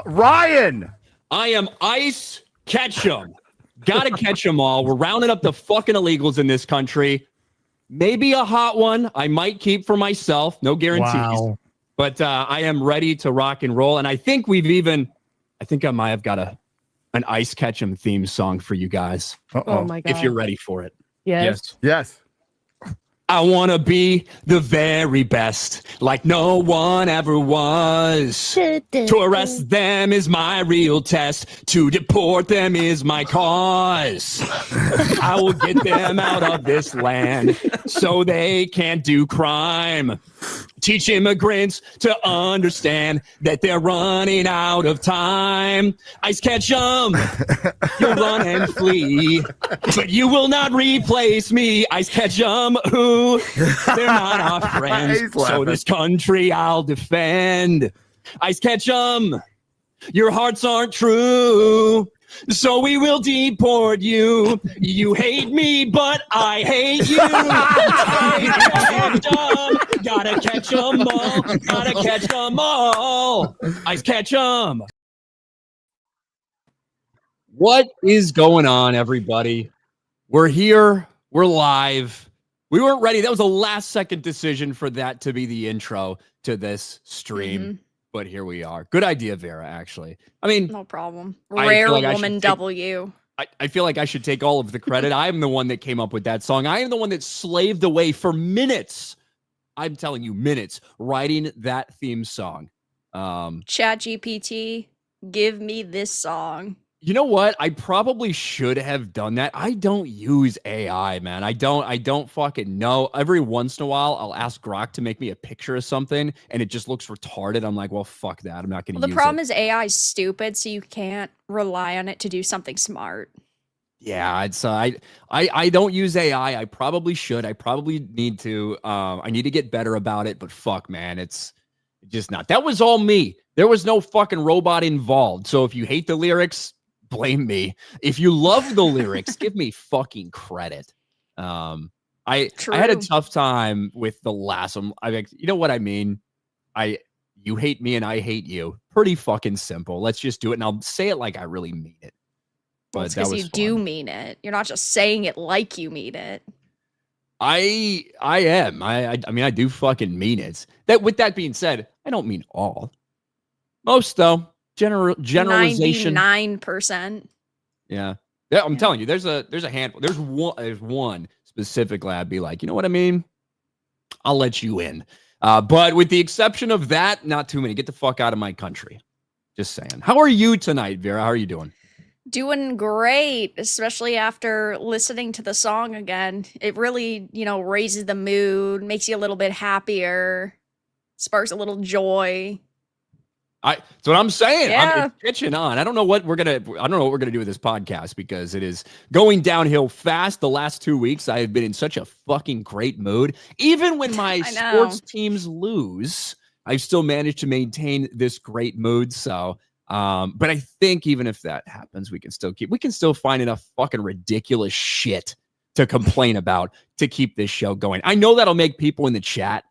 Ryan. I am Ice Ketchum. Gotta catch them all. We're rounding up the fucking illegals in this country. Maybe a hot one I might keep for myself. No guarantees. Wow. But I am ready to rock and roll. And I think I might have got an Ice Ketchum theme song for you guys. Oh my God. If you're ready for it. Yes. I want to be the very best, like no one ever was. To arrest them is my real test. To deport them is my cause. I will get them out of this land so they can't do crime. Teach immigrants to understand that they're running out of time. Ice Ketchum, you'll run and flee, but you will not replace me. Ice Ketchum, ooh, they're not our friends, so this country I'll defend. Ice Ketchum, your hearts aren't true, so we will deport you. You hate me, but I hate you. Ice Ketchum, gotta catch 'em all. Gotta catch 'em all. Ice Ketchum. What is going on, everybody? We're here. We're live. We weren't ready. That was a last-second decision for that to be the intro to this stream. Mm-hmm. But here we are. Good idea, Vera, actually. I mean, no problem. Rare woman W. I feel like I should take all of the credit. I am the one that came up with that song. I am the one that slaved away for minutes. I'm telling you, minutes writing that theme song. ChatGPT, give me this song. You know what? I probably should have done that. I don't use AI, man. I don't fucking know. Every once in a while, I'll ask Grok to make me a picture of something, and it just looks retarded. I'm like, well, fuck that. I'm not going to use it. The problem is AI is stupid, so you can't rely on it to do something smart. Yeah, it's I don't use AI. I probably should. I probably need to. I need to get better about it. But fuck, man, it's just not. That was all me. There was no fucking robot involved. So if you hate the lyrics, blame me. If you love the lyrics, give me fucking credit. I had a tough time with the last one. You know what I mean? You hate me and I hate you. Pretty fucking simple. Let's just do it, and I'll say it like I really mean it. But it's because you do mean it. You're not just saying it like you mean it. I am. I mean, I do fucking mean it. With that being said, I don't mean all. Most though. Generalization. 99%. Yeah. I'm telling you, there's a handful. There's one specifically I'd be like, you know what I mean? I'll let you in. But with the exception of that, not too many. Get the fuck out of my country. Just saying. How are you tonight, Vera? How are you doing? Doing great, especially after listening to the song again. It really, raises the mood, makes you a little bit happier, sparks a little joy. That's what I'm saying. Yeah. I'm pitching on. I don't know what we're gonna do with this podcast because it is going downhill fast. The last 2 weeks, I have been in such a fucking great mood. Even when my sports teams lose, I've still managed to maintain this great mood. So, but I think even if that happens, we can still find enough fucking ridiculous shit to complain about to keep this show going. I know that'll make people in the chat.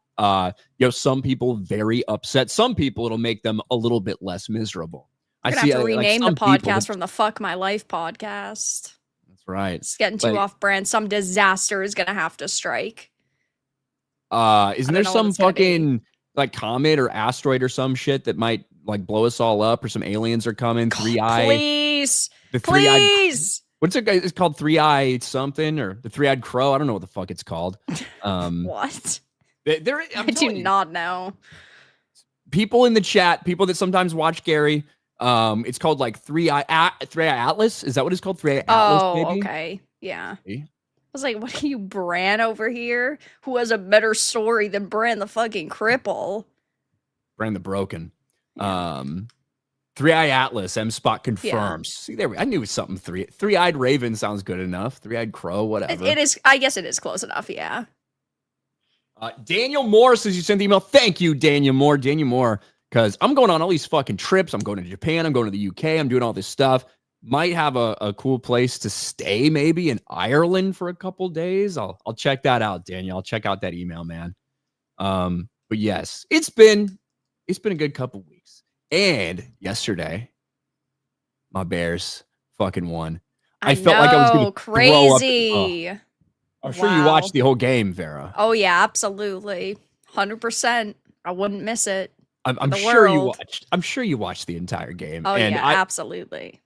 Some people very upset. Some people it'll make them a little bit less miserable. We're gonna have to rename the podcast from the Fuck My Life podcast. That's right. It's getting too off brand. Some disaster is gonna have to strike. Isn't there some fucking like comet or asteroid or some shit that might like blow us all up, or some aliens are coming? Please. What's it? It's called 3-Eye something, or the 3-Eyed Crow. I don't know what the fuck it's called. What? I do not know. People in the chat, people that sometimes watch Gary, it's called like 3-Eye Atlas. Is that what it's called? 3-Eye Atlas. Oh, maybe? Okay. Yeah. See? I was like, what are you, Bran over here? Who has a better story than Bran the fucking cripple? Bran the Broken. 3-Eye Atlas, M-Spot confirms. See, I knew it was something. 3-Eyed Raven sounds good enough. 3-Eyed Crow, whatever. It is. I guess it is close enough, yeah. Daniel Moore says you sent the email. Thank you, Daniel Moore. Because I'm going on all these fucking trips. I'm going to Japan. I'm going to the UK. I'm doing all this stuff. Might have a cool place to stay, maybe in Ireland for a couple days. I'll check that out, Daniel. I'll check out that email, man. But yes, it's been a good couple weeks. And yesterday, my Bears fucking won. I felt like I was going to crazy. I'm sure you watched the whole game, Vera. Oh yeah, absolutely, 100%. I wouldn't miss it. I'm sure you watched. I'm sure you watched the entire game. Oh and yeah, absolutely.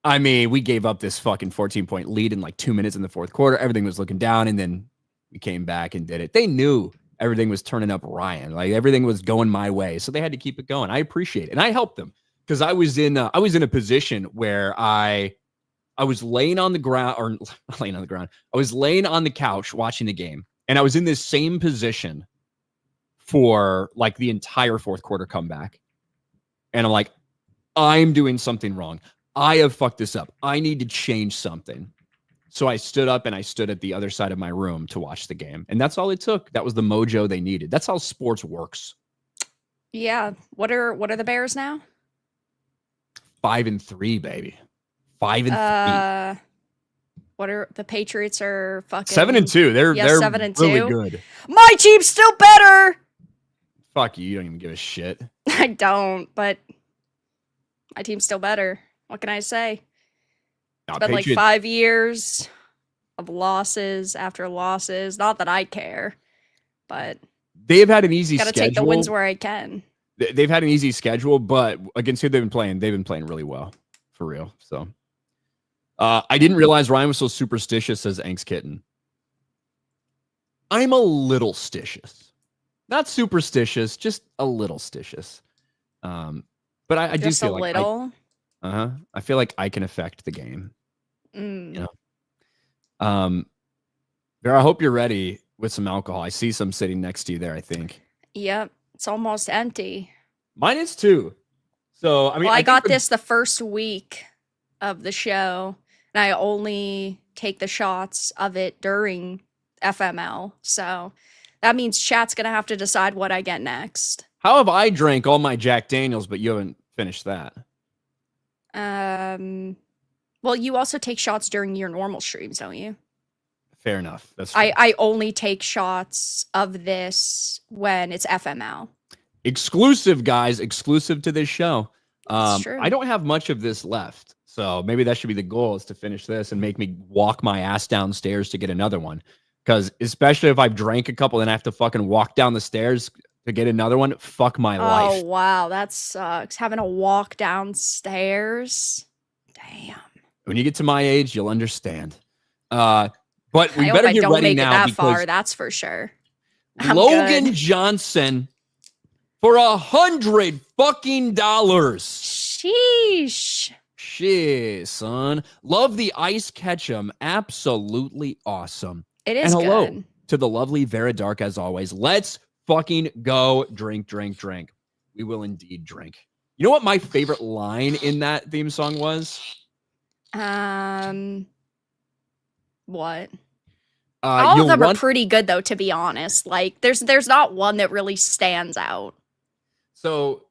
I mean, we gave up this fucking 14-point lead in like 2 minutes in the fourth quarter. Everything was looking down, and then we came back and did it. They knew everything was turning up Ryan. Like everything was going my way, so they had to keep it going. I appreciate it, and I helped them because I was in a position where I was laying on the ground, or laying on the ground. I was laying on the couch watching the game, and I was in this same position for like the entire fourth quarter comeback. And I'm like, I'm doing something wrong. I have fucked this up. I need to change something. So I stood up and I stood at the other side of my room to watch the game. And that's all it took. That was the mojo they needed. That's how sports works. Yeah. What are the Bears now? 5-3, baby. 5-3. What are the Patriots are fucking 7-2. They're 7-2. Really good. My team's still better. Fuck you. You don't even give a shit. I don't, but my team's still better. What can I say? It's been like 5 years of losses after losses. Not that I care, but they've had an easy schedule. Gotta take the wins where I can. They've had an easy schedule, but against who they've been playing really well, for real. So I didn't realize Ryan was so superstitious, says Angst Kitten. I'm a little stitious. Not superstitious, just a little stitious. But I do feel like I feel like I can affect the game. You know. Vera, I hope you're ready with some alcohol. I see some sitting next to you there, I think. Yep. It's almost empty. Mine is too. So I mean, well, I got this the first week of the show, and I only take the shots of it during FML. So that means chat's gonna have to decide what I get next. How have I drank all my Jack Daniels, but you haven't finished that? Well, you also take shots during your normal streams, don't you? Fair enough. That's true. I only take shots of this when it's FML. Exclusive, guys. Exclusive to this show. True. I don't have much of this left. So maybe that should be the goal, is to finish this and make me walk my ass downstairs to get another one. Because especially if I've drank a couple, then I have to fucking walk down the stairs to get another one. Fuck my life. Oh, wow. That sucks. Having to walk downstairs. Damn. When you get to my age, you'll understand. But we better get ready now. That far, that's for sure. Logan Johnson for $100 fucking dollars. Sheesh. Shit, son. Love the ice ketchum. Absolutely awesome. It is. And hello good. To the lovely Vera Dark as always. Let's fucking go. Drink, drink, drink. We will indeed drink. You know what my favorite line in that theme song was? What? All of them are pretty good, though, to be honest. Like, there's not one that really stands out. So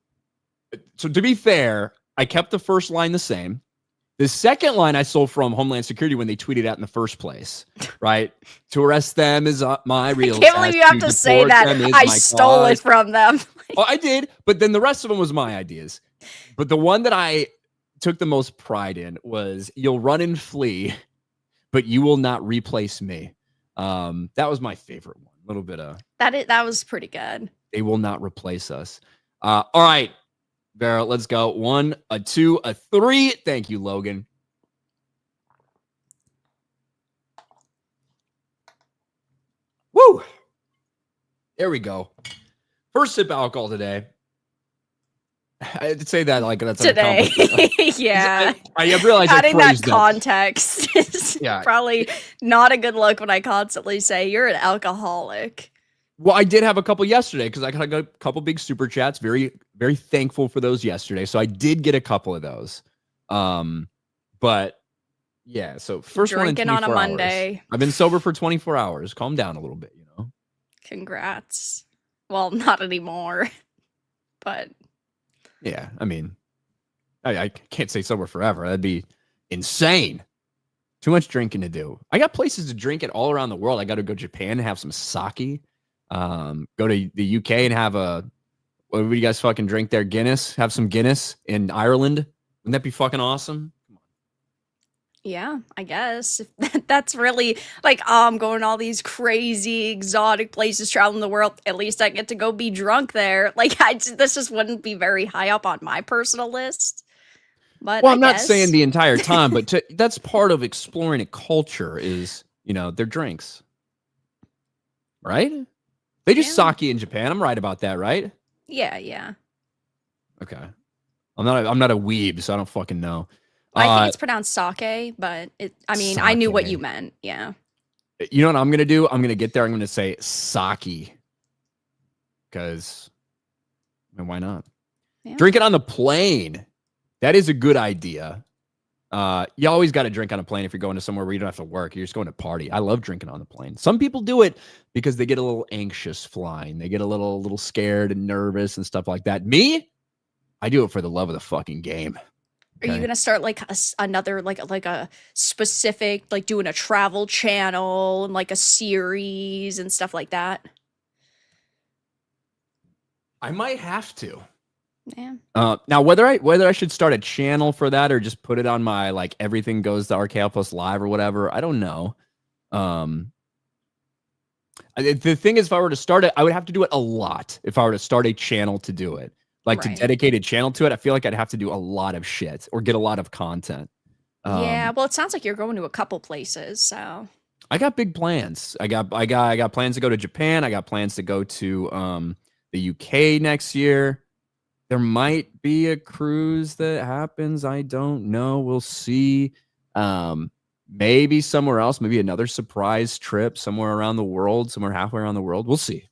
to be fair, I kept the first line the same. The second line I stole from Homeland Security when they tweeted out in the first place, right? To arrest them is my real. I can't believe you have to say that. I stole it from them. Oh, I did, but then the rest of them was my ideas. But the one that I took the most pride in was, "You'll run and flee, but you will not replace me." That was my favorite one. A little bit of that was pretty good. They will not replace us. All right, Vera, let's go. 1, a 2, a 3. Thank you, Logan. Woo! There we go. First sip of alcohol today. I'd say that like that's today. Yeah. I realize adding that context is yeah. Probably not a good look when I constantly say you're an alcoholic. Well, I did have a couple yesterday because I got a couple big super chats. Very, very thankful for those yesterday. So I did get a couple of those. But yeah, so first drinking one in 24 on a Monday. Hours. I've been sober for 24 hours. Calm down a little bit, you know. Congrats. Well, not anymore, but yeah, I mean, I can't say sober forever. That'd be insane. Too much drinking to do. I got places to drink it all around the world. I got to go to Japan and have some sake. Go to the UK and have a What would you guys fucking drink there? Guinness? Have some Guinness in Ireland? Wouldn't that be fucking awesome? Yeah, I guess. That's really like, I'm going to all these crazy exotic places traveling the world. At least I get to go be drunk there. Like, this just wouldn't be very high up on my personal list. But I'm not saying the entire time, but that's part of exploring a culture is, their drinks. Right? They do sake in Japan. I'm right about that, right? Yeah. Okay. I'm not a weeb, so I don't fucking know. I think it's pronounced sake, but I knew what you meant. Yeah. You know what I'm going to do? I'm going to get there. I'm going to say sake. Because, why not? Yeah. Drink it on the plane. That is a good idea. You always got to drink on a plane if you're going to somewhere where you don't have to work. You're just going to party. I love drinking on the plane. Some people do it because they get a little anxious flying. They get a little scared and nervous and stuff like that. Me? I do it for the love of the fucking game. Are you gonna start like another like a specific like doing a travel channel and like a series and stuff like that? I might have to. Yeah. Now whether I should start a channel for that or just put it on my like everything goes to RK Outpost Live or whatever, I don't know. The thing is, if I were to start it, I would have to do it a lot. If I were to start a channel to do it. Like to dedicate a channel to it, I feel like I'd have to do a lot of shit or get a lot of content. Yeah, well, it sounds like you're going to a couple places, so I got big plans. I got plans to go to Japan. I got plans to go to the UK next year. There might be a cruise that happens. I don't know. We'll see. Maybe somewhere else. Maybe another surprise trip somewhere around the world. Somewhere halfway around the world. We'll see.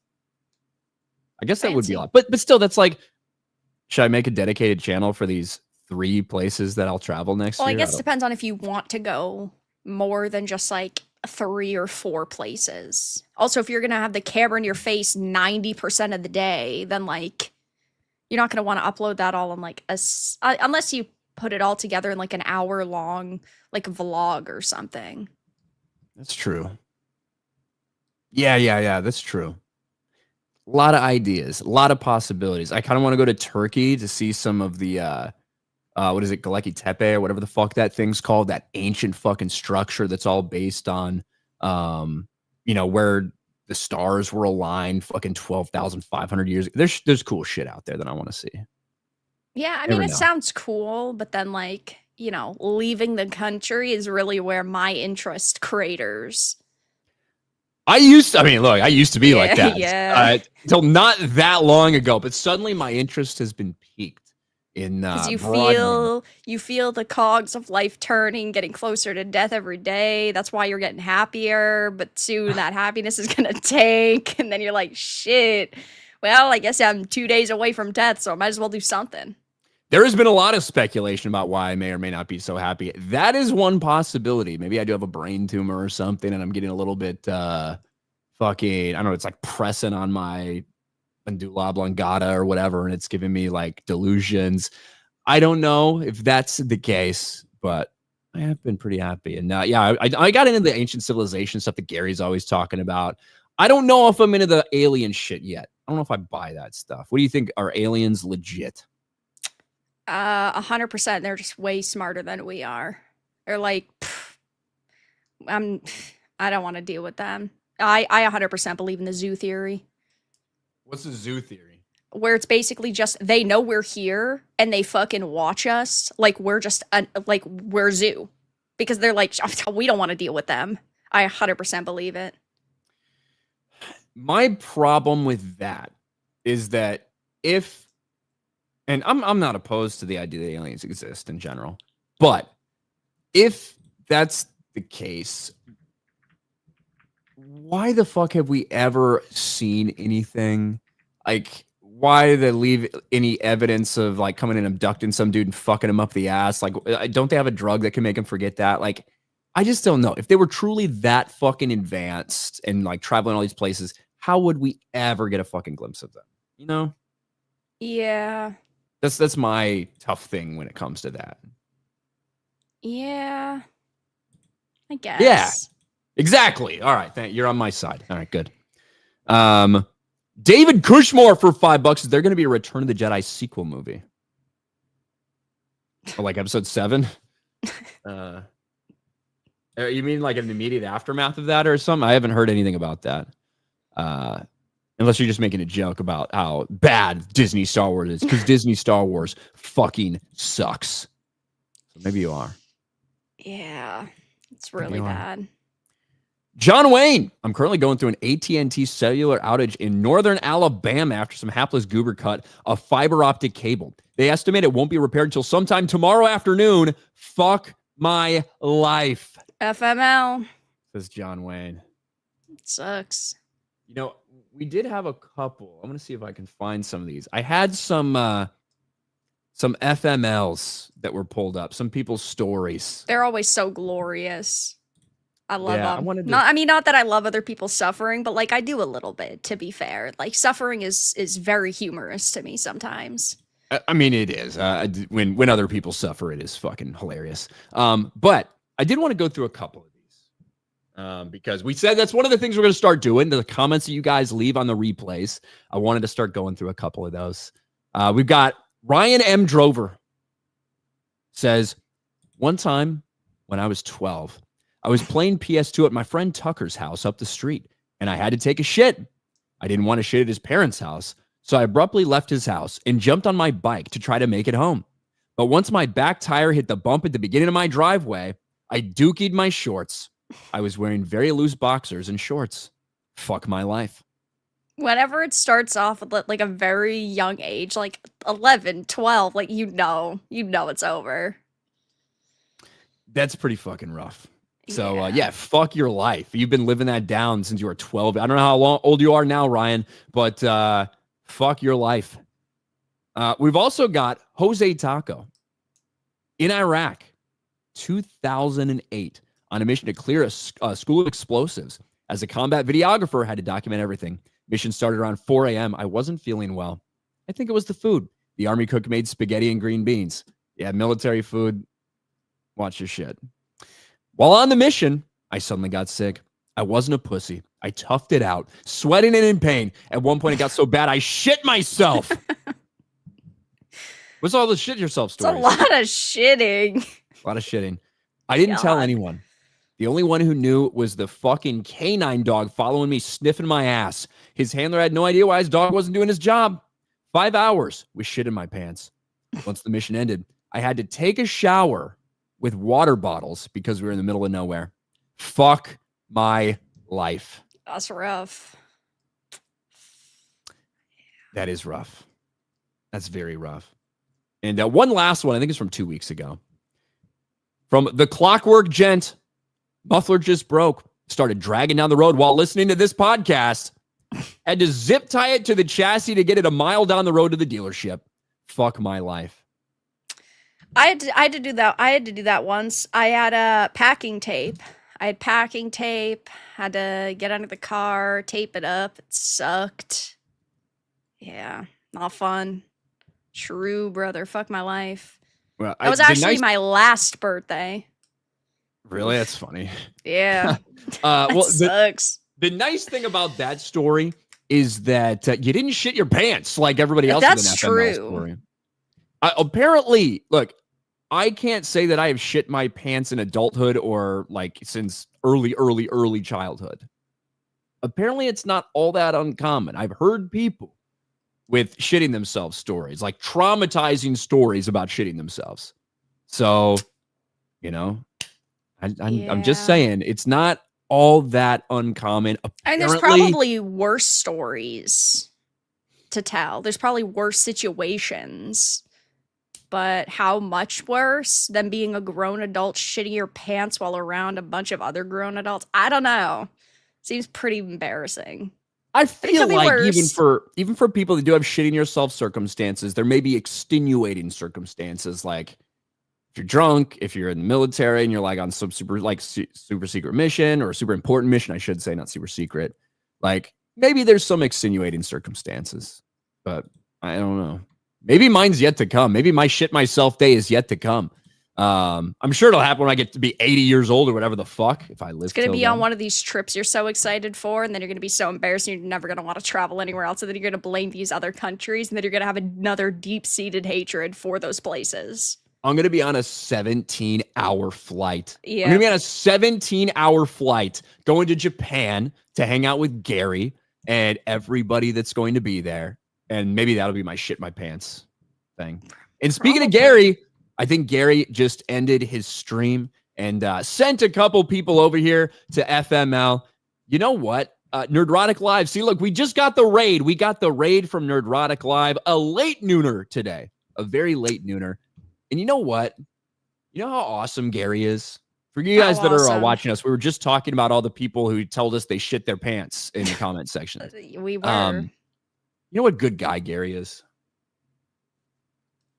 I guess that would be a lot, but still, that's like. Should I make a dedicated channel for these 3 places that I'll travel next year? Well, I guess it depends on if you want to go more than just like 3 or 4 places. Also, if you're going to have the camera in your face 90% of the day, then like you're not going to want to upload that all on like unless you put it all together in like an hour long like vlog or something. That's true. Yeah, that's true. A lot of ideas, a lot of possibilities. I kind of want to go to Turkey to see some of the, what is it, Göbekli Tepe or whatever the fuck that thing's called, that ancient fucking structure that's all based on, where the stars were aligned fucking 12,500 years ago. There's cool shit out there that I want to see. Yeah, I mean, it sounds cool, but then like, leaving the country is really where my interest craters. I used to be like that. Yeah. Until not that long ago, but suddenly my interest has been piqued in because you feel the cogs of life turning, getting closer to death every day. That's why you're getting happier, but soon that happiness is gonna tank, and then you're like, shit. Well, I guess I'm 2 days away from death, so I might as well do something. There has been a lot of speculation about why I may or may not be so happy. That is one possibility. Maybe I do have a brain tumor or something, and I'm getting a little bit fucking, I don't know, it's like pressing on my medulla oblongata or whatever, and it's giving me like delusions. I don't know if that's the case, but I have been pretty happy. And I got into the ancient civilization stuff that Gary's always talking about. I don't know if I'm into the alien shit yet. I don't know if I buy that stuff. What do you think? Are aliens legit? 100%. They're just way smarter than we are. They're like, I don't want to deal with them. I 100% believe in the zoo theory. What's the zoo theory? Where it's basically just they know we're here and they fucking watch us like we're just like we're zoo, because they're like, we don't want to deal with them. I 100% believe it. My problem with that is that and I'm not opposed to the idea that aliens exist in general, but if that's the case, why the fuck have we ever seen anything? Like, why did they leave any evidence of like coming and abducting some dude and fucking him up the ass? Like, don't they have a drug that can make him forget that? Like, I just don't know. If they were truly that fucking advanced and like traveling all these places, how would we ever get a fucking glimpse of them? You know? Yeah. That's my tough thing when it comes to that. Yeah. I guess. Yeah. Exactly. All right. You're on my side. All right, good. David Cushmore for $5. Is there going to be a Return of the Jedi sequel movie? Or like episode 7? You mean like an immediate aftermath of that or something? I haven't heard anything about that. Unless you're just making a joke about how bad Disney Star Wars is, because Disney Star Wars fucking sucks. So maybe you are. Yeah, it's really bad. John Wayne, I'm currently going through an AT&T cellular outage in northern Alabama after some hapless goober cut a fiber optic cable. They estimate it won't be repaired until sometime tomorrow afternoon. Fuck my life. FML. Says John Wayne. It sucks. You know, we did have a couple. I'm going to see if I can find some of these. I had some FMLs that were pulled up, some people's stories. They're always so glorious. I love them. Not that I love other people's suffering, but like I do a little bit, to be fair. Like suffering is very humorous to me sometimes. I mean, it is. When other people suffer, it is fucking hilarious. But I did want to go through a couple of these because we said that's one of the things we're going to start doing. The comments that you guys leave on the replays, I wanted to start going through a couple of those. We've got Ryan M. Drover says, one time when I was 12, I was playing PS2 at my friend Tucker's house up the street, and I had to take a shit. I didn't want to shit at his parents' house, so I abruptly left his house and jumped on my bike to try to make it home. But once my back tire hit the bump at the beginning of my driveway, I dookied my shorts. I was wearing very loose boxers and shorts. Fuck my life. Whenever it starts off with like a very young age, like 11, 12, like you know it's over. That's pretty fucking rough. So, yeah, fuck your life. You've been living that down since you were 12. I don't know how old you are now, Ryan, but fuck your life. We've also got Jose Taco in Iraq, 2008, on a mission to clear a school of explosives. As a combat videographer, had to document everything. Mission started around 4 a.m. I wasn't feeling well. I think it was the food. The army cook made spaghetti and green beans. Yeah, military food. Watch your shit. While on the mission, I suddenly got sick. I wasn't a pussy. I toughed it out, sweating and in pain. At one point, it got so bad, I shit myself. What's all the shit yourself stories? It's a lot of shitting. A lot of shitting. I didn't tell anyone. The only one who knew was the fucking canine dog following me, sniffing my ass. His handler had no idea why his dog wasn't doing his job. 5 hours with shit in my pants. Once the mission ended, I had to take a shower with water bottles because we were in the middle of nowhere. Fuck my life. That's rough. That is rough. That's very rough. And one last one, I think it's from 2 weeks ago. From the Clockwork Gent, muffler just broke. Started dragging down the road while listening to this podcast. Had to zip tie it to the chassis to get it a mile down the road to the dealership. Fuck my life. I had to do that. I had to do that once. I had packing tape. I had packing tape. Had to get under the car, tape it up. It sucked. Yeah, not fun. True, brother. Fuck my life. Well, that was actually my last birthday. Really? That's funny. Yeah. Well, sucks. The nice thing about that story is that you didn't shit your pants like everybody else. That's in an true. FML story. Apparently, look, I can't say that I have shit my pants in adulthood or like since early childhood. Apparently, it's not all that uncommon. I've heard people with shitting themselves stories, like traumatizing stories about shitting themselves. So, you know, I'm just saying it's not all that uncommon. I mean, there's probably worse stories to tell. There's probably worse situations. But how much worse than being a grown adult shitting your pants while around a bunch of other grown adults? I don't know. Seems pretty embarrassing. I feel like even for people that do have shitting yourself circumstances, there may be extenuating circumstances, like if you're drunk, if you're in the military and you're like on some super secret mission or a super important mission, I should say, not super secret. Like maybe there's some extenuating circumstances, but I don't know. Maybe mine's yet to come. Maybe my shit myself day is yet to come. I'm sure it'll happen when I get to be 80 years old or whatever the fuck, if I live. It's going to be on one of these trips you're so excited for, and then you're going to be so embarrassed and you're never going to want to travel anywhere else, and then you're going to blame these other countries, and then you're going to have another deep-seated hatred for those places. I'm going to be on a 17-hour flight. Yeah. I'm going to be on a 17-hour flight going to Japan to hang out with Gary and everybody that's going to be there. And maybe that'll be my shit my pants thing. And speaking of Gary, I think Gary just ended his stream and sent a couple people over here to FML. You know what? Nerdrotic Live. See, look, we just got the raid. We got the raid from Nerdrotic Live. A late nooner today. A very late nooner. And you know what? You know how awesome Gary is? For you guys that are watching us, we were just talking about all the people who told us they shit their pants in the comment section. We were. You know what good guy Gary is?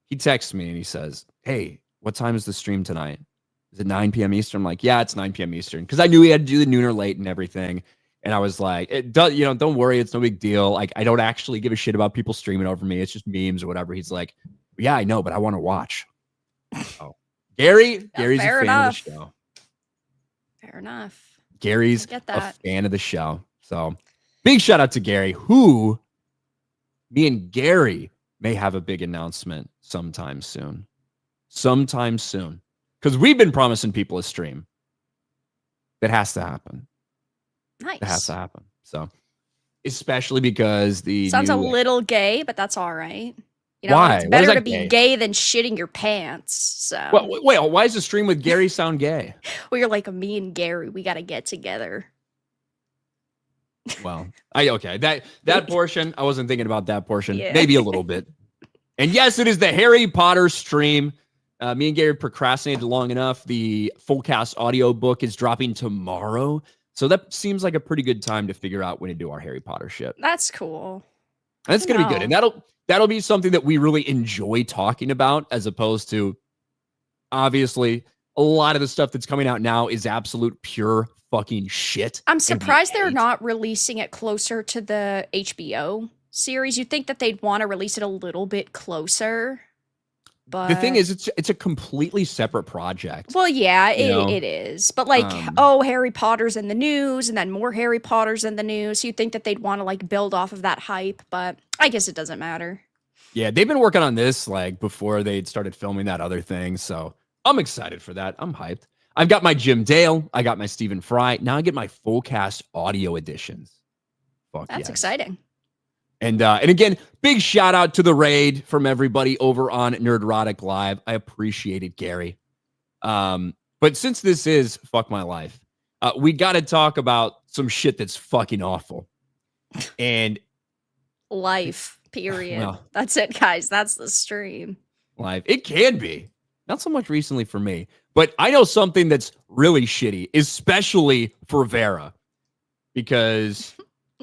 He texts me and he says, hey, what time is the stream tonight? Is it 9 p.m. Eastern? I'm like, yeah, it's 9 p.m. Eastern. Because I knew he had to do the nooner late and everything. And I was like, don't worry. It's no big deal. Like, I don't actually give a shit about people streaming over me. It's just memes or whatever. He's like, yeah, I know, but I want to watch. Oh, Gary's a fan of the show. Fair enough. Gary's a fan of the show. So big shout out to Gary, who me and Gary may have a big announcement sometime soon. Because we've been promising people a stream. That has to happen. Nice. It has to happen. So especially because the sounds a little gay, but that's all right. You know, why? It's better to be gay than shitting your pants. So wait, why does the stream with Gary sound gay? Well, you're like, me and Gary, we got to get together. Well, that portion, I wasn't thinking about that portion. Yeah. Maybe a little bit. And yes, it is the Harry Potter stream. Me and Gary procrastinated long enough. The full cast audio book is dropping tomorrow. So that seems like a pretty good time to figure out when to do our Harry Potter shit. That's cool. That's going to be good. And that'll be something that we really enjoy talking about, as opposed to, obviously, a lot of the stuff that's coming out now is absolute pure fucking shit. I'm surprised they're not releasing it closer to the HBO series. You'd think that they'd want to release it a little bit closer. But the thing is, it's a completely separate project. Well, yeah, it is. But like, Harry Potter's in the news, and then more Harry Potter's in the news. You'd think that they'd want to like build off of that hype, but I guess it doesn't matter. Yeah, they've been working on this like before they'd started filming that other thing. So I'm excited for that. I'm hyped. I've got my Jim Dale. I got my Stephen Fry. Now I get my full cast audio editions. Fuck, that's exciting. And again, big shout out to the raid from everybody over on Nerdrotic Live. I appreciate it, Gary. But since this is Fuck My Life, we got to talk about some shit that's fucking awful. And life, period. Well, that's it, guys. That's the stream. Life. It can be. Not so much recently for me. But I know something that's really shitty, especially for Vera. Because...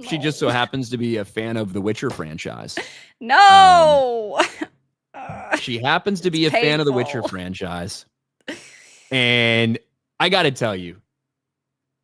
she just so happens to be a fan of the Witcher franchise. No! She happens to be a fan of the Witcher franchise. And I got to tell you,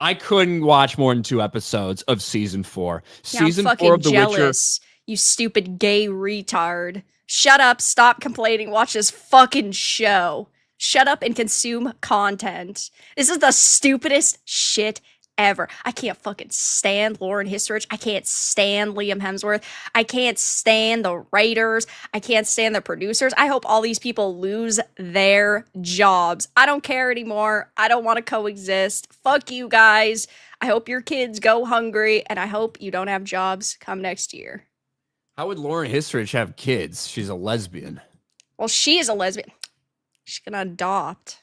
I couldn't watch more than 2 episodes of season 4. Yeah, season I'm 4 of The jealous, Witcher. You stupid gay retard. Shut up, stop complaining, watch this fucking show. Shut up and consume content. This is the stupidest shit ever. I can't fucking stand Lauren Hissrich. I can't stand Liam Hemsworth. I can't stand the writers. I can't stand the producers. I hope all these people lose their jobs. I don't care anymore. I don't want to coexist. Fuck you guys. I hope your kids go hungry, and I hope you don't have jobs come next year. How would Lauren Hissrich have kids? She's a lesbian. Well, she is a lesbian. She's gonna adopt.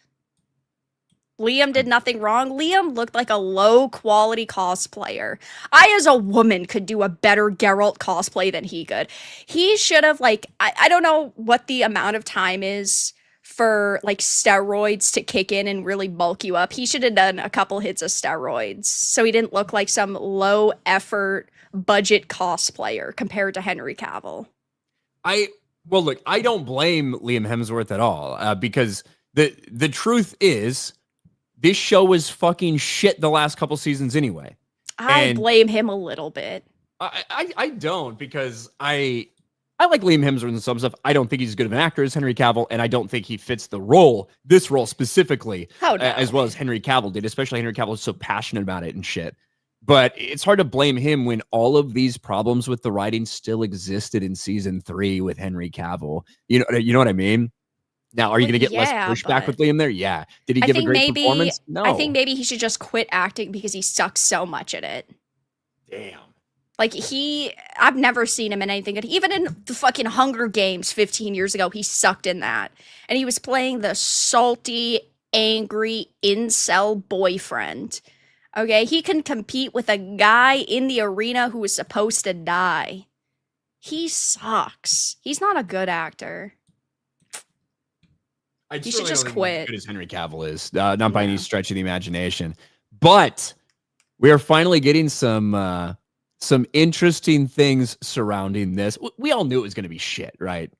Liam did nothing wrong. Liam looked like a low-quality cosplayer. I, as a woman, could do a better Geralt cosplay than he could. He should have, like, I don't know what the amount of time is for, like, steroids to kick in and really bulk you up. He should have done a couple hits of steroids so he didn't look like some low-effort, budget cosplayer compared to Henry Cavill. Well, look, I don't blame Liam Hemsworth at all because the truth is, this show was fucking shit the last couple seasons anyway. I blame him a little bit. I don't, because I I like Liam Hemsworth and some stuff. I don't think he's as good of an actor as Henry Cavill, and I don't think he fits the role, this role specifically, as well as Henry Cavill did, especially Henry Cavill is so passionate about it and shit. But it's hard to blame him when all of these problems with the writing still existed in season 3 with Henry Cavill. You know what I mean? Now, are you going to get less pushback with Liam there? Yeah. Did he give a great performance? No. I think maybe he should just quit acting because he sucks so much at it. Damn. Like I've never seen him in anything good. Even in the fucking Hunger Games 15 years ago, he sucked in that. And he was playing the salty, angry, incel boyfriend. Okay, he can compete with a guy in the arena who is supposed to die. He sucks. He's not a good actor. He should just quit. As good as Henry Cavill is, not by any stretch of the imagination. But we are finally getting some interesting things surrounding this. We all knew it was going to be shit, right?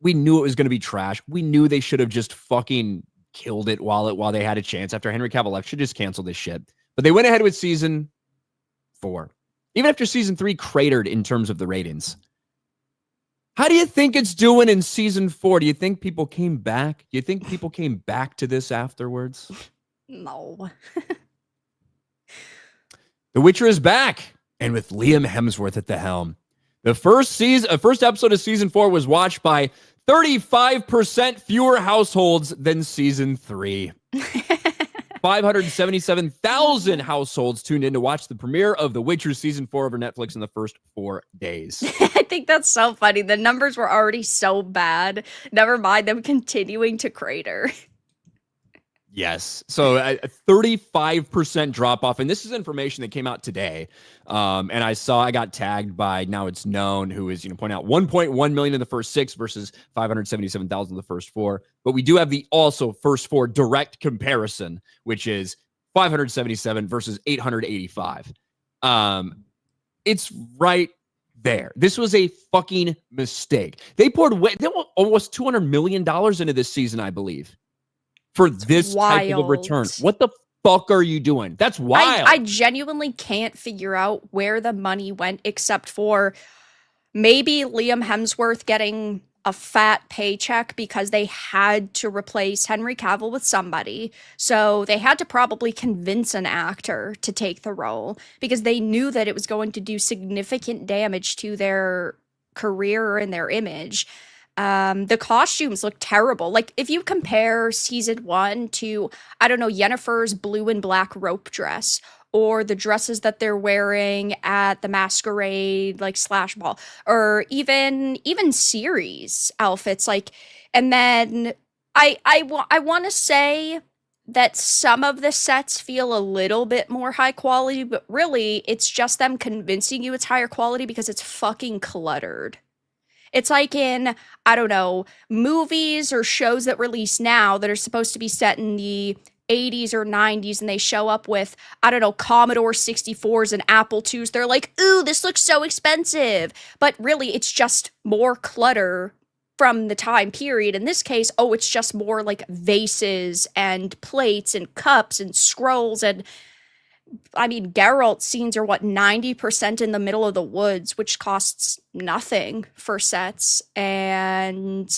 We knew it was going to be trash. We knew they should have just fucking killed it while they had a chance. After Henry Cavill left, should just cancel this shit. But they went ahead with season 4. Even after season 3 cratered in terms of the ratings. How do you think it's doing in season 4? Do you think people came back? Do you think people came back to this afterwards? No. The Witcher is back, and with Liam Hemsworth at the helm. The first episode of season 4 was watched by 35% fewer households than season 3. 577,000 households tuned in to watch the premiere of The Witcher season 4 over Netflix in the first 4 days. I think that's so funny. The numbers were already so bad. Never mind them continuing to crater. Yes. So a 35% drop off. And this is information that came out today. And I got tagged by Now It's Known, who is, pointing out 1.1 million in the first 6 versus 577,000 in the first 4. But we do have the also first 4 direct comparison, which is 577 versus 885. It's right there. This was a fucking mistake. They poured almost $200 million into this season, I believe. For this type of a return. What the fuck are you doing? That's wild. I genuinely can't figure out where the money went except for maybe Liam Hemsworth getting a fat paycheck because they had to replace Henry Cavill with somebody. So they had to probably convince an actor to take the role because they knew that it was going to do significant damage to their career and their image. The costumes look terrible. Like, if you compare season 1 to, I don't know, Yennefer's blue and black rope dress, or the dresses that they're wearing at the masquerade, like slash ball, or even Ciri's outfits, like, and then I want to say that some of the sets feel a little bit more high quality, but really it's just them convincing you it's higher quality because it's fucking cluttered. It's like in, I don't know, movies or shows that release now that are supposed to be set in the 80s or 90s, and they show up with, I don't know, Commodore 64s and Apple IIs. They're like, ooh, this looks so expensive. But really, it's just more clutter from the time period. In this case, it's just more like vases and plates and cups and scrolls and... I mean, Geralt's scenes are 90% in the middle of the woods, which costs nothing for sets. And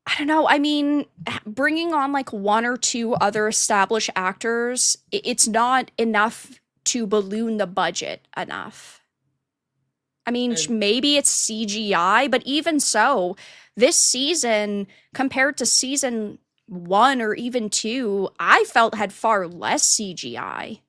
I don't know. I mean, bringing on like 1 or 2 other established actors, it's not enough to balloon the budget enough. I mean, maybe it's CGI, but even so, this season compared to season 1 or even 2, I felt had far less CGI.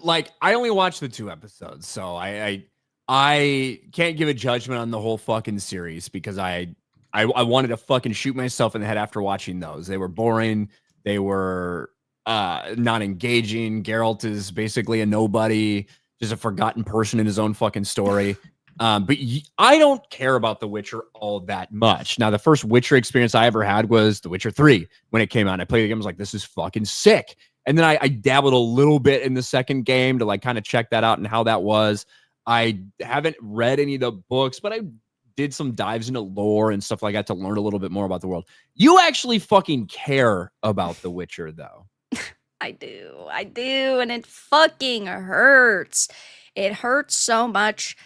Like, I only watched the 2 episodes, so I can't give a judgment on the whole fucking series because I wanted to fucking shoot myself in the head after watching those. They were boring. They were not engaging. Geralt is basically a nobody, just a forgotten person in his own fucking story. But I don't care about The Witcher all that much. Now, the first Witcher experience I ever had was The Witcher 3 when it came out. I played the game, I was like, this is fucking sick. And then I dabbled a little bit in the second game to like kind of check that out and how that was. I haven't read any of the books, but I did some dives into lore and stuff like that to learn a little bit more about the world. You actually fucking care about The Witcher, though. I do. And it fucking hurts. It hurts so much.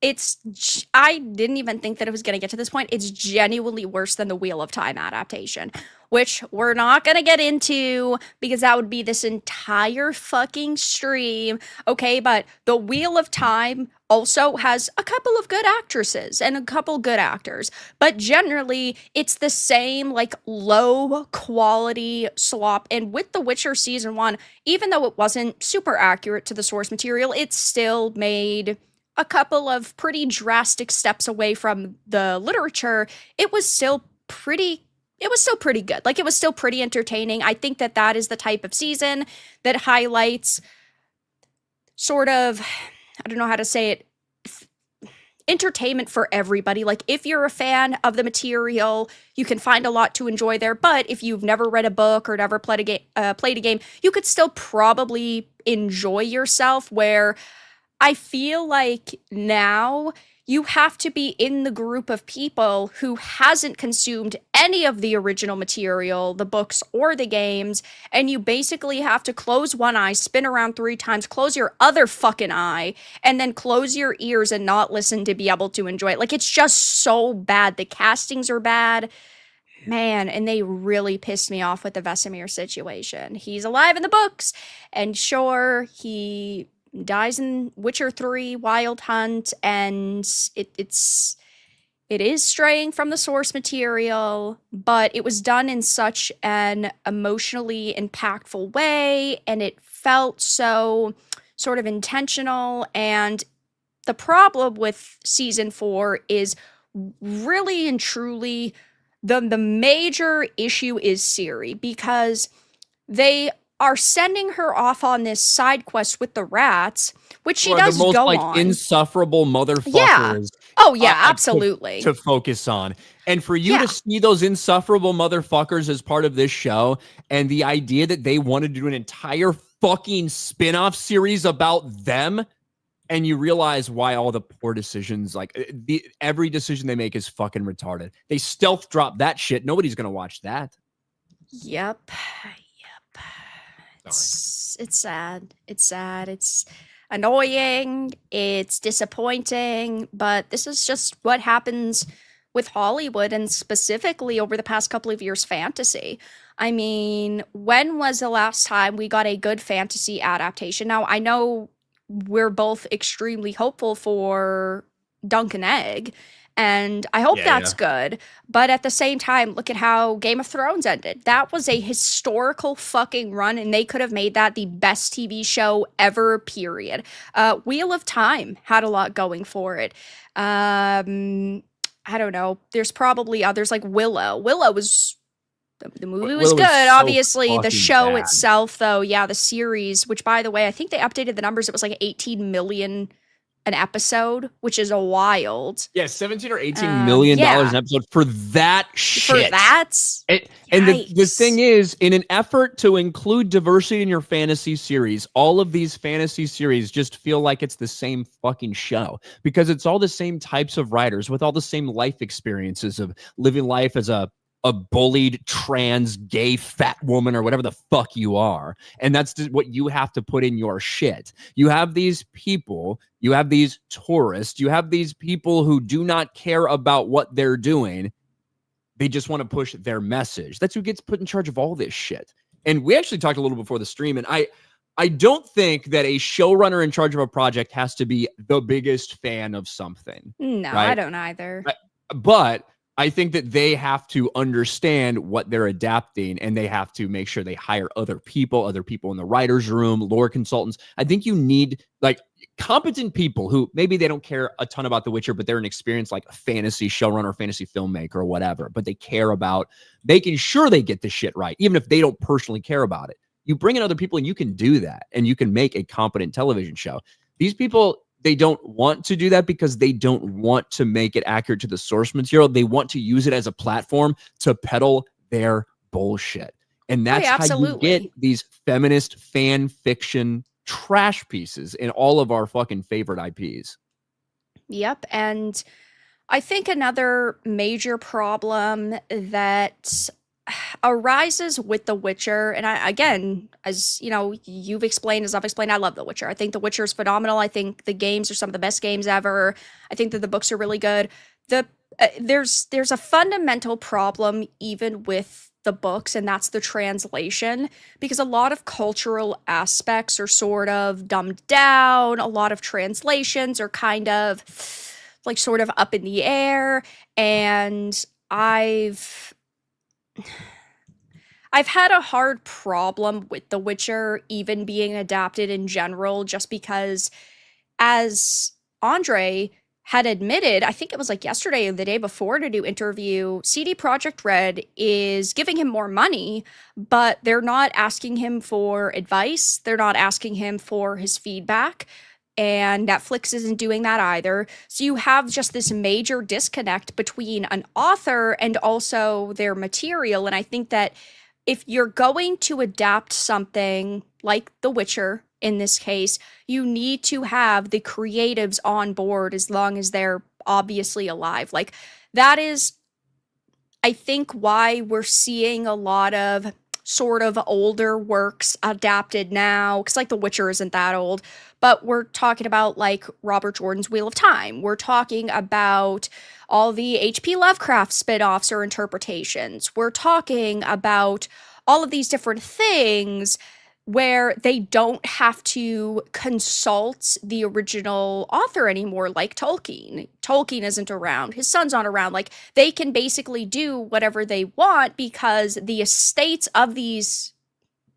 I didn't even think that it was going to get to this point. It's genuinely worse than the Wheel of Time adaptation, which we're not going to get into because that would be this entire fucking stream. Okay, but the Wheel of Time also has a couple of good actresses and a couple good actors, but generally it's the same like low quality slop. And with The Witcher season 1, even though it wasn't super accurate to the source material, it still made a couple of pretty drastic steps away from the literature. It was still pretty good. Like, it was still pretty entertaining. I think that that is the type of season that highlights sort of, I don't know how to say it, entertainment for everybody. Like, if you're a fan of the material, you can find a lot to enjoy there. But if you've never read a book or never played a game, you could still probably enjoy yourself. Where I feel like now you have to be in the group of people who hasn't consumed any of the original material, the books or the games, and you basically have to close one eye, spin around 3 times, close your other fucking eye, and then close your ears and not listen to be able to enjoy it. Like, it's just so bad. The castings are bad. Man, and they really pissed me off with the Vesemir situation. He's alive in the books, and sure, he dies in Witcher 3 Wild Hunt, and it is straying from the source material, but it was done in such an emotionally impactful way, and it felt so sort of intentional. And the problem with season 4 is really and truly the major issue is Ciri, because they are sending her off on this side quest with the rats, which she does the most, go like, on. insufferable motherfuckers. Yeah. Oh yeah, absolutely. To focus on. And for you to see those insufferable motherfuckers as part of this show, and the idea that they wanted to do an entire fucking spin-off series about them, and you realize why all the poor decisions, like every decision they make is fucking retarded. They stealth drop that shit. Nobody's gonna watch that. Yep. It's sad. It's sad. It's annoying. It's disappointing. But this is just what happens with Hollywood, and specifically over the past couple of years, fantasy. I mean, when was the last time we got a good fantasy adaptation? Now, I know we're both extremely hopeful for Dunk and Egg, and I hope that's good. But at the same time, look at how Game of Thrones ended. That was a historical fucking run, and they could have made that the best TV show ever, period. Wheel of Time had a lot going for it. I don't know. There's probably others, like Willow. Willow was... The movie was good, so obviously. The show itself, though, the series, which, by the way, I think they updated the numbers. It was like 18 million an episode, which is a wild. Yeah, 17 or 18 million dollars an episode for that shit. For that? And the thing is, in an effort to include diversity in your fantasy series, all of these fantasy series just feel like it's the same fucking show, because it's all the same types of writers with all the same life experiences of living life as a bullied trans gay fat woman or whatever the fuck you are. And that's just what you have to put in your shit. You have these people, you have these tourists, you have these people who do not care about what they're doing. They just want to push their message. That's who gets put in charge of all this shit. And we actually talked a little before the stream, and I don't think that a showrunner in charge of a project has to be the biggest fan of something. No, right? I don't either. But I think that they have to understand what they're adapting, and they have to make sure they hire other people in the writer's room, lore consultants. I think you need like competent people who maybe they don't care a ton about The Witcher, but they're an experienced like fantasy showrunner, fantasy filmmaker or whatever, but they care about making sure they get the shit right, even if they don't personally care about it. You bring in other people and you can do that, and you can make a competent television show. These people, they don't want to do that because they don't want to make it accurate to the source material. They want to use it as a platform to peddle their bullshit. And that's how you get these feminist fan fiction trash pieces in all of our fucking favorite IPs. Yep. And I think another major problem that arises with The Witcher, and again, as you know, you've explained, as I've explained, I love The Witcher. I think The Witcher is phenomenal. I think the games are some of the best games ever. I think that the books are really good. There's a fundamental problem even with the books, and that's the translation, because a lot of cultural aspects are sort of dumbed down. A lot of translations are kind of like sort of up in the air, and I've had a hard problem with The Witcher even being adapted in general, just because, as Andre had admitted, I think it was like yesterday or the day before in a new interview, CD Projekt Red is giving him more money, but they're not asking him for advice. They're not asking him for his feedback. And Netflix isn't doing that either. So you have just this major disconnect between an author and also their material. And I think that if you're going to adapt something like The Witcher, in this case, you need to have the creatives on board as long as they're obviously alive. Like, that is, I think, why we're seeing a lot of sort of older works adapted now, because like The Witcher isn't that old, but we're talking about like Robert Jordan's Wheel of Time. We're talking about all the H.P. Lovecraft spin-offs or interpretations. We're talking about all of these different things where they don't have to consult the original author anymore, like Tolkien. Tolkien isn't around. His son's not around. Like, they can basically do whatever they want because the estates of these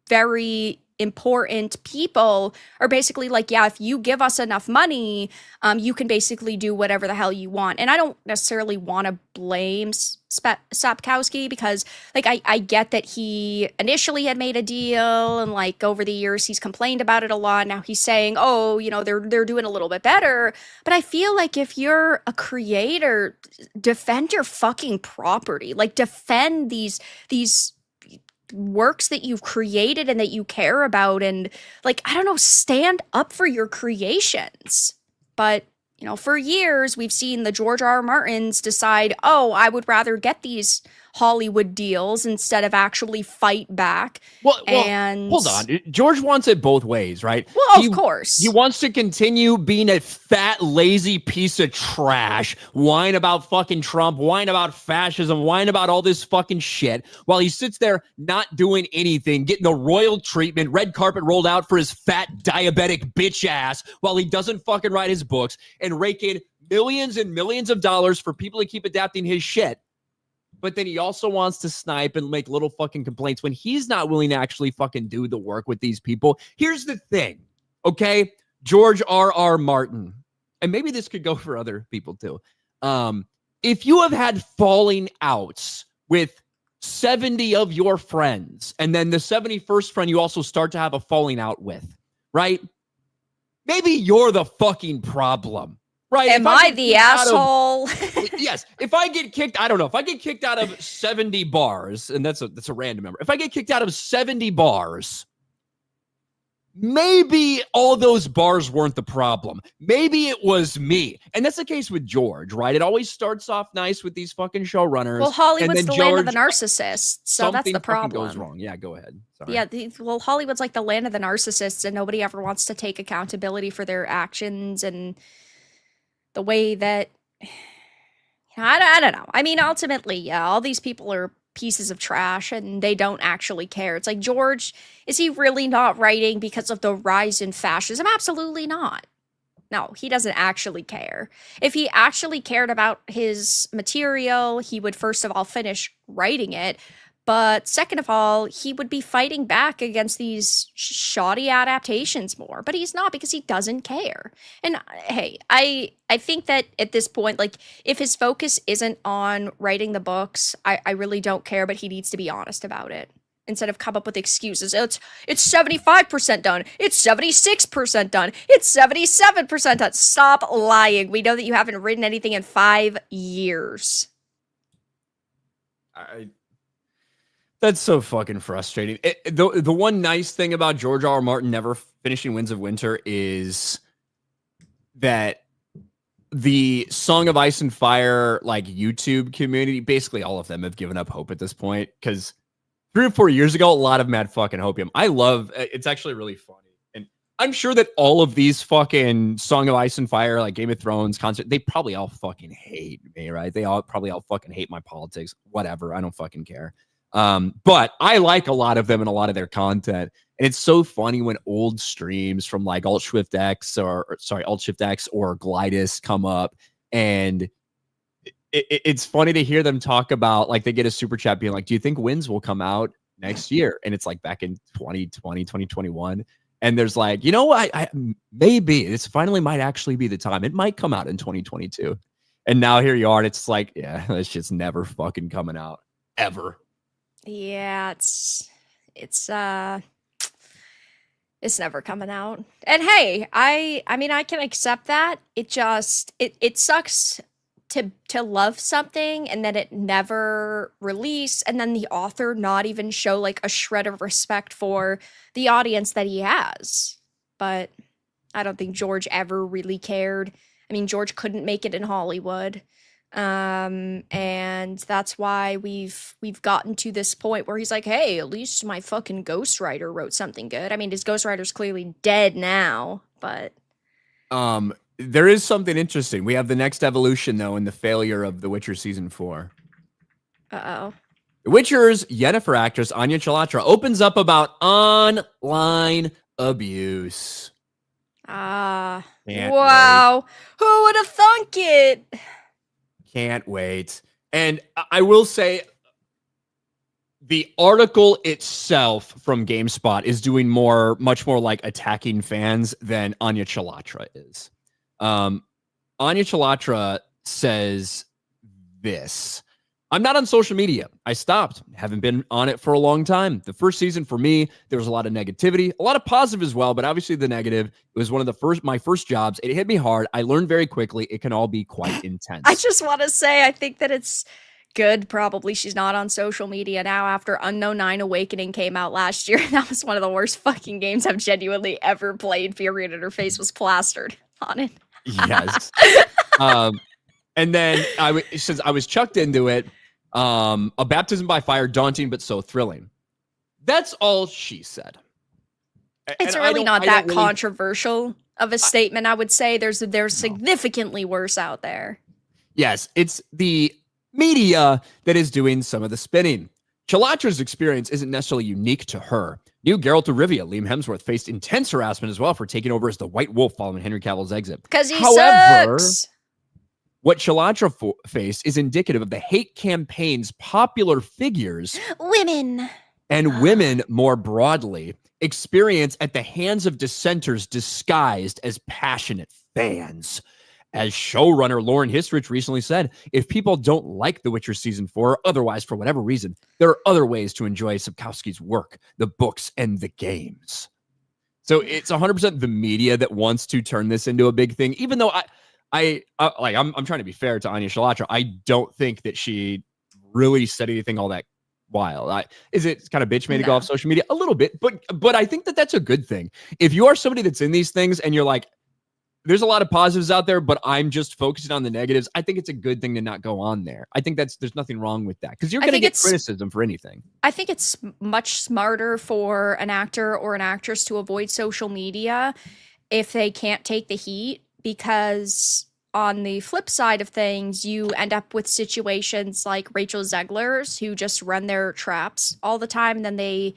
very important people are basically like, yeah, if you give us enough money, you can basically do whatever the hell you want. And I don't necessarily want to blame Sapkowski, because like I get that he initially had made a deal and like over the years he's complained about it a lot. Now he's saying, oh, you know, they're doing a little bit better. But I feel like if you're a creator, defend your fucking property. Like, defend these works that you've created and that you care about, and like, I don't know, stand up for your creations. But you know, for years we've seen the George R. R. Martins decide, oh, I would rather get these Hollywood deals instead of actually fight back. Well, hold on. George wants it both ways, right? Well, of course. He wants to continue being a fat, lazy piece of trash, whine about fucking Trump, whine about fascism, whine about all this fucking shit, while he sits there not doing anything, getting the royal treatment, red carpet rolled out for his fat, diabetic bitch ass, while he doesn't fucking write his books, and rake in millions and millions of dollars for people to keep adapting his shit. But then he also wants to snipe and make little fucking complaints when he's not willing to actually fucking do the work with these people. Here's the thing, okay? George R. R. Martin, and maybe this could go for other people too. If you have had falling outs with 70 of your friends, and then the 71st friend you also start to have a falling out with, right? Maybe you're the fucking problem. Right. Am I the asshole? Yes. If I get kicked, I don't know. If I get kicked out of 70 bars, and that's a random number. If I get kicked out of 70 bars, maybe all those bars weren't the problem. Maybe it was me. And that's the case with George, right? It always starts off nice with these fucking showrunners. Well, Hollywood's the land of the narcissists, so that's the problem. Goes wrong. Yeah, go ahead. Sorry. Yeah, well, Hollywood's like the land of the narcissists, and nobody ever wants to take accountability for their actions and the way that, I don't know. I mean, ultimately, yeah, all these people are pieces of trash and they don't actually care. It's like, George, is he really not writing because of the rise in fascism? Absolutely not. No, he doesn't actually care. If he actually cared about his material, he would first of all finish writing it. But second of all, he would be fighting back against these shoddy adaptations more. But he's not, because he doesn't care. And hey, I think that at this point, like, if his focus isn't on writing the books, I really don't care, but he needs to be honest about it. Instead of come up with excuses. It's 75% done. It's 76% done. It's 77% done. Stop lying. We know that you haven't written anything in 5 years. That's so fucking frustrating. The one nice thing about George R. R. Martin never finishing Winds of Winter is that the Song of Ice and Fire, like, YouTube community, basically all of them have given up hope at this point, because 3 or 4 years ago, a lot of mad fucking hopium. I love, it's actually really funny. And I'm sure that all of these fucking Song of Ice and Fire, like Game of Thrones concert, they probably all fucking hate me, right? They all probably all fucking hate my politics. Whatever. I don't fucking care. But I like a lot of them and a lot of their content. And it's so funny when old streams from like Alt Shift X or Glidus come up, and it's funny to hear them talk about, like, they get a super chat being like, do you think Wins will come out next year? And it's like back in 2020, 2021. And there's like, you know, I maybe this finally might actually be the time. It might come out in 2022. And now here you are. And it's like, yeah, this shit's never fucking coming out ever. Yeah, it's never coming out. And hey, I mean, I can accept that. It sucks to love something and then it never release, and then the author not even show like a shred of respect for the audience that he has. But I don't think George ever really cared. I mean, George couldn't make it in Hollywood. And that's why we've gotten to this point where he's like, hey, at least my fucking ghostwriter wrote something good. I mean, his ghostwriter's clearly dead now, but there is something interesting. We have the next evolution, though, in the failure of The Witcher Season 4. Uh-oh. The Witcher's Yennefer actress, Anya Chalotra, opens up about online abuse. Wow. Wait. Who would have thunk it? Can't wait. And I will say, the article itself from GameSpot is doing much more like attacking fans than Anya Chalotra is. Anya Chalotra says this: I'm not on social media. I stopped. Haven't been on it for a long time. The first season for me, there was a lot of negativity, a lot of positive as well, but obviously the negative. It was one of my first jobs. It hit me hard. I learned very quickly. It can all be quite intense. I just want to say, I think that it's good. Probably she's not on social media now after Unknown 9 Awakening came out last year. That was one of the worst fucking games I've genuinely ever played, period. And her face was plastered on it. Yes. And then since I was chucked into it, a baptism by fire, daunting but so thrilling. That's all she said. It's really not that controversial of a statement, I would say. There's significantly worse out there. Yes, it's the media that is doing some of the spinning. Chalotra's experience isn't necessarily unique to her. New Geralt of Rivia, Liam Hemsworth, faced intense harassment as well for taking over as the White Wolf following Henry Cavill's exit. Because he sucks. What Chalotra faced is indicative of the hate campaigns popular figures, women, and women more broadly experience at the hands of dissenters disguised as passionate fans. As showrunner Lauren Histrich recently said, if people don't like The Witcher Season 4, or otherwise for whatever reason, there are other ways to enjoy Sapkowski's work, the books and the games. So it's 100% the media that wants to turn this into a big thing, even though I'm trying to be fair to Anya Chalotra. I don't think that she really said anything all that wild. Is it kind of bitch made to go off social media? A little bit, but I think that that's a good thing. If you are somebody that's in these things and you're like, there's a lot of positives out there, but I'm just focusing on the negatives, I think it's a good thing to not go on there. I think there's nothing wrong with that, because you're going to get criticism for anything. I think it's much smarter for an actor or an actress to avoid social media if they can't take the heat, because on the flip side of things, you end up with situations like Rachel Zegler's, who just run their traps all the time, and then they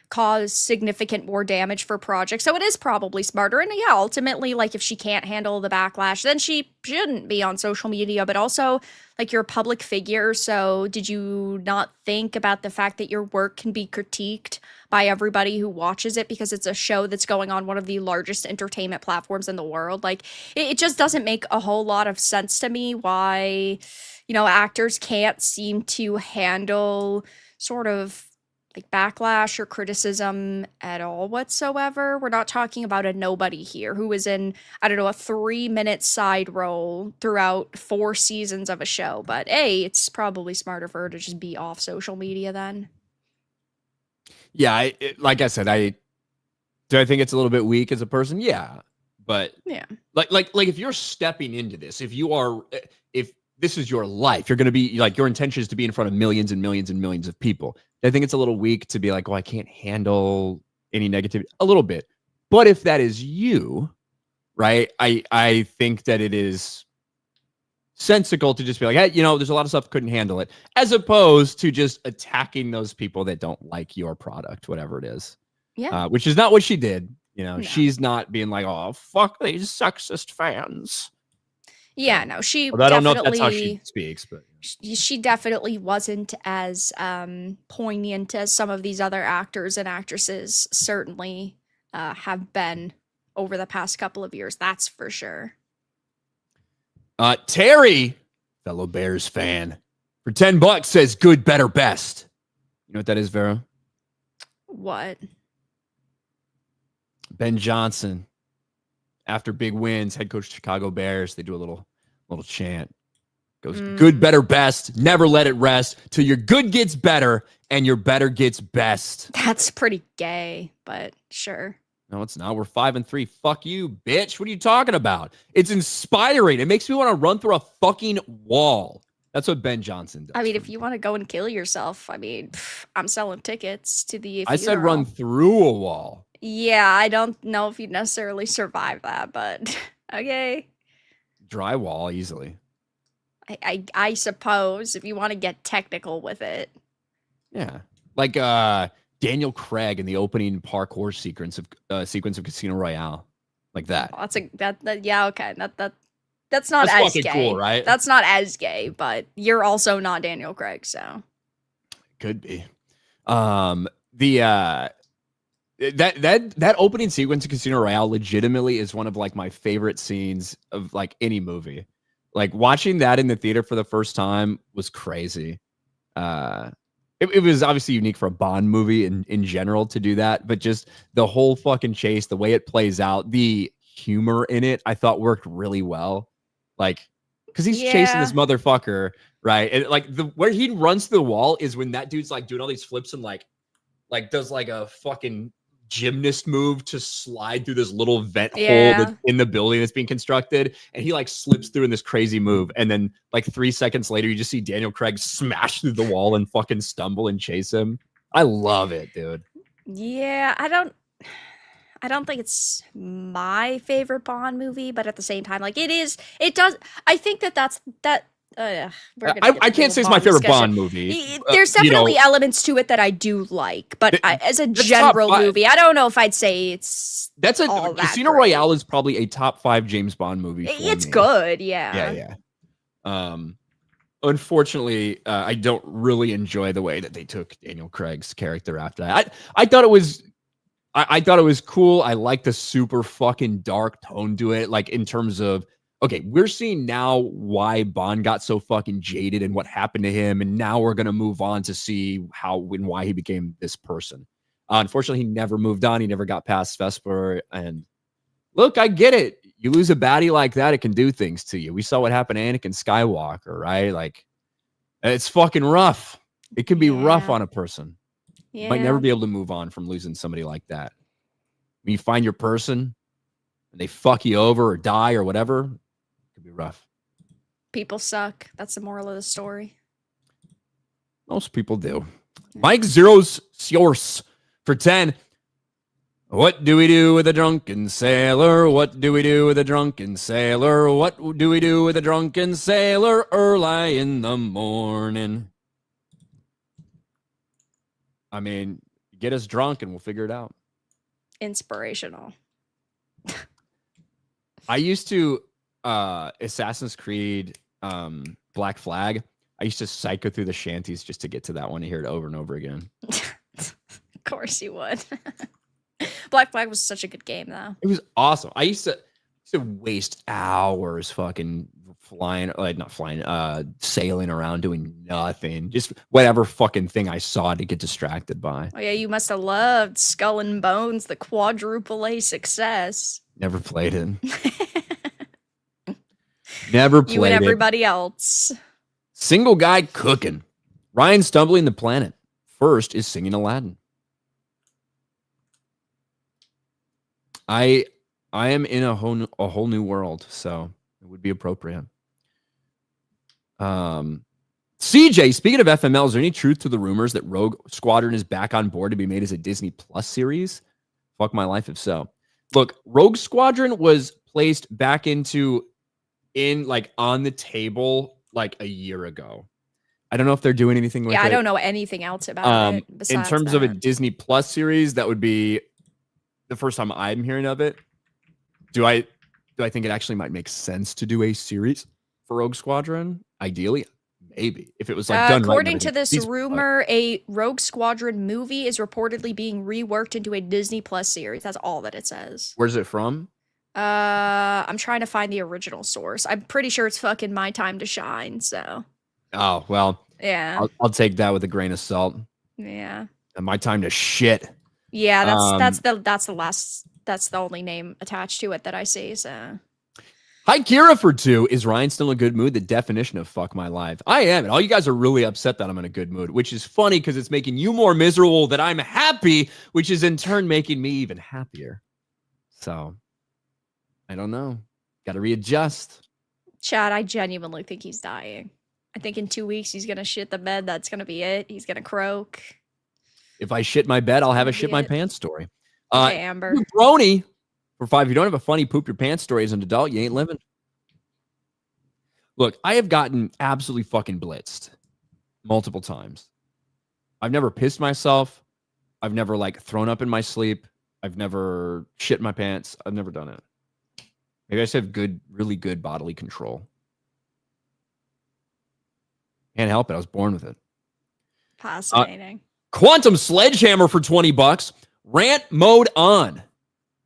cause significant more damage for projects. So it is probably smarter. And yeah, ultimately, like, if she can't handle the backlash, then she shouldn't be on social media. But also, like, you're a public figure, so did you not think about the fact that your work can be critiqued by everybody who watches it because it's a show that's going on one of the largest entertainment platforms in the world? Like, it just doesn't make a whole lot of sense to me why, actors can't seem to handle sort of like backlash or criticism at all whatsoever. We're not talking about a nobody here who is in, I don't know, a 3-minute side role throughout 4 seasons of a show. But it's probably smarter for her to just be off social media then. Yeah, like I said, do I think it's a little bit weak as a person? Yeah, but yeah, like if you're stepping into this, if this is your life. You're going to be like, your intention is to be in front of millions and millions and millions of people. I think it's a little weak to be like, well, I can't handle any negativity. A little bit. But if that is you, right, I think that it is sensical to just be like, hey, you know, there's a lot of stuff couldn't handle it, as opposed to just attacking those people that don't like your product, whatever it is. Yeah. Which is not what she did. You know, she's not being like, oh, fuck these sexist fans. Yeah, no, she I don't know if that's how she speaks, but she definitely wasn't as poignant as some of these other actors and actresses certainly have been over the past couple of years. That's for sure. Terry, fellow Bears fan, for $10 says good, better, best. You know what that is, Vera? What? Ben Johnson, after big wins, head coach of Chicago Bears, they do a little chant. Goes good, better, best. Never let it rest till your good gets better and your better gets best. That's pretty gay, but sure. No, it's not. We're 5-3. Fuck you, bitch. What are you talking about? It's inspiring. It makes me want to run through a fucking wall. That's what Ben Johnson does. I mean, if you want to go and kill yourself, I mean, I'm selling tickets to the funeral. I said run through a wall. Yeah, I don't know if you'd necessarily survive that, but okay. Drywall easily. I suppose if you want to get technical with it. Yeah, like Daniel Craig in the opening parkour sequence of Casino Royale, like that. Oh, yeah, okay. That's not as gay, cool, right? That's not as gay, but you're also not Daniel Craig, so could be. That opening sequence of Casino Royale legitimately is one of like my favorite scenes of like any movie. Like watching that in the theater for the first time was crazy. It was obviously unique for a Bond movie in general to do that, but just the whole fucking chase, the way it plays out, the humor in it, I thought worked really well. Like, because he's chasing this motherfucker, right? And like where he runs through the wall is when that dude's like doing all these flips and like does like a fucking gymnast move to slide through this little vent hole that's in the building that's being constructed, and he like slips through in this crazy move, and then like 3 seconds later you just see Daniel Craig smash through the wall and fucking stumble and chase him. I love it, dude. Yeah, I don't think it's my favorite Bond movie, but at the same time, like I think that's I can't say it's my favorite Bond movie. There's definitely elements to it that I do like, but as a general movie, I don't know if I'd say Casino Royale is probably a top 5 James Bond movie. It's good, yeah. Unfortunately, I don't really enjoy the way that they took Daniel Craig's character after that. I thought it was cool. I like the super fucking dark tone to it, like in terms of, okay, we're seeing now why Bond got so fucking jaded and what happened to him, and now we're going to move on to see how and why he became this person. Unfortunately, he never moved on. He never got past Vesper. And look, I get it. You lose a baddie like that, it can do things to you. We saw what happened to Anakin Skywalker, right? Like, it's fucking rough. It can be rough on a person. Yeah. You might never be able to move on from losing somebody like that. When you find your person and they fuck you over or die or whatever, could be rough. People suck. That's the moral of the story. Most people do. Mike Zeros Source for 10. What do we do with a drunken sailor? What do we do with a drunken sailor? What do we do with a drunken sailor early in the morning? I mean, get us drunk and we'll figure it out. Inspirational. I used to Assassin's Creed Black Flag. I used to cycle through the shanties just to get to that one and hear it over and over again. Of course you would. Black Flag was such a good game, though. It was awesome. I used to waste hours fucking sailing around doing nothing. Just whatever fucking thing I saw to get distracted by. Oh, yeah, you must have loved Skull and Bones, the quadruple A success. Never played it. Never played it. You and everybody else. Single guy cooking. Ryan stumbling the planet. First is singing Aladdin. I am in a whole new world, so it would be appropriate. CJ, speaking of FML, is there any truth to the rumors that Rogue Squadron is back on board to be made as a Disney Plus series? Fuck my life if so. Look, Rogue Squadron was placed back on the table like a year ago. I don't know if they're doing anything with it. Yeah, I don't know anything else about it besides in terms of a Disney Plus series, that would be the first time I'm hearing of it. Do I think it actually might make sense to do a series for Rogue Squadron? Ideally, maybe if it was like done according right to this rumor, a Rogue Squadron movie is reportedly being reworked into a Disney Plus series. That's all that it says. Where's it from? I'm trying to find the original source. I'm pretty sure it's fucking My Time to Shine. So. Oh well. Yeah. I'll take that with a grain of salt. Yeah. And My Time to Shit. Yeah, that's the only name attached to it that I see. So. Hi, Kira for 2. Is Ryan still in a good mood? The definition of fuck my life. I am. And all you guys are really upset that I'm in a good mood, which is funny because it's making you more miserable that I'm happy, which is in turn making me even happier. So, I don't know. Got to readjust. Chad, I genuinely think he's dying. I think in 2 weeks he's going to shit the bed. That's going to be it. He's going to croak. If I shit my bed, I'll have a shit my pants story. Okay, Amber. Brony. For 5, if you don't have a funny poop your pants story as an adult, you ain't living. Look, I have gotten absolutely fucking blitzed multiple times. I've never pissed myself. I've never thrown up in my sleep. I've never shit my pants. I've never done it. Maybe I just have really good bodily control. Can't help it. I was born with it. Fascinating. Quantum Sledgehammer for $20. Rant mode on.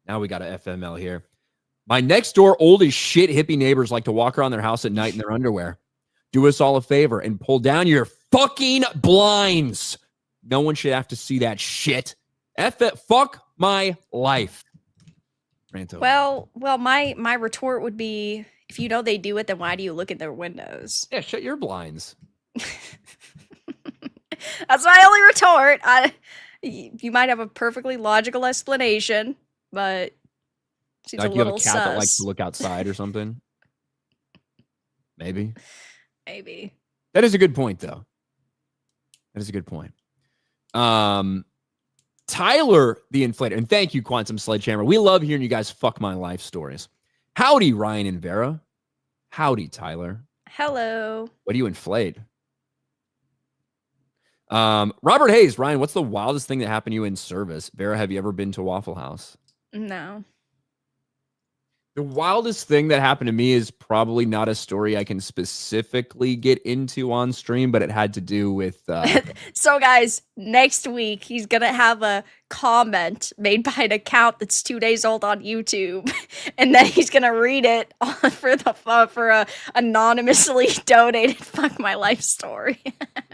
Now we got a FML here. My next door old as shit hippie neighbors like to walk around their house at night in their underwear. Do us all a favor and pull down your fucking blinds. No one should have to see that shit. Fuck my life. Well, my retort would be, if you know they do it, then why do you look at their windows? Yeah, shut your blinds. That's my only retort. You might have a perfectly logical explanation, but seems like a you have little a cat sus. that likes to look outside or something. Maybe. That is a good point, though. That is a good point. Tyler the Inflator, and thank you, Quantum Sledgehammer. We love hearing you guys fuck my life stories. Howdy, Ryan and Vera. Howdy, Tyler. Hello. What do you inflate? Robert Hayes, Ryan, what's the wildest thing that happened to you in service? Vera, have you ever been to Waffle House? No. The wildest thing that happened to me is probably not a story I can specifically get into on stream, but it had to do with... So, guys, next week, he's going to have a comment made by an account that's 2 days old on YouTube, and then he's going to read it for a anonymously donated Fuck My Life story.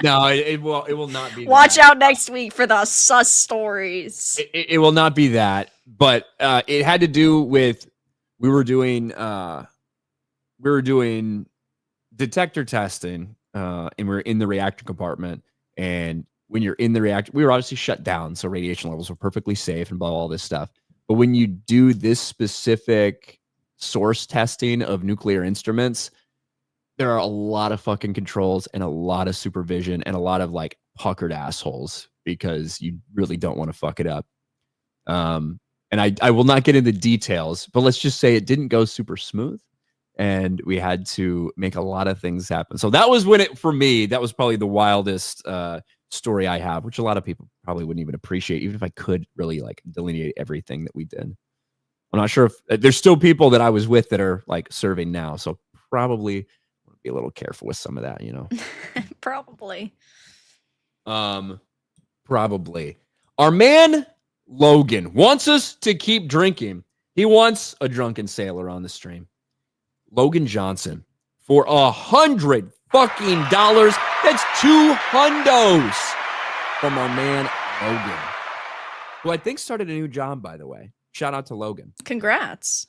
No, it will not be Watch out next week for the sus stories. It will not be that, but it had to do with... We were doing detector testing, and we were in the reactor compartment. And when you're in the reactor, we were obviously shut down, so radiation levels were perfectly safe and all this stuff. But when you do this specific source testing of nuclear instruments, there are a lot of fucking controls and a lot of supervision and a lot of puckered assholes because you really don't want to fuck it up. And I will not get into details, but let's just say it didn't go super smooth and we had to make a lot of things happen. So that was for me, that was probably the wildest story I have, which a lot of people probably wouldn't even appreciate, even if I could really delineate everything that we did. I'm not sure if there's still people that I was with that are serving now. So probably be a little careful with some of that, Probably. Probably. Our man Logan wants us to keep drinking. He wants a drunken sailor on the stream. Logan Johnson for $100 fucking dollars. That's $200 from our man Logan, who I think started a new job, by the way. Shout out to Logan. Congrats.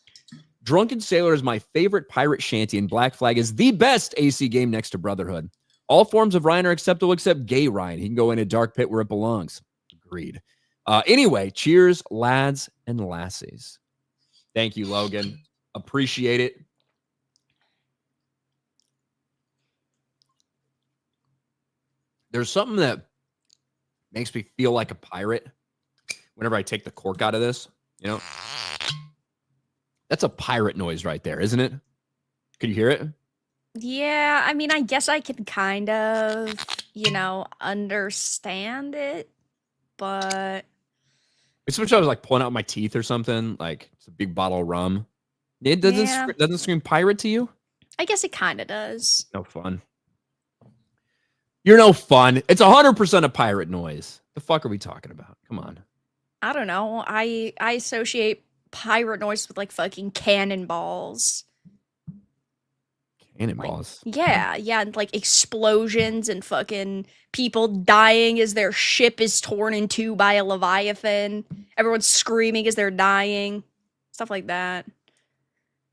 Drunken Sailor is my favorite pirate shanty, and Black Flag is the best AC game next to Brotherhood. All forms of Ryan are acceptable except gay Ryan. He can go in a dark pit where it belongs. Agreed. Anyway, cheers, lads and lassies. Thank you, Logan. Appreciate it. There's something that makes me feel like a pirate whenever I take the cork out of this. You know, that's a pirate noise right there, isn't it? Can you hear it? Yeah, I mean, I guess I can kind of, understand it, but It's sometimes I was like pulling out my teeth or something. Like it's a big bottle of rum. It doesn't scream pirate to you. I guess it kind of does. No fun. You're no fun. It's 100% a pirate noise. The fuck are we talking about? Come on. I don't know. I associate pirate noise with like fucking cannonballs. Cannonballs. Like, yeah, and like explosions and fucking people dying as their ship is torn in two by a leviathan. Everyone's screaming as they're dying. Stuff like that.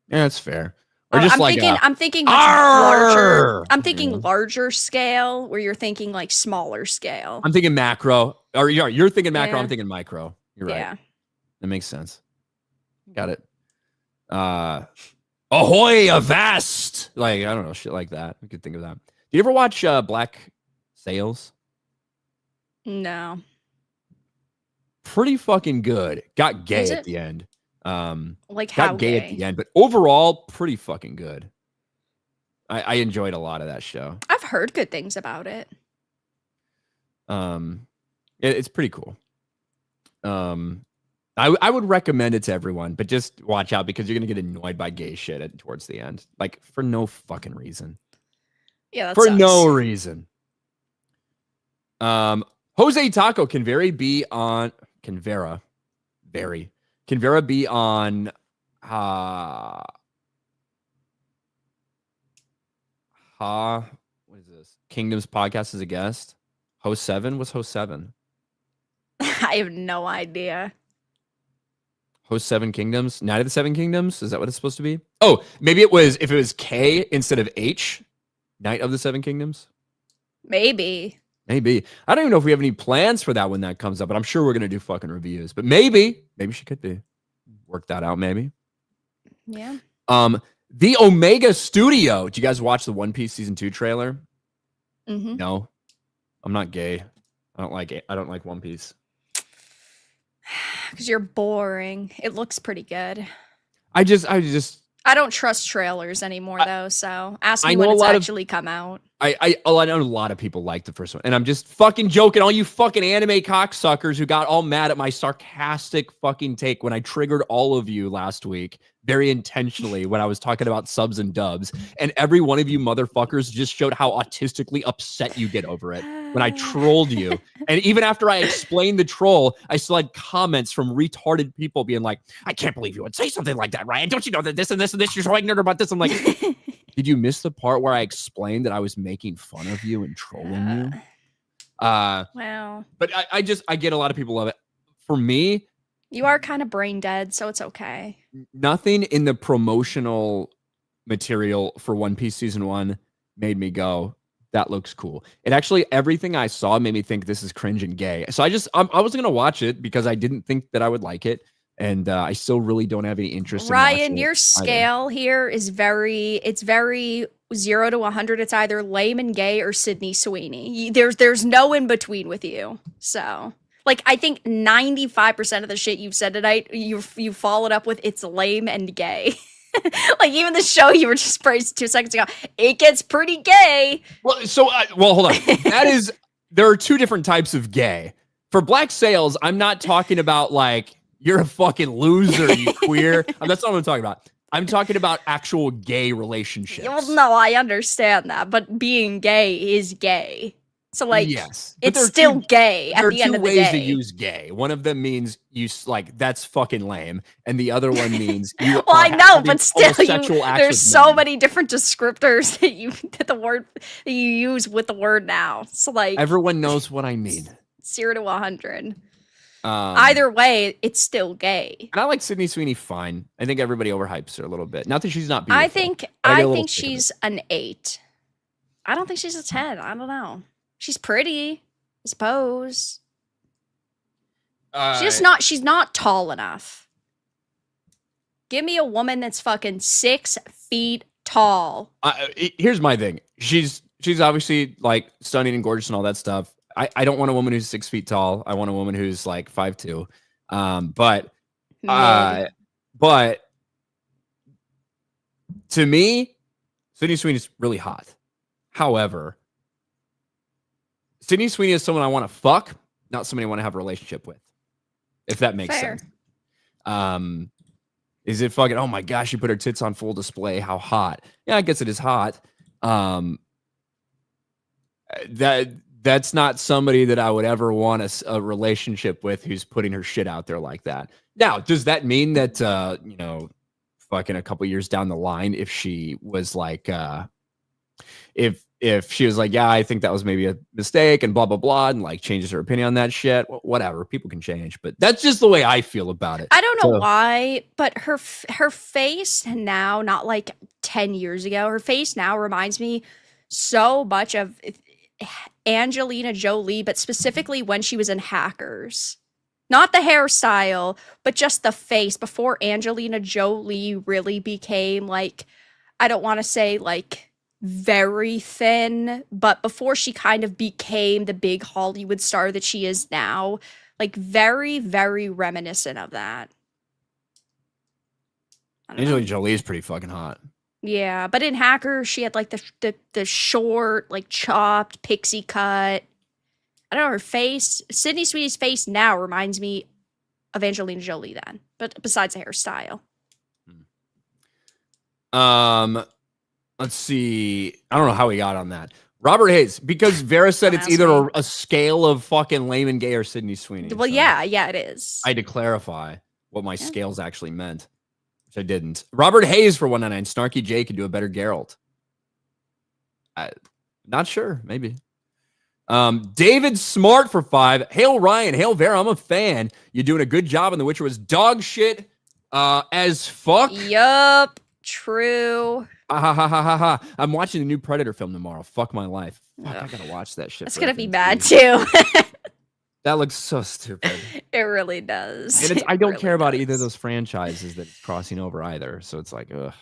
Yeah, that's fair. Or just I'm thinking much larger. I'm thinking larger scale, where you're thinking like smaller scale. I'm thinking macro. Or you're thinking macro. Yeah. I'm thinking micro. You're right. Yeah, that makes sense. Got it. Ahoy, avast! Like I don't know, shit like that. We could think of that. Did you ever watch Black Sails? No. Pretty fucking good. Got gay at the end. Like how got gay at the end, but overall pretty fucking good. I enjoyed a lot of that show. I've heard good things about it. It's pretty cool. I would recommend it to everyone, but just watch out because you're gonna get annoyed by gay shit towards the end, like for no fucking reason. Yeah, that for sucks. No reason. Jose Taco can Vera be on what is this? Kingdoms podcast as a guest? Host 7? What's Host 7? I have no idea. Host 7 Kingdoms? Night of the 7 Kingdoms? Is that what it's supposed to be? Oh, maybe if it was K instead of H. Night of the 7 Kingdoms? Maybe. I don't even know if we have any plans for that when that comes up, but I'm sure we're going to do fucking reviews. But maybe she could be. Work that out, maybe. Yeah. The Omega Studio. Did you guys watch the One Piece Season 2 trailer? Mm-hmm. No. I'm not gay. I don't like it. I don't like One Piece. Because you're boring. It looks pretty good. I don't trust trailers anymore, though, so ask me when it's actually come out. I know a lot of people like the first one, and I'm just fucking joking. All you fucking anime cocksuckers who got all mad at my sarcastic fucking take when I triggered all of you last week very intentionally when I was talking about subs and dubs, and every one of you motherfuckers just showed how autistically upset you get over it when I trolled you. And even after I explained the troll, I still had comments from retarded people being like, I can't believe you would say something like that, Ryan. Don't you know that this and this and this, you're so ignorant about this? I'm like, did you miss the part where I explained that I was making fun of you and trolling you? Well. But I get a lot of people love it. For me, you are kind of brain dead, so it's okay. Nothing in the promotional material for One Piece Season 1 made me go, that looks cool. It actually, everything I saw made me think this is cringe and gay. So I wasn't going to watch it because I didn't think that I would like it. And I still really don't have any interest Ryan, in your scale here is very 0 to 100. It's either lame and gay or Sydney Sweeney. There's no in between with you. So, like, I think 95% of the shit you've said tonight, you followed up with it's lame and gay. Like, even the show you were just praised 2 seconds ago, it gets pretty gay. Well, hold on. There are two different types of gay. For Black Sails, I'm not talking about like, you're a fucking loser, you queer. That's not what I'm talking about. I'm talking about actual gay relationships. Well, no, I understand that, but being gay is gay. So, like, yes, it's still gay at the end of the day. There are 2 ways to use gay. One of them means that's fucking lame, and the other one means you. Well, I know, but still, there's so many different descriptors that you use with the word now. So, like, everyone knows what I mean. 0 to 100. Either way, it's still gay. And I like Sydney Sweeney fine. I think everybody overhypes her a little bit. Not that she's not beautiful. I think she's an 8. I don't think she's a 10. I don't know. She's pretty, I suppose. She's not tall enough. Give me a woman that's fucking 6 feet tall. Here's my thing. She's she's obviously like stunning and gorgeous and all that stuff. I don't want a woman who's 6 feet tall. I want a woman who's like 5'2". But to me, Sydney Sweeney's really hot. However, Sydney Sweeney is someone I want to fuck, not somebody I want to have a relationship with. If that makes sense. Is it fucking, oh my gosh, she put her tits on full display. How hot. Yeah, I guess it is hot. That's not somebody that I would ever want a relationship with who's putting her shit out there like that. Now, does that mean that, fucking a couple years down the line, if she was like, if she was like, yeah, I think that was maybe a mistake and blah, blah, blah, and like changes her opinion on that shit, whatever, people can change, but that's just the way I feel about it. I don't know why, but her face now, not like 10 years ago, her face now reminds me so much of Angelina Jolie, but specifically when she was in Hackers. Not the hairstyle, but just the face before Angelina Jolie really became like, I don't want to say like very thin, but before she kind of became the big Hollywood star that she is now, like very, very reminiscent of that. Angelina Jolie is pretty fucking hot. Yeah, but in Hackers, she had like the short, like chopped pixie cut. I don't know, her face, Sydney Sweeney's face now reminds me of Angelina Jolie then, but besides the hairstyle. Let's see. I don't know how we got on that. Robert Hayes, because Vera said it's either a scale of fucking Layman Gay or Sydney Sweeney. Well, so yeah, it is. I had to clarify what my scales actually meant, which I didn't. Robert Hayes for 199. Snarky J could do a better Geralt. Not sure. Maybe. David Smart for 5. Hail Ryan. Hail Vera. I'm a fan. You're doing a good job, and The Witcher was dog shit as fuck. Yup. True. I'm watching the new Predator film tomorrow. Fuck my life. Fuck, I gotta watch that shit. That's gonna be bad too. That looks so stupid. It really does. And I don't care about either of those franchises that it's crossing over either. So it's like, ugh.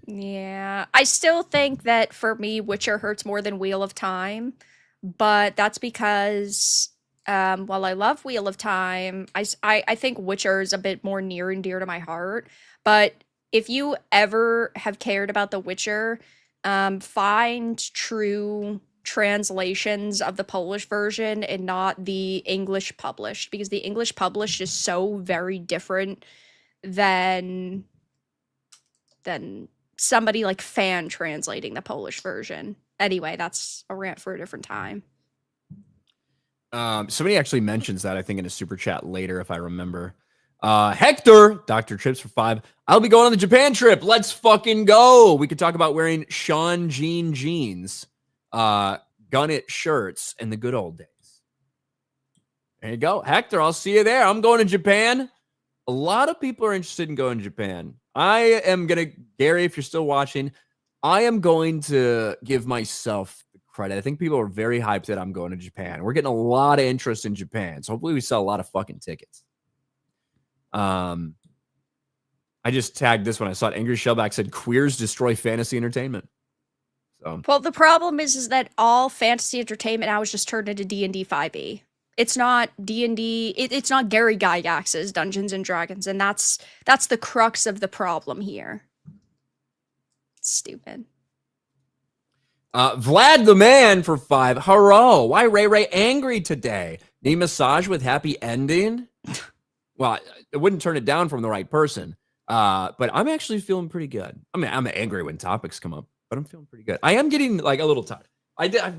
Yeah. I still think that for me, Witcher hurts more than Wheel of Time. But that's because while I love Wheel of Time, I think Witcher is a bit more near and dear to my heart. But if you ever have cared about The Witcher, find true translations of the Polish version and not the English published, because the English published is so very different than somebody like fan translating the Polish version. Anyway, that's a rant for a different time. Somebody actually mentions that, I think, in a super chat later, if I remember. Hector, Dr. Trips for 5. I'll be going on the Japan trip. Let's fucking go. We could talk about wearing Sean Jean jeans, Gunnet shirts, and the good old days. There you go. Hector, I'll see you there. I'm going to Japan. A lot of people are interested in going to Japan. I am going to, Gary, if you're still watching, I am going to give myself the credit. I think people are very hyped that I'm going to Japan. We're getting a lot of interest in Japan. So hopefully we sell a lot of fucking tickets. I just tagged this one. I saw it. Angry Shellback said, queers destroy fantasy entertainment. So, well, the problem is that all fantasy entertainment now is just turned into D&D 5e. It's not D&D. It's not Gary Gygax's Dungeons and Dragons, and that's the crux of the problem here. It's stupid. Vlad the Man for 5. Hello. Why Ray angry today? Need massage with happy ending? Well, I wouldn't turn it down from the right person. But I'm actually feeling pretty good. I mean, I'm angry when topics come up, but I'm feeling pretty good. I am getting like a little tired.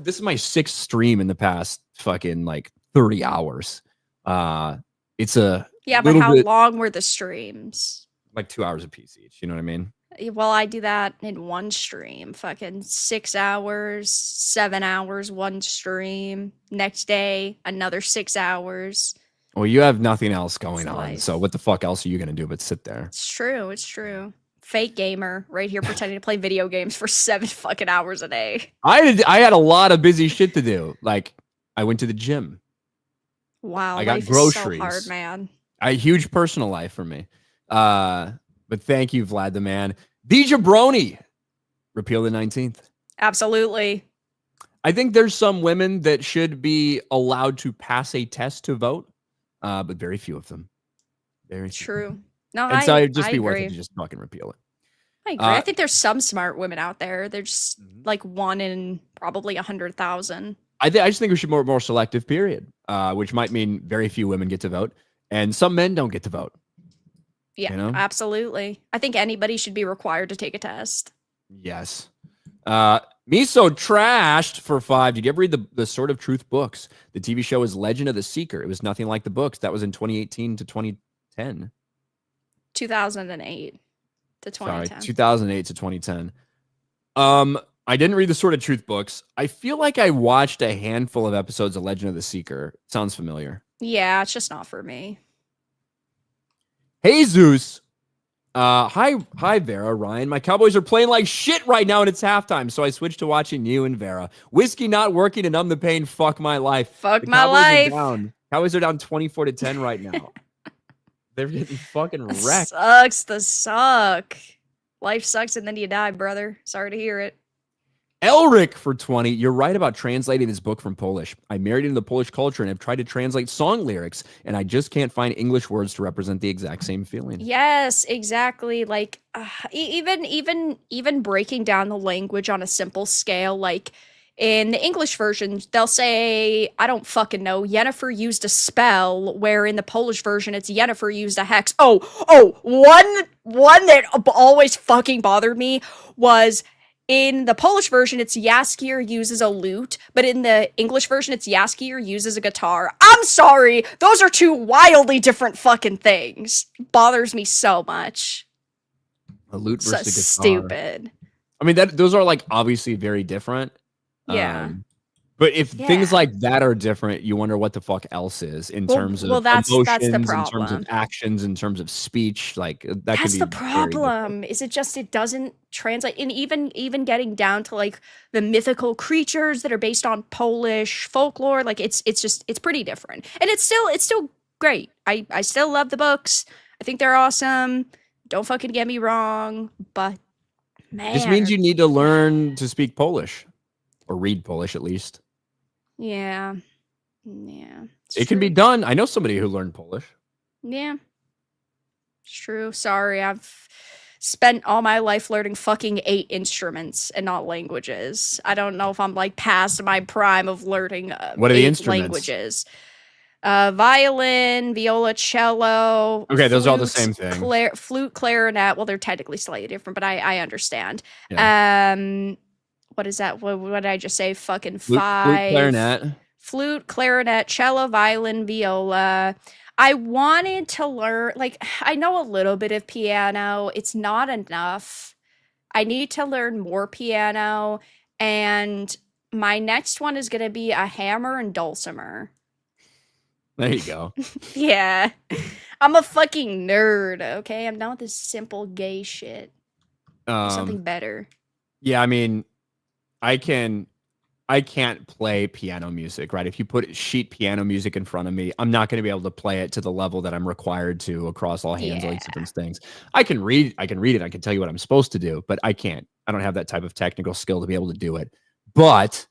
This is my 6th stream in the past fucking like 30 hours. It's a but how long were the streams? Like 2 hours apiece each. You know what I mean? Well, I do that in one stream. Fucking 6 hours, 7 hours, one stream. Next day, another 6 hours. Well, you have nothing else going on, so what the fuck else are you gonna do but sit there? It's true. Fake gamer right here pretending to play video games for 7 fucking hours a day. I had a lot of busy shit to do. Like, I went to the gym. Wow, I got life groceries. is so hard, man. A huge personal life for me. But thank you, Vlad the Man. The Jabroni. Repeal the 19th. Absolutely. I think there's some women that should be allowed to pass a test to vote, but very few of them. Very few. True. No, and so it'd just I be agree. worth it to just fucking repeal it. I agree. I think there's some smart women out there. They're just like one in probably 100,000. I just think we should be more selective, period, which might mean very few women get to vote and some men don't get to vote. Yeah, absolutely. I think anybody should be required to take a test. Yes. Miso trashed for 5. Did you ever read the Sword of Truth books? The TV show is Legend of the Seeker. It was nothing like the books. That was in 2018 to 2010. 2008 to 2010. Sorry, 2008 to 2010. I didn't read the Sword of Truth books. I feel like I watched a handful of episodes of Legend of the Seeker. Sounds familiar. Yeah, it's just not for me. Hey, Zeus. Hi, Vera, Ryan. My Cowboys are playing like shit right now and it's halftime, so I switched to watching you and Vera. Whiskey not working to numb the pain. Fuck my life. Fuck my life. Cowboys are down 24-10 right now. They're getting fucking wrecked. Sucks to suck. Life sucks and then you die, brother. Sorry to hear it. Elric for 20. You're right about translating this book from Polish. I married into the Polish culture and have tried to translate song lyrics, and I just can't find English words to represent the exact same feeling. Yes, exactly. Like even breaking down the language on a simple scale, like in the English version, they'll say, I don't fucking know, Yennefer used a spell, where in the Polish version, it's Yennefer used a hex. One that always fucking bothered me was, in the Polish version, it's Jaskier uses a lute, but in the English version, it's Jaskier uses a guitar. I'm sorry, those are two wildly different fucking things. Bothers me so much. A lute versus a guitar. Stupid. I mean, those are like obviously very different. Yeah. But if things like that are different, you wonder what the fuck else is in terms of emotions, that's the problem. In terms of actions, in terms of speech. Like that's the problem. Is it just it doesn't translate? And even getting down to like the mythical creatures that are based on Polish folklore, like it's pretty different. And it's still great. I still love the books. I think they're awesome. Don't fucking get me wrong, but man, this means you need to learn to speak Polish or read Polish at least. Yeah. It can be done. I know somebody who learned Polish. Yeah. It's true. Sorry, I've spent all my life learning fucking 8 instruments and not languages. I don't know if I'm like past my prime of learning what are the instruments? Languages. Violin, viola, cello. Okay, those are all the same thing. Flute, clarinet. Well, they're technically slightly different, but I understand. Yeah. What is that? What did I just say? Fucking 5. Flute, clarinet, cello, violin, viola. I wanted to learn, like, I know a little bit of piano. It's not enough. I need to learn more piano. And my next one is going to be a hammer and dulcimer. There you go. Yeah. I'm a fucking nerd, okay? I'm done with this simple gay shit. Something better. Yeah, I mean, I can't play piano music, right? If you put sheet piano music in front of me, I'm not going to be able to play it to the level that I'm required to across all hands, all these different things. I can read it. I can tell you what I'm supposed to do, but I don't have that type of technical skill to be able to do it. But,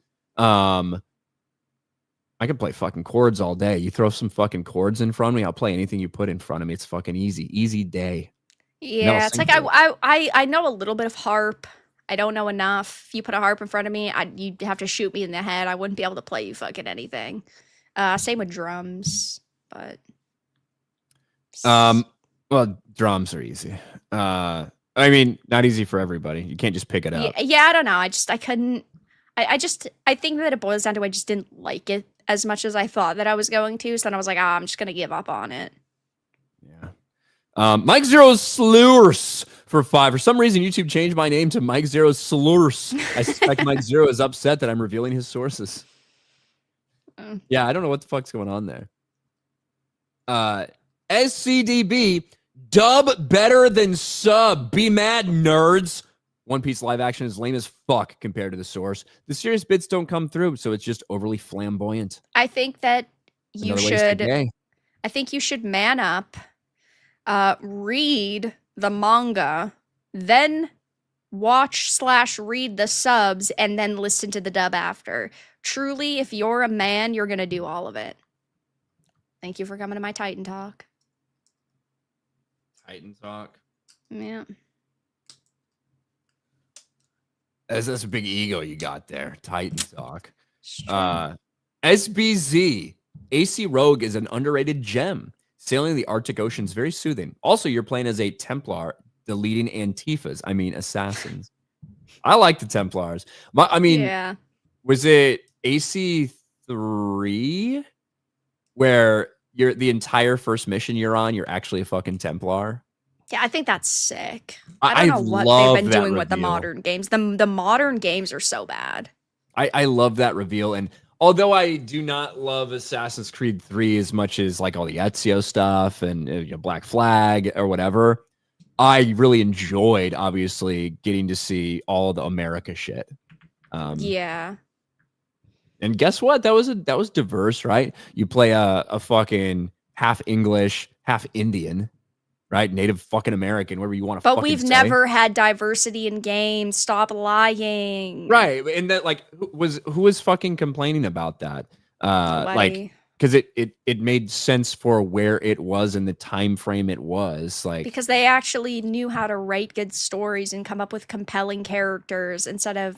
I can play fucking chords all day. You throw some fucking chords in front of me, I'll play anything you put in front of me. It's fucking easy day. Yeah, it's like I know a little bit of harp. I don't know enough. If you put a harp in front of me, you'd have to shoot me in the head. I wouldn't be able to play you fucking anything. Same with drums, but well, drums are easy. I mean, not easy for everybody. You can't just pick it up. Yeah, I don't know. I couldn't. I think that it boils down to I just didn't like it as much as I thought that I was going to. So then I was like, I'm just gonna give up on it. Yeah. Mike Zero's Slurs for 5. For some reason, YouTube changed my name to Mike Zero's Slurs. I suspect Mike Zero is upset that I'm revealing his sources. Yeah, I don't know what the fuck's going on there. SCDB, dub better than sub. Be mad, nerds. One Piece live action is lame as fuck compared to the source. The serious bits don't come through, so it's just overly flamboyant. I think that you should. I think you should man up, read the manga, then watch/read the subs and then listen to the dub after. Truly, if you're a man, you're gonna do all of it. Thank you for coming to my Titan Talk. Titan Talk. Yeah. That's a big ego you got there. Titan Talk. SBZ. AC Rogue is an underrated gem. Sailing the Arctic Ocean is very soothing. Also, you're playing as a Templar, deleting Antifas. I mean, assassins. I like the Templars. Was it AC3 where you're the entire first mission you're on, you're actually a fucking Templar? Yeah, I think that's sick. I don't know what they've been doing with the modern games. The modern games are so bad. I love that reveal. And although I do not love Assassin's Creed 3 as much as like all the Ezio stuff and Black Flag or whatever, I really enjoyed, obviously, getting to see all the America shit. Yeah. And guess what? That was diverse, right? You play a fucking half English, half Indian, right? Native fucking American, whatever you want to fucking say. But we've never had diversity in games. Stop lying. Right. And that, like, who was fucking complaining about that? Like, because it made sense for where it was and the time frame it was. Like, because they actually knew how to write good stories and come up with compelling characters instead of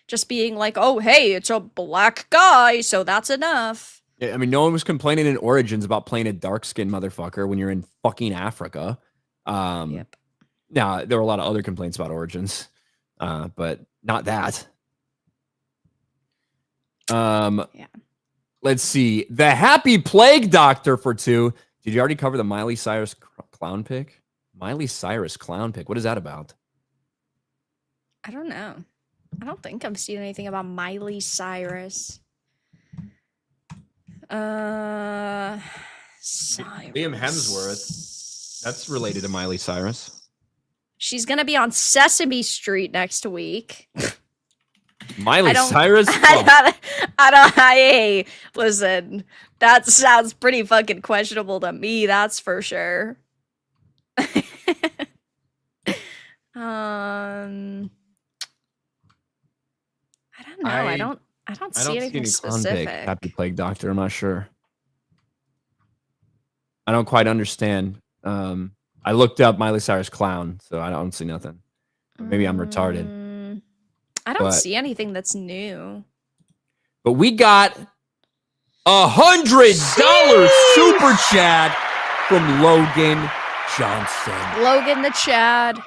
just being like, oh, hey, it's a black guy, so that's enough. I mean, no one was complaining in Origins about playing a dark-skinned motherfucker when you're in fucking Africa. Yep. Now, there were a lot of other complaints about Origins, but not that. Yeah. Let's see. The Happy Plague Doctor for 2. Did you already cover the Miley Cyrus clown pick? Miley Cyrus clown pick. What is that about? I don't know. I don't think I've seen anything about Miley Cyrus. Cyrus. Liam Hemsworth. That's related to Miley Cyrus. She's gonna be on Sesame Street next week. Miley Cyrus? Hey, listen, that sounds pretty fucking questionable to me, that's for sure. I don't know. I don't see anything specific. Happy Plague Doctor, I'm not sure. I don't quite understand. I looked up Miley Cyrus clown, so I don't see nothing. Maybe I'm retarded. I don't see anything that's new. But we got $100 super chat from Logan Johnson. Logan the Chad.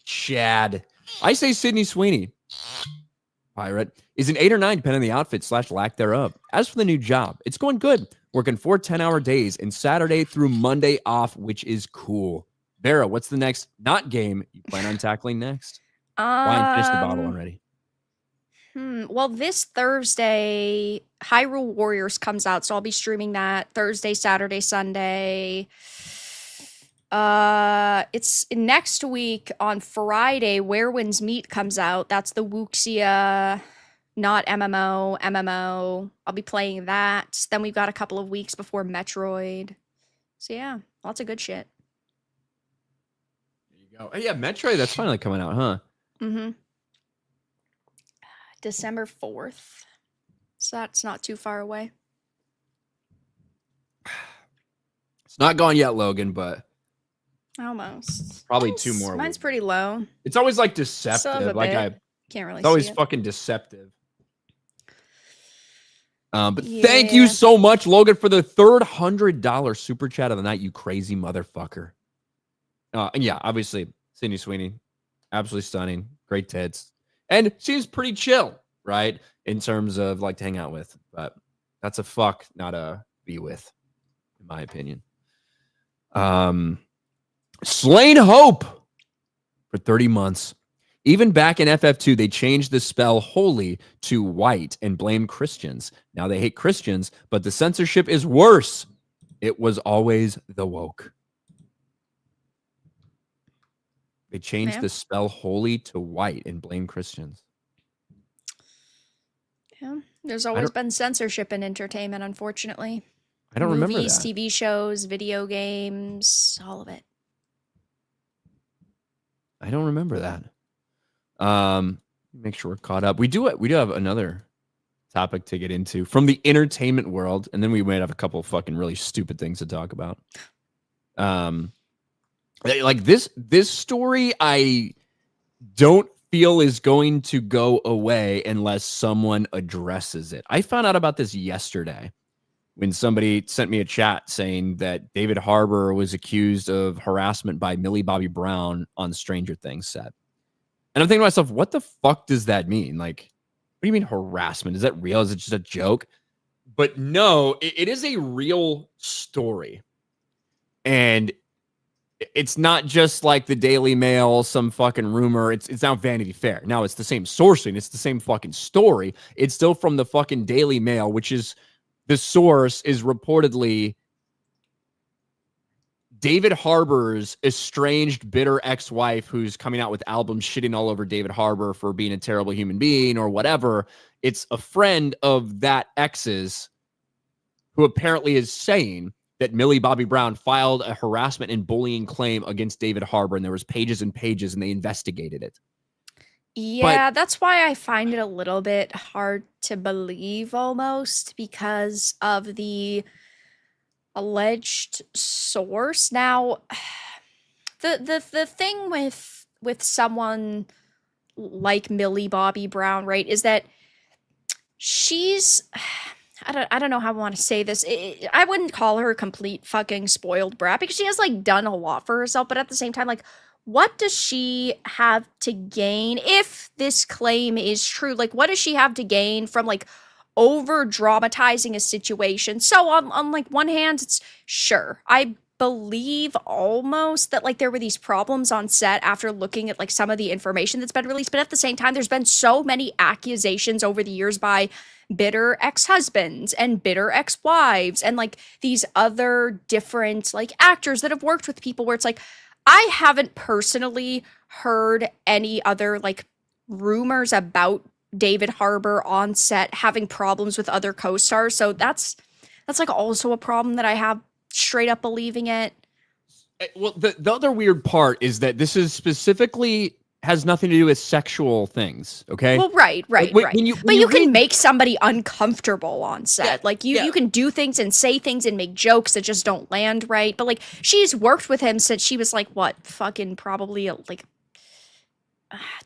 Chad. I say Sydney Sweeney, pirate, is an 8 or 9 depending on the outfit / lack thereof. As for the new job, it's going good. Working 4 10-hour days and Saturday through Monday off, which is cool. Vera, what's the next not game you plan on tackling next? Wine finished the bottle already. Well, this Thursday, Hyrule Warriors comes out, so I'll be streaming that Thursday, Saturday, Sunday. It's next week on Friday, Where Winds Meet comes out. That's the Wuxia, not MMO. I'll be playing that. Then we've got a couple of weeks before Metroid. So yeah, lots of good shit. There you go. Oh, yeah, Metroid, that's finally coming out, huh? Mm-hmm. December 4th. So that's not too far away. It's not gone yet, Logan, but almost. Probably 2 more. Mine's pretty low. It's always like deceptive. Like I can't really. It's always see it. fucking deceptive. But thank you so much, Logan, for the third $100 super chat of the night. You crazy motherfucker. And yeah, obviously, Sydney Sweeney, absolutely stunning, great tits, and seems pretty chill, right? In terms of like to hang out with, but that's a fuck, not a be with, in my opinion. Slain Hope for 30 months. Even back in FF2, they changed the spell holy to white and blame Christians. Now they hate Christians, but the censorship is worse. It was always the woke. They changed the spell holy to white and blame Christians. Yeah, there's always been censorship in entertainment, unfortunately. I don't remember that. Movies, TV shows, video games, all of it. I don't remember that. Make sure we're caught up. We do have another topic to get into from the entertainment world, and then we might have a couple of fucking really stupid things to talk about. Like this story, I don't feel is going to go away unless someone addresses it. I found out about this yesterday when somebody sent me a chat saying that David Harbour was accused of harassment by Millie Bobby Brown on Stranger Things set. And I'm thinking to myself, what the fuck does that mean? Like, what do you mean harassment? Is that real? Is it just a joke? But no, it is a real story. And it's not just like the Daily Mail, some fucking rumor. It's now Vanity Fair. Now it's the same sourcing. It's the same fucking story. It's still from the fucking Daily Mail, which is the source is reportedly David Harbour's estranged, bitter ex-wife who's coming out with albums shitting all over David Harbour for being a terrible human being or whatever. It's a friend of that ex's who apparently is saying that Millie Bobby Brown filed a harassment and bullying claim against David Harbour, and there was pages and pages, and they investigated it. Yeah, that's why I find it a little bit hard to believe almost because of the alleged source. Now, the thing with someone like Millie Bobby Brown, right, is that she's I don't know how I want to say this. I wouldn't call her a complete fucking spoiled brat because she has like done a lot for herself, but at the same time, like, what does she have to gain if this claim is true? Like, what does she have to gain from like over dramatizing a situation? So on like one hand, it's sure, I believe almost that like there were these problems on set after looking at like some of the information that's been released, but at the same time, there's been so many accusations over the years by bitter ex-husbands and bitter ex-wives and like these other different like actors that have worked with people where it's like, I haven't personally heard any other like rumors about David Harbour on set having problems with other co-stars. So that's like also a problem that I have straight up believing it. Well, the other weird part is that this is specifically has nothing to do with sexual things, okay? Well, right. When But you can make somebody uncomfortable on set. Yeah, like you can do things and say things and make jokes that just don't land right. But like she's worked with him since she was like what, fucking probably like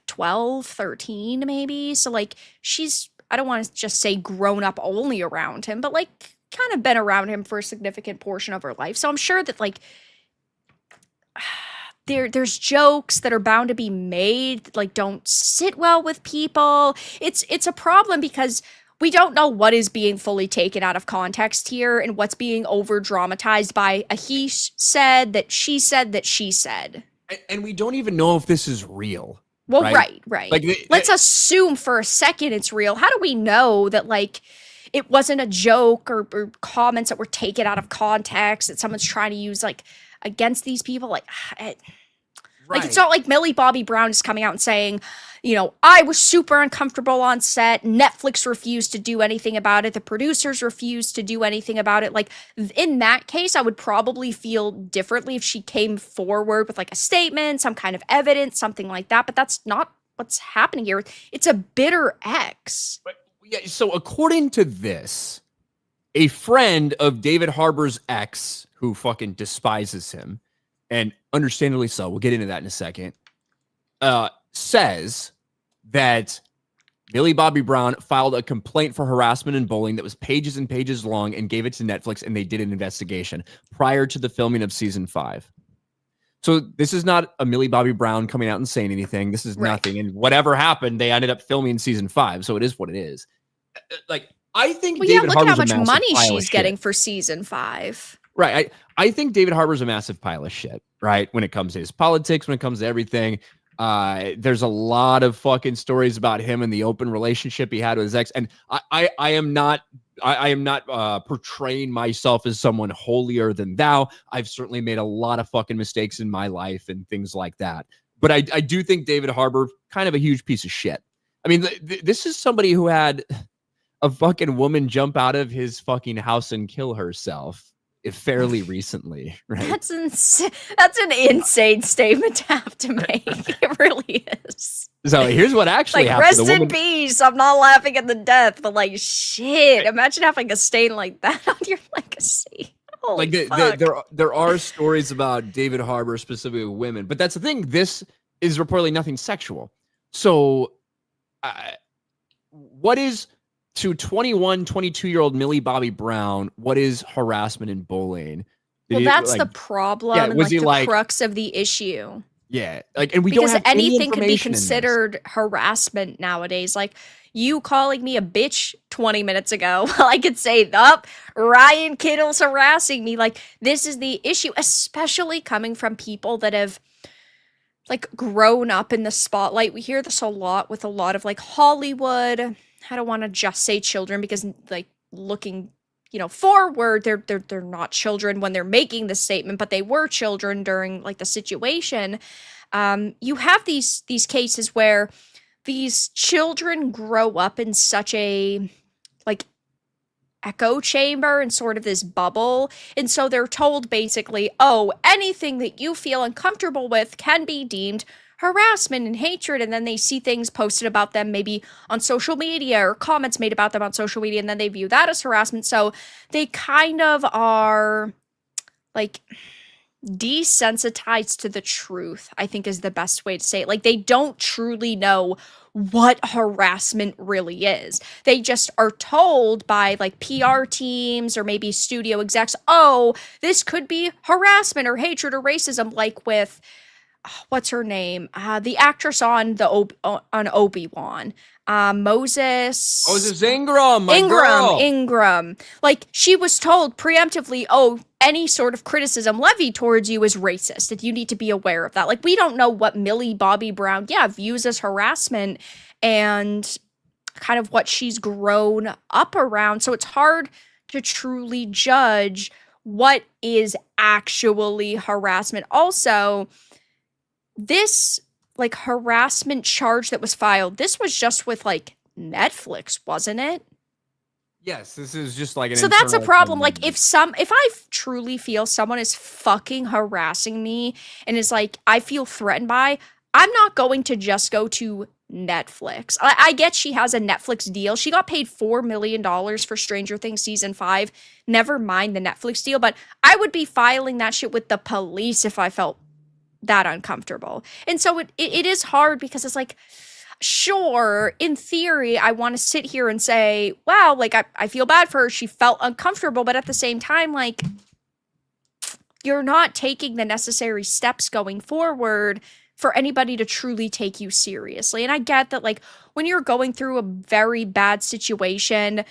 12, 13 maybe. So like she's, I don't want to just say grown up only around him, but like kind of been around him for a significant portion of her life. So I'm sure that like there's jokes that are bound to be made that like don't sit well with people. It's a problem because we don't know what is being fully taken out of context here and what's being over dramatized by a he said that she said. And we don't even know if this is real. Well, right. Like let's assume for a second it's real. How do we know that like it wasn't a joke or comments that were taken out of context that someone's trying to use like against these people? Like it's not like Millie Bobby Brown is coming out and saying, you know, I was super uncomfortable on set. Netflix refused to do anything about it. The producers refused to do anything about it. Like in that case, I would probably feel differently if she came forward with like a statement, some kind of evidence, something like that. But that's not what's happening here. It's a bitter ex. But, yeah, so according to this, a friend of David Harbour's ex who fucking despises him, and understandably so, we'll get into that in a second, says that Millie Bobby Brown filed a complaint for harassment and bullying that was pages and pages long and gave it to Netflix, and they did an investigation prior to the filming of season 5. So this is not a Millie Bobby Brown coming out and saying anything. This is nothing. And whatever happened, they ended up filming season 5. So it is what it is. Like, I think David look Harbour's at how much money she's getting shit for season 5. Right. I think David Harbour's a massive pile of shit, right? When it comes to his politics, when it comes to everything. There's a lot of fucking stories about him and the open relationship he had with his ex. And I am not portraying myself as someone holier than thou. I've certainly made a lot of fucking mistakes in my life and things like that. But I do think David Harbour kind of a huge piece of shit. I mean, this is somebody who had a fucking woman jump out of his fucking house and kill herself fairly recently, right? That's an insane statement to have to make. It really is. So here's what actually like, happened. Rest in peace. I'm not laughing at the death, but like, shit. Imagine having a stain like that on your legacy. Holy fuck. There are stories about David Harbour, specifically with women, but that's the thing. This is reportedly nothing sexual. So, what is to 21, 22-year-old Millie Bobby Brown? What is harassment and bullying? That's the problem. Yeah, and was the crux of the issue. Yeah, and we don't have anything could be considered harassment nowadays. Like you calling me a bitch 20 minutes ago, I could say, Ryan Kinel's harassing me. Like this is the issue, especially coming from people that have like grown up in the spotlight. We hear this a lot with a lot of like Hollywood. I don't want to just say children because like looking forward, they're not children when they're making this statement, but they were children during like the situation. You have these cases where these children grow up in such a like echo chamber and sort of this bubble, and so they're told basically, anything that you feel uncomfortable with can be deemed harassment and hatred, and then they see things posted about them maybe on social media or comments made about them on social media, and then they view that as harassment. So they kind of are like desensitized to the truth, I think is the best way to say it. Like they don't truly know what harassment really is. They just are told by like PR teams or maybe studio execs, this could be harassment or hatred or racism, like with what's her name? The actress on Obi-Wan. Moses Ingram. Ingram. Like she was told preemptively, any sort of criticism levied towards you is racist, and you need to be aware of that. Like we don't know what Millie Bobby Brown, views as harassment and kind of what she's grown up around. So it's hard to truly judge what is actually harassment. Also, this like harassment charge that was filed, this was just with like Netflix, wasn't it? Yes, this is just like an So that's a problem. Like if I truly feel someone is fucking harassing me and is like, I feel threatened by, I'm not going to just go to Netflix. I get she has a Netflix deal. She got paid $4 million for Stranger Things season 5. Never mind the Netflix deal, but I would be filing that shit with the police if I felt that uncomfortable. And so it is hard because it's like, sure, in theory, I want to sit here and say, wow, like I feel bad for her. She felt uncomfortable, but at the same time, like you're not taking the necessary steps going forward for anybody to truly take you seriously. And I get that like when you're going through a very bad situation,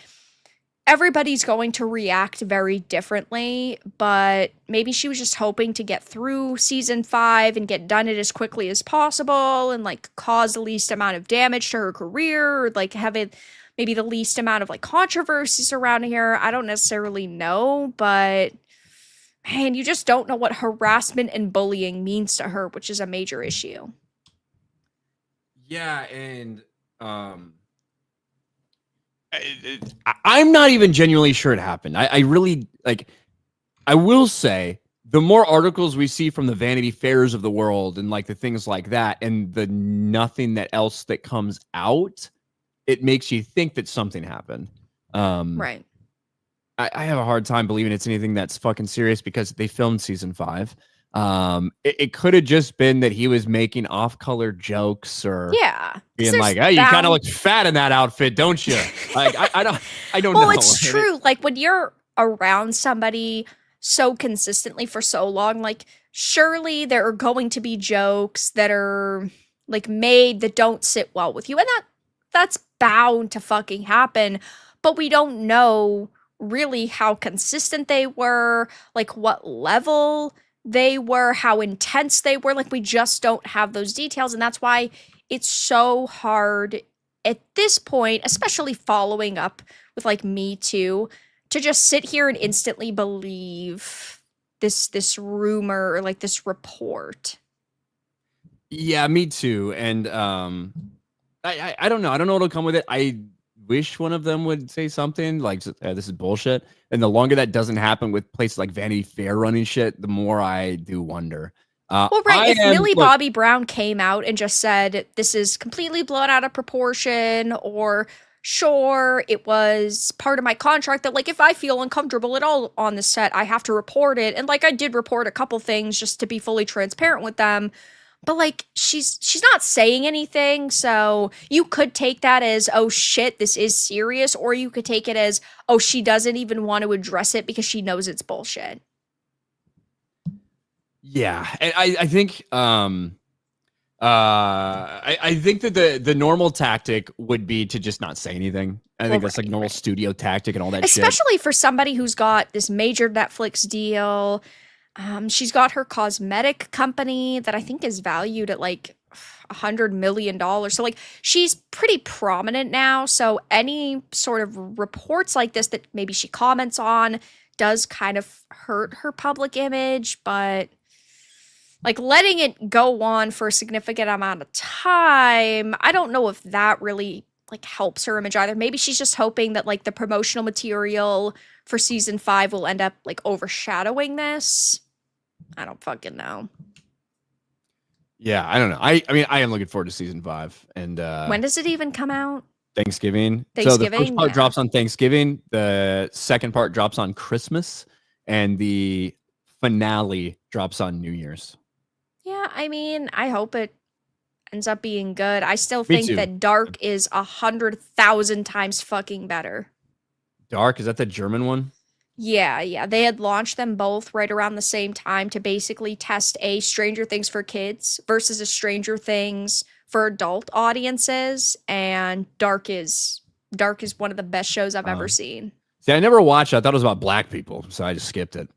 everybody's going to react very differently, but maybe she was just hoping to get through season 5 and get done it as quickly as possible and like cause the least amount of damage to her career, or like have it maybe the least amount of like controversies around here. I don't necessarily know, but man, you just don't know what harassment and bullying means to her, which is a major issue. Yeah, and I'm not even genuinely sure it happened. I really like. I will say the more articles we see from the Vanity Fairs of the world and like the things like that, and the nothing that else that comes out, it makes you think that something happened. Right. I have a hard time believing it's anything that's fucking serious because they filmed season 5. It could have just been that he was making off-color jokes or being like, "Hey, you kind of look fat in that outfit, don't you?" Like, I don't know. Well, it's true. Like when you're around somebody so consistently for so long, like surely there are going to be jokes that are like made that don't sit well with you, and that's bound to fucking happen. But we don't know really how consistent they were, like what level they were, how intense they were. Like we just don't have those details, and that's why it's so hard at this point, especially following up with like Me Too, to just sit here and instantly believe this rumor or like this report. Yeah, me too. And I don't know. I don't know what'll come with it. wish one of them would say something like, this is bullshit. And the longer that doesn't happen with places like Vanity Fair running shit, the more I do wonder. Well, right. If Millie Bobby Brown came out and just said, this is completely blown out of proportion, or sure, it was part of my contract that, like, if I feel uncomfortable at all on the set, I have to report it. And, like, I did report a couple things just to be fully transparent with them. But, like, she's not saying anything, so you could take that as, oh, shit, this is serious, or you could take it as, oh, she doesn't even want to address it because she knows it's bullshit. Yeah, and I think I think that the normal tactic would be to just not say anything. I think that's like normal studio tactic and all that shit. Especially for somebody who's got this major Netflix deal. She's got her cosmetic company that I think is valued at like $100 million. So like she's pretty prominent now. So any sort of reports like this that maybe she comments on does kind of hurt her public image, but like letting it go on for a significant amount of time, I don't know if that really like helps her image either. Maybe she's just hoping that like the promotional material for season 5 will end up like overshadowing this. I don't fucking know. Yeah, I don't know. I mean, I am looking forward to season 5. And when does it even come out? Thanksgiving. So the first part drops on Thanksgiving. The second part drops on Christmas, and the finale drops on New Year's. Yeah, I mean, I hope it ends up being good. I still think that Dark is 100,000 times fucking better. Dark? Is that the German one? Yeah. They had launched them both right around the same time to basically test a Stranger Things for kids versus a Stranger Things for adult audiences, and Dark is one of the best shows I've ever seen. See, I never watched it. I thought it was about black people, so I just skipped it.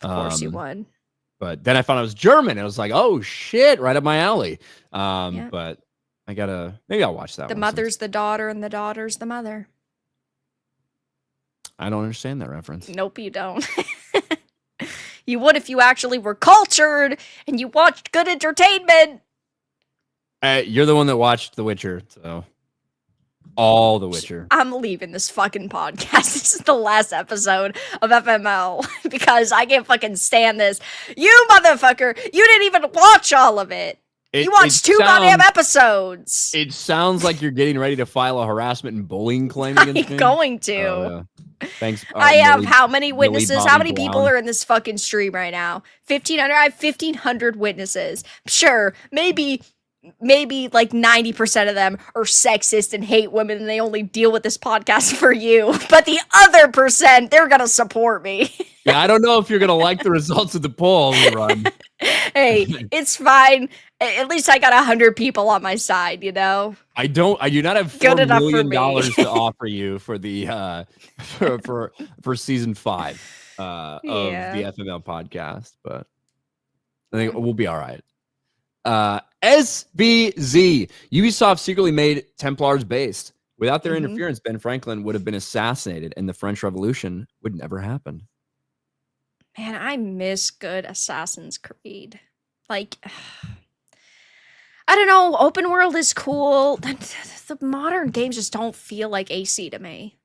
Of course you would. But then I found it was German, and I was like, oh shit, right up my alley. But maybe I'll watch that. The mother's the daughter, and the daughter's the mother. I don't understand that reference. Nope, you don't. You would if you actually were cultured and you watched good entertainment. You're the one that watched The Witcher, so all The Witcher. I'm leaving this fucking podcast. This is the last episode of FML because I can't fucking stand this. You motherfucker, you didn't even watch all of it. You watched 2 goddamn episodes. It sounds like you're getting ready to file a harassment and bullying claim against me. I'm going to. Thanks. I have how many witnesses? How many people are in this fucking stream right now? 1,500? I have 1,500 witnesses. Sure, maybe like 90% of them are sexist and hate women, and they only deal with this podcast for you. But the other percent, they're gonna support me. Yeah, I don't know if you're gonna like the results of the poll we run. Hey, it's fine. At least I got 100 people on my side, you know. I do not have $4 million to offer you for the for season 5 of the FML podcast, but I think we'll be all right. SBZ. Ubisoft secretly made Templars based. Without their interference, Ben Franklin would have been assassinated, and the French Revolution would never happen. Man, I miss good Assassin's Creed. Like, I don't know. Open world is cool. The modern games just don't feel like AC to me.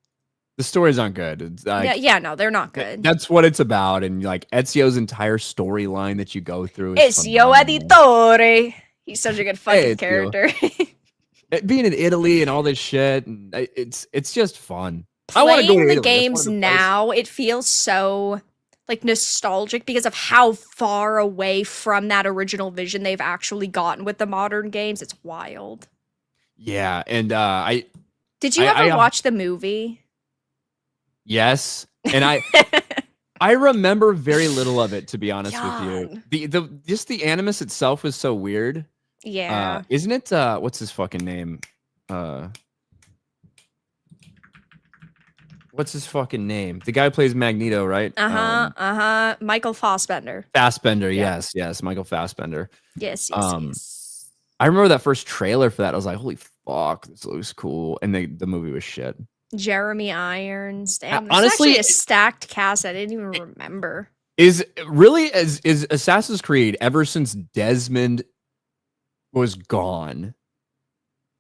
The stories aren't good. It's like, no, they're not good. That's what it's about. And like Ezio's entire storyline that you go through. Ezio Editore. He's such a good fucking character. Being in Italy and all this shit, and it's just fun. Playing I want to go to the games now, it feels so like nostalgic because of how far away from that original vision they've actually gotten with the modern games. It's wild. Yeah, and did you ever watch the movie? Yes, and I remember very little of it, to be honest with you. Just the animus itself was so weird. Yeah, isn't it? What's his fucking name? What's his fucking name? The guy who plays Magneto, right? Michael Fassbender. Fassbender, yes, Michael Fassbender. Yes. I remember that first trailer for that. I was like, holy fuck, this looks cool. And the movie was shit. Jeremy Irons. Damn, honestly, actually a stacked cast. I didn't even remember. Is Assassin's Creed, ever since Desmond was gone,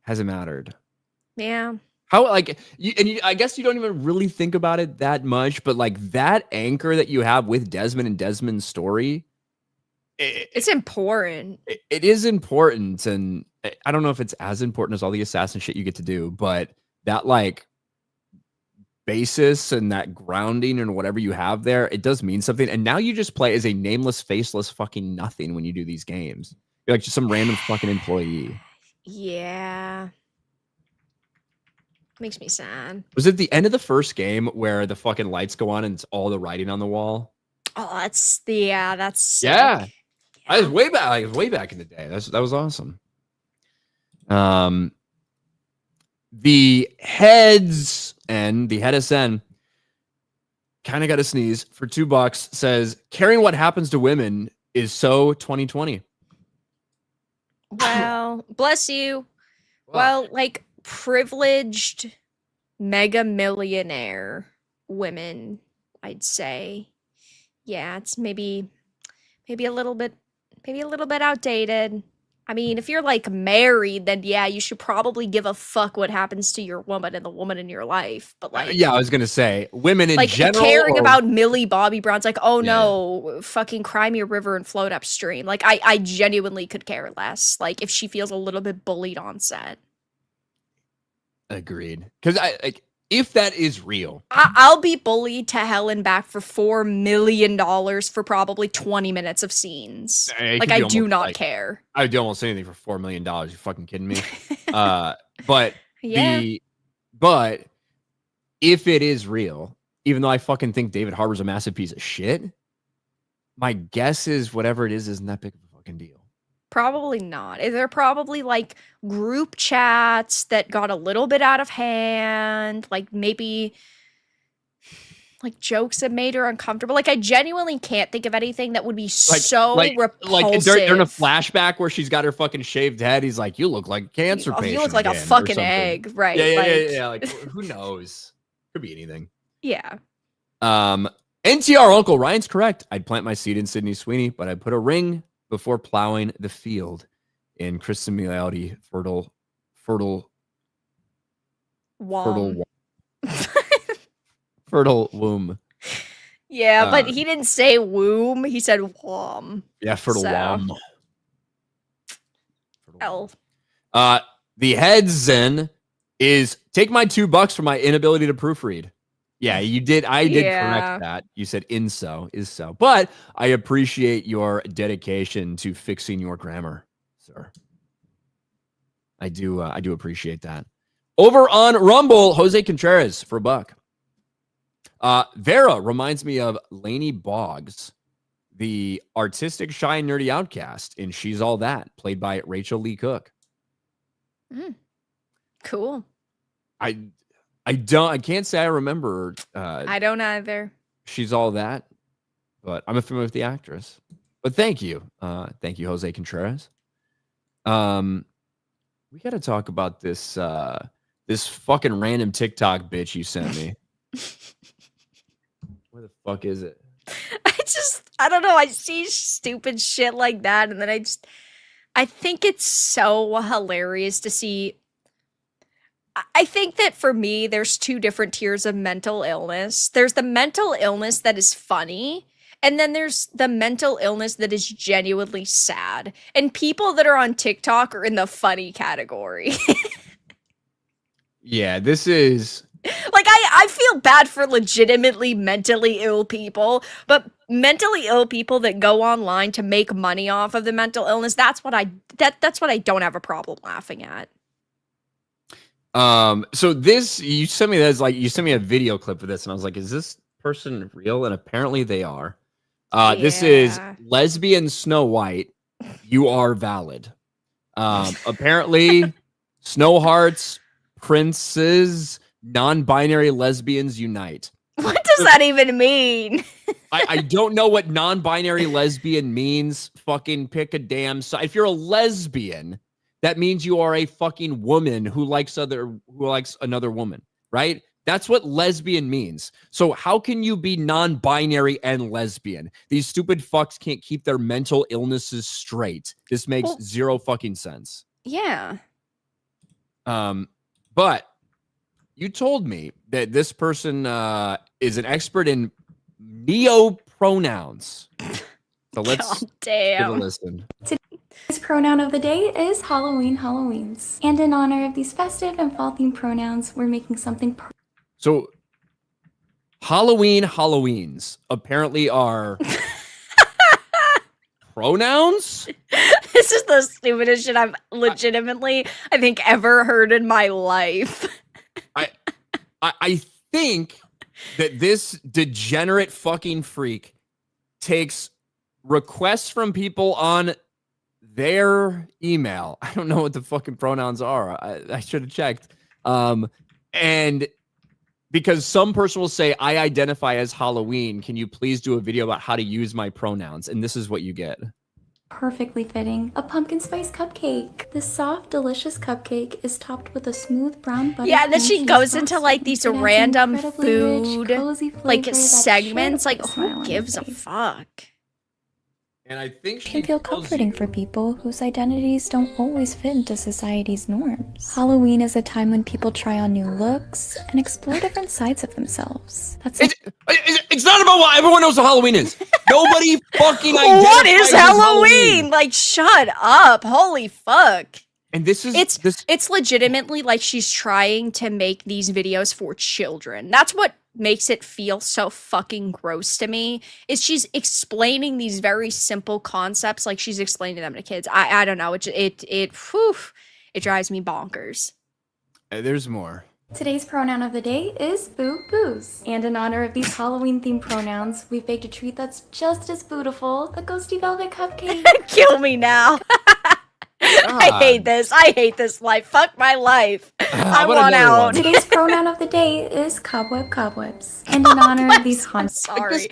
hasn't mattered. Yeah. How, like, I guess you don't even really think about it that much, but like that anchor that you have with Desmond and Desmond's story, it's important. It is important, and I don't know if it's as important as all the assassin shit you get to do, but that like basis and that grounding and whatever you have there, it does mean something. And now you just play as a nameless, faceless fucking nothing when you do these games. You're like just some random fucking employee. Yeah. Makes me sad. Was it the end of the first game where the fucking lights go on and it's all the writing on the wall? Oh, that's sick. Yeah. I was way back in the day. That was awesome. The heads and the head SN kind of got a sneeze for $2. Says caring what happens to women is so 2020. Well, bless you. Well, like privileged mega millionaire women, I'd say. Yeah, it's maybe a little bit outdated. I mean, if you're like married, then yeah, you should probably give a fuck what happens to your woman and the woman in your life. But like, yeah, I was gonna say women in like general, caring about Millie Bobby Brown's like, oh no, fucking cry me a river and float upstream. Like, I genuinely could care less. Like, if she feels a little bit bullied on set. Agreed. Because if that is real, I'll be bullied to hell and back for $4 million for probably 20 minutes of scenes. Like, I do not care. I would do almost anything for $4 million. You fucking kidding me? But but if it is real, even though I fucking think David Harbour's a massive piece of shit, my guess is whatever it is isn't that big of a fucking deal. Probably not. They're probably like group chats that got a little bit out of hand. Like maybe like jokes that made her uncomfortable. Like I genuinely can't think of anything that would be repulsive. Like during a flashback where she's got her fucking shaved head, he's like, "You look like a cancer patient. You look like a fucking egg." Right. Yeah. Like who knows? Could be anything. Yeah. NTR Uncle Ryan's correct. I'd plant my seed in Sydney Sweeney, but I'd put a ring before plowing the field in Kristen Milioti, fertile womb. Yeah, but he didn't say womb. He said wom. Yeah, fertile womb. L. The head zen is take my $2 for my inability to proofread. Yeah, you did. I did correct that. You said is so. But I appreciate your dedication to fixing your grammar, sir. I do appreciate that. Over on Rumble, Jose Contreras for $1. Vera reminds me of Lainey Boggs, the artistic, shy, nerdy outcast in She's All That, played by Rachel Lee Cook. Cool. I can't say I remember. I don't either. She's All That, but I'm familiar with the actress. But thank you, Jose Contreras. We got to talk about this this fucking random TikTok bitch you sent me. Where the fuck is it? I don't know. I see stupid shit like that, and then I think it's so hilarious to see. I think that for me, there's two different tiers of mental illness. There's the mental illness that is funny, and then there's the mental illness that is genuinely sad. And people that are on TikTok are in the funny category. Yeah, this is... Like, I feel bad for legitimately mentally ill people, but mentally ill people that go online to make money off of the mental illness, that's what I don't have a problem laughing at. So this, you sent me a video clip of this, and I was like, is this person real? And apparently they are. This is lesbian Snow White. You are valid. Apparently Snow Hearts, princes, non-binary lesbians unite. What does that even mean? I don't know what non-binary lesbian means. Fucking pick a damn side. If you're a lesbian, that means you are a fucking woman who likes another woman, right? That's what lesbian means. So how can you be non-binary and lesbian? These stupid fucks can't keep their mental illnesses straight. This makes zero fucking sense. Yeah. But you told me that this person is an expert in neo-pronouns. So let's give a listen. Today's pronoun of the day is Halloween Halloweens. And in honor of these festive and fall-themed pronouns, we're making something So Halloween Halloweens apparently are pronouns? This is the stupidest shit I've legitimately, I think, ever heard in my life. I think that this degenerate fucking freak takes requests from people on their email. I don't know what the fucking pronouns are. I should have checked. And because some person will say, I identify as Halloween. Can you please do a video about how to use my pronouns? And this is what you get. perfectly fitting. A pumpkin spice cupcake. This soft, delicious cupcake is topped with a smooth brown butter. Yeah, and then she goes into like these random food like segments. Like, who gives a fuck? And I think she can feel comforting for people whose identities don't always fit into society's norms. Halloween is a time when people try on new looks and explore different sides of themselves. It's not about what everyone knows what Halloween is. Nobody fucking identifies What is Halloween? Like, shut up. Holy fuck. And this is it's legitimately like she's trying to make these videos for children. That's what makes it feel so fucking gross to me, is she's explaining these very simple concepts like she's explaining them to kids. I don't know. It drives me bonkers. There's more. Today's pronoun of the day is boo boos. And in honor of these Halloween themed pronouns, we've baked a treat that's just as beautiful, the ghosty velvet cupcake. Kill me now. I hate this. I hate this life. Fuck my life. I want out. Today's pronoun of the day is cobweb cobwebs. And in honor of these haunts. Sorry.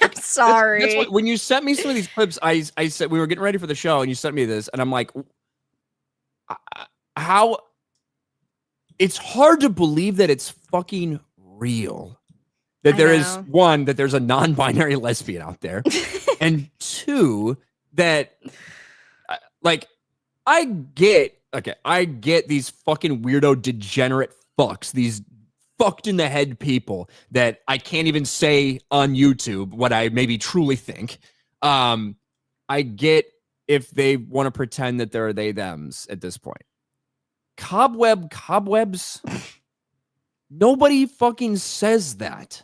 I'm sorry. That's what, when you sent me some of these clips, I said we were getting ready for the show and you sent me this and I'm like, how? It's hard to believe that it's fucking real. That there is, one, that there's a non-binary lesbian out there. And two, that like, I get these fucking weirdo degenerate fucks, these fucked in the head people that I can't even say on YouTube what I maybe truly think. I get if they want to pretend that they're they thems at this point. Cobwebs. Nobody fucking says that.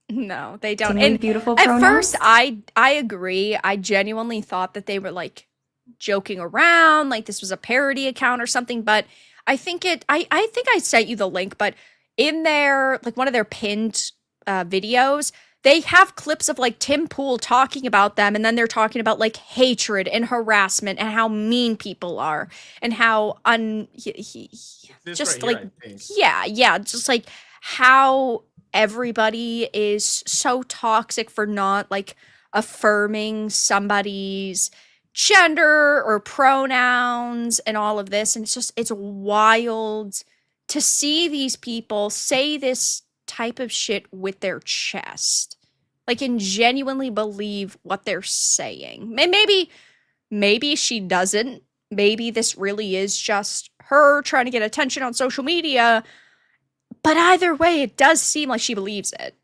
No, they don't. And beautiful at pronouns. first, I agree. I genuinely thought that they were like joking around, like this was a parody account or something. But I think I think I sent you the link. But in their like one of their pinned videos, they have clips of like Tim Pool talking about them, and then they're talking about like hatred and harassment and how mean people are and how just like just like how everybody is so toxic for not like affirming somebody's gender or pronouns and all of this. And it's wild to see these people say this type of shit with their chest, like, and genuinely believe what they're saying. Maybe she doesn't. Maybe this really is just her trying to get attention on social media. But either way, it does seem like she believes it.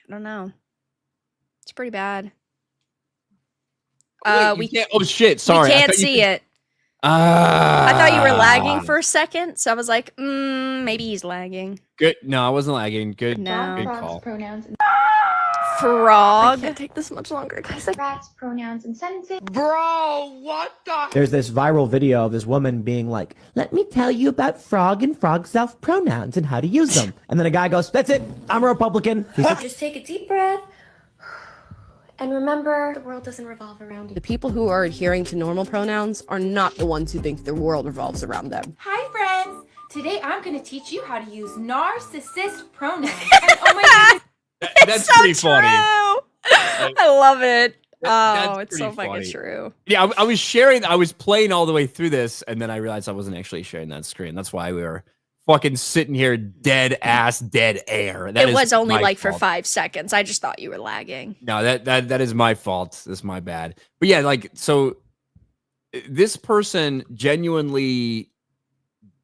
I don't know. It's pretty bad. Wait, oh shit! Sorry, we can't see it. I thought you were lagging for a second, so I was like, maybe he's lagging. Good. No, I wasn't lagging. Good. No. Good call. Pronouns. Frog. I can't take this much longer, guys. Rats, pronouns, and sentences. Bro, what the? There's this viral video of this woman being like, let me tell you about frog and frog self-pronouns and how to use them. And then a guy goes, that's it, I'm a Republican. Just take a deep breath. And remember, the world doesn't revolve around you. The people who are adhering to normal pronouns are not the ones who think the world revolves around them. Hi, friends. Today I'm going to teach you how to use narcissist pronouns. And oh my goodness. That's so pretty true. funny. I love it. That's It's so pretty fucking funny. true. Yeah, I was playing all the way through this, and then I realized I wasn't actually sharing that screen. That's why we were fucking sitting here dead air. It was only like fault. for 5 seconds. I just thought you were lagging. No, that is my fault. That's my bad. But yeah, like, so this person genuinely,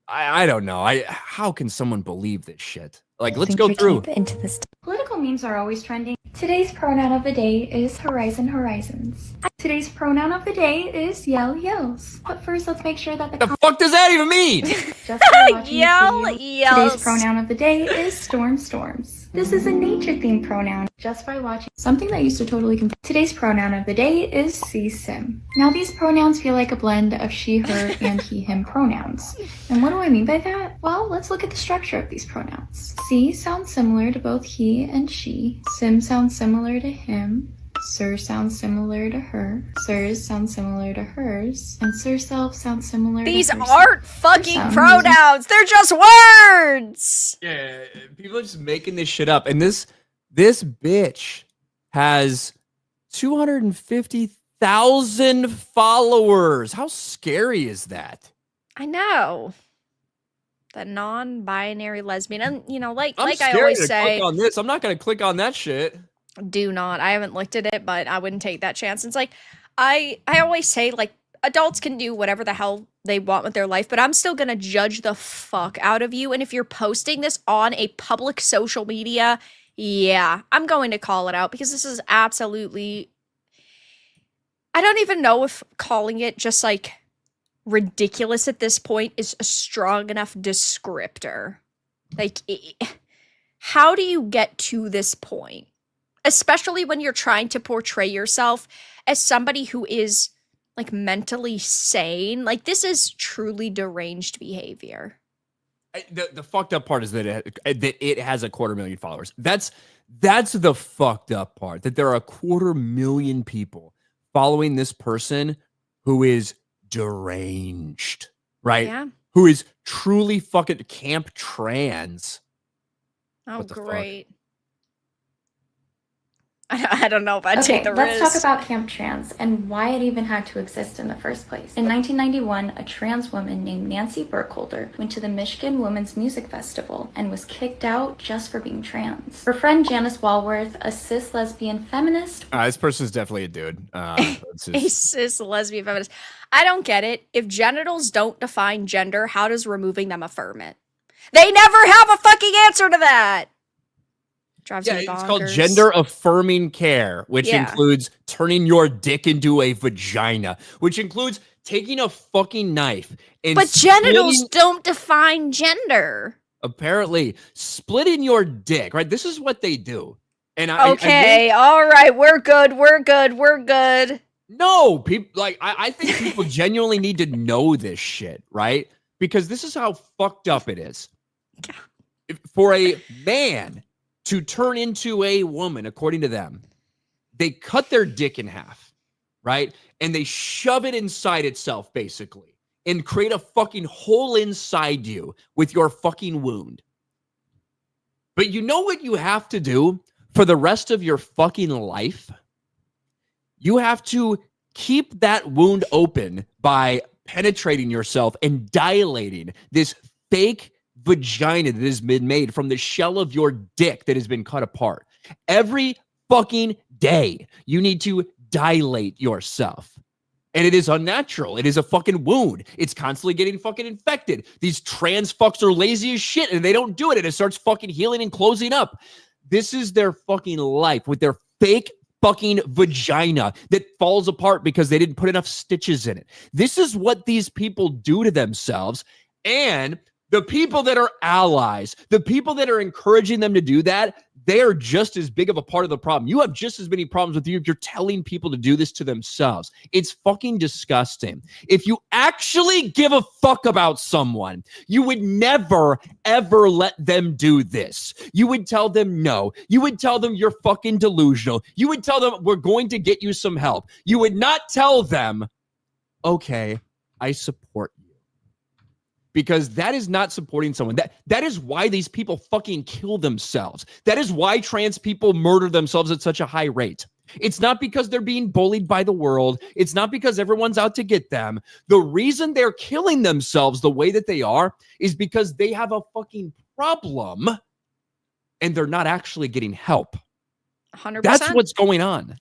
I don't know. How can someone believe this shit? Like, let's go through. Into this. Political memes are always trending. Today's pronoun of the day is horizons. Today's pronoun of the day is yells. But first, let's make sure that the fuck does that even mean? Just by watching this video, yells. Today's pronoun of the day is storms. This is a nature-themed pronoun. Just by watching something that used to totally confuse. Today's pronoun of the day is sim. Now these pronouns feel like a blend of she, her, and he, him pronouns. And what do I mean by that? Well, let's look at the structure of these pronouns. C sounds similar to both he and she. Sim sounds similar to him. Sir sounds similar to her. Sirs sounds similar to hers. And sir self sounds similar These to herself. aren't fucking pronouns. They're just words. Yeah, people are just making this shit up. And this bitch has 250,000 followers. How scary is that? I know. The non-binary lesbian. And, you know, like I'm I always to say. click on this. I'm not going to click on that shit. Do not. I haven't looked at it, but I wouldn't take that chance. It's like, I always say, like, adults can do whatever the hell they want with their life, but I'm still gonna judge the fuck out of you. And if you're posting this on a public social media, yeah, I'm going to call it out because this is absolutely, I don't even know if calling it just like ridiculous at this point is a strong enough descriptor. Like, how do you get to this point? Especially when you're trying to portray yourself as somebody who is like mentally sane. Like, this is truly deranged behavior. The fucked up part is that it has 250,000 followers. That's the fucked up part, that there are 250,000 people following this person who is deranged, right? Yeah. Who is truly fucking camp trans. Oh, great. I don't know if I'd take the let's risk. talk about Camp Trans and why it even had to exist in the first place. In 1991, a trans woman named Nancy Burkholder went to the Michigan Women's Music Festival and was kicked out just for being trans. Her friend Janice Walworth, a cis lesbian feminist. This person's definitely a dude. A cis lesbian feminist. I don't get it. If genitals don't define gender, how does removing them affirm it? They never have a fucking answer to that. Drives me bonkers. It's called gender affirming care, which includes turning your dick into a vagina, which includes taking a fucking knife and But genitals don't define gender. Apparently, splitting your dick, right? This is what they do. And all right, we're good. No, people I think people genuinely need to know this shit, right? Because this is how fucked up it is. For a man to turn into a woman, according to them, they cut their dick in half, right? And they shove it inside itself, basically, and create a fucking hole inside you with your fucking wound. But you know what you have to do for the rest of your fucking life? You have to keep that wound open by penetrating yourself and dilating this fake vagina that has been made from the shell of your dick that has been cut apart. Every fucking day, you need to dilate yourself. And it is unnatural. It is a fucking wound. It's constantly getting fucking infected. These trans fucks are lazy as shit and they don't do it. And it starts fucking healing and closing up. This is their fucking life with their fake fucking vagina that falls apart because they didn't put enough stitches in it. This is what these people do to themselves. And the people that are allies, the people that are encouraging them to do that, they are just as big of a part of the problem. You have just as many problems with you if you're telling people to do this to themselves. It's fucking disgusting. If you actually give a fuck about someone, you would never, ever let them do this. You would tell them no. You would tell them you're fucking delusional. You would tell them we're going to get you some help. You would not tell them, okay, I support you. Because that is not supporting someone. That is why these people fucking kill themselves. That is why trans people murder themselves at such a high rate. It's not because they're being bullied by the world. It's not because everyone's out to get them. The reason they're killing themselves the way that they are is because they have a fucking problem and they're not actually getting help. 100%. That's what's going on.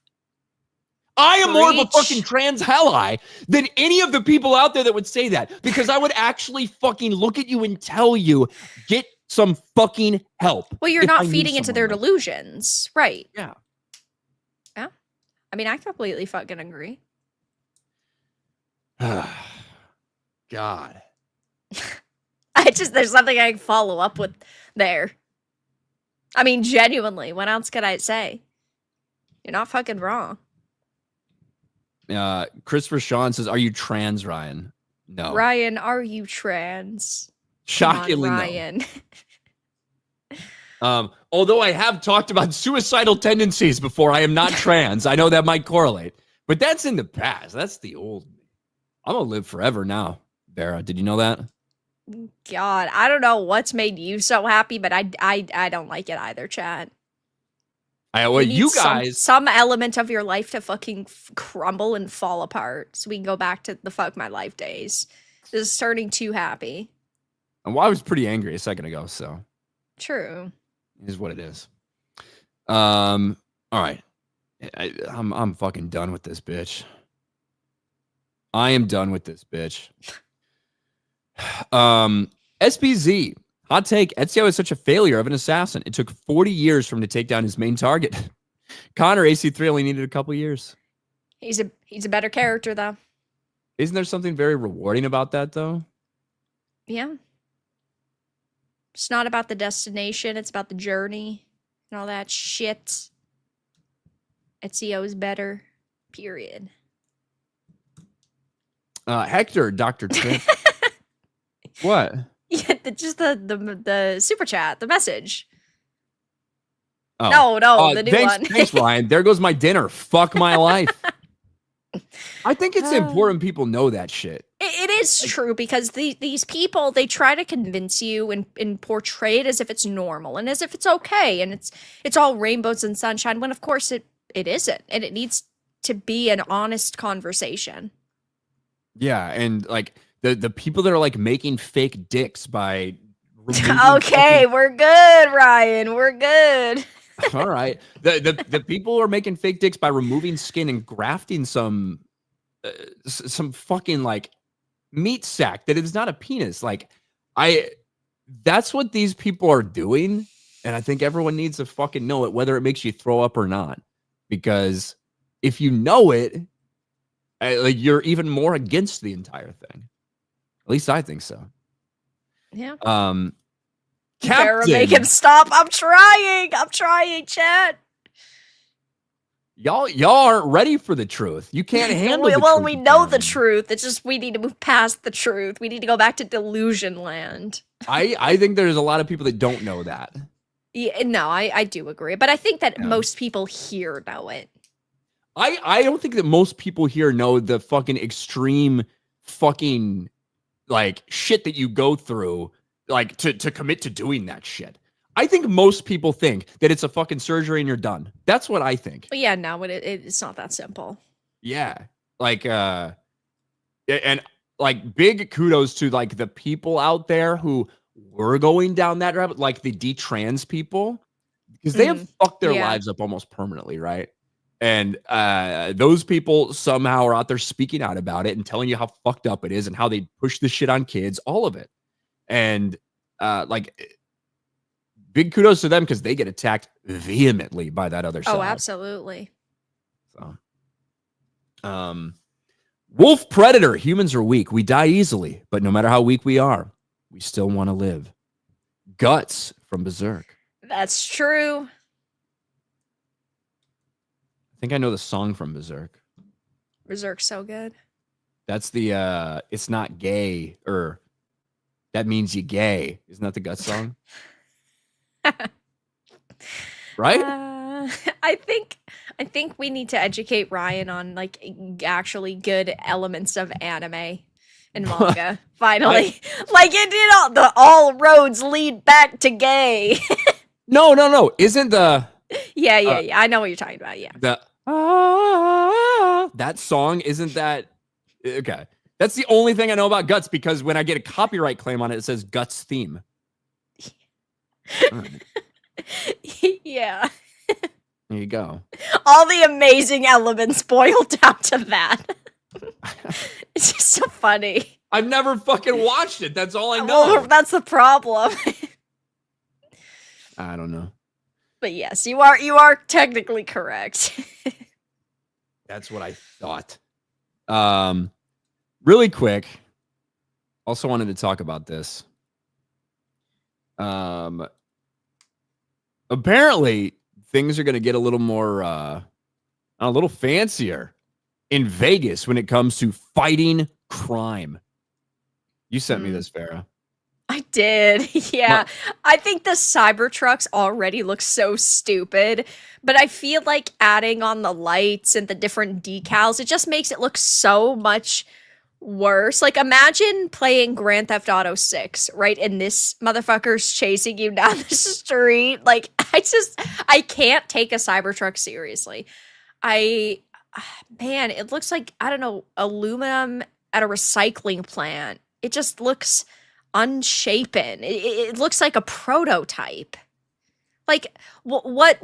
I am more of a fucking trans ally than any of the people out there that would say that, because I would actually fucking look at you and tell you, get some fucking help. Well, you're not feeding into their delusions. Right. Yeah. Yeah. I mean, I completely fucking agree. God. There's nothing I can follow up with there. I mean, genuinely, what else could I say? You're not fucking wrong. Christopher Sean says, "Are you trans, Ryan?" No. Ryan, are you trans? Shockingly, Ryan. No. Although I have talked about suicidal tendencies before, I am not trans. I know that might correlate, but that's in the past. That's the old me. I'm gonna live forever now. Vera, did you know that? God, I don't know what's made you so happy, but I don't like it either, Chad. You guys, some element of your life to fucking crumble and fall apart, so we can go back to the fuck my life days. This is turning too happy. And well, I was pretty angry a second ago, so true. It is what it is. All right, I'm fucking done with this bitch. I am done with this bitch. SPZ. Hot take, Ezio is such a failure of an assassin. It took 40 years for him to take down his main target. Connor, AC3 only needed a couple years. He's a better character, though. Isn't there something very rewarding about that, though? Yeah. It's not about the destination. It's about the journey and all that shit. Ezio is better, period. Hector, Dr. Trip. What? Yeah, just the super chat, the message. Oh. No, the new thanks, one. Thanks, Ryan. There goes my dinner. Fuck my life. I think it's important people know that shit. It is true, because these people, they try to convince you and portray it as if it's normal and as if it's okay and it's all rainbows and sunshine, when of course it isn't, and it needs to be an honest conversation. Yeah, and like the people that are like making fake dicks by okay, we're good, Ryan. We're good. All right. The people who are making fake dicks by removing skin and grafting some fucking like meat sack that is not a penis. Like that's what these people are doing, and I think everyone needs to fucking know it, whether it makes you throw up or not. Because if you know it, like you're even more against the entire thing. At least I think so. Yeah. Captain, make him stop. I'm trying, chat. Y'all aren't ready for the truth. You can't handle the truth. We know the truth. It's just we need to move past the truth. We need to go back to delusion land. I think there's a lot of people that don't know that. Yeah, no, I do agree. But I think that most people here know it. I don't think that most people here know the fucking extreme fucking like shit that you go through like to commit to doing that shit. I think most people think that it's a fucking surgery and you're done. That's what I think. But yeah, no, it's not that simple. Yeah. Like and like big kudos to like the people out there who were going down that rabbit, like the detrans people, because they have fucked their lives up almost permanently, right? And those people somehow are out there speaking out about it and telling you how fucked up it is and how they push this shit on kids, all of it. And like big kudos to them because they get attacked vehemently by that other side. Oh, absolutely. So, Wolf Predator, humans are weak. We die easily, but no matter how weak we are, we still want to live. Guts from Berserk. That's true. I think I know the song from Berserk. Berserk's so good. That's the it's not gay, or that means you gay. Isn't that the Guts song? Right? I think we need to educate Ryan on like actually good elements of anime and manga. Finally, like it did all roads lead back to gay. No. Isn't the yeah. I know what you're talking about. Yeah. The that song, isn't that okay? That's the only thing I know about Guts, because when I get a copyright claim on it, it says Guts theme. Yeah. There you go. All the amazing elements boiled down to that. It's just so funny. I've never fucking watched it. That's all I know. Well, that's the problem. I don't know. But yes, you are technically correct. That's what I thought. Really quick. Also wanted to talk about this. Apparently things are going to get a little more, a little fancier in Vegas when it comes to fighting crime. You sent me this, Farrah. I did. Yeah. I think the Cybertrucks already look so stupid, but I feel like adding on the lights and the different decals, it just makes it look so much worse. Like, imagine playing Grand Theft Auto 6, right? And this motherfucker's chasing you down the street. Like, I can't take a Cybertruck seriously. Man, it looks like, I don't know, aluminum at a recycling plant. It just looks unshapen. It looks like a prototype. Like, what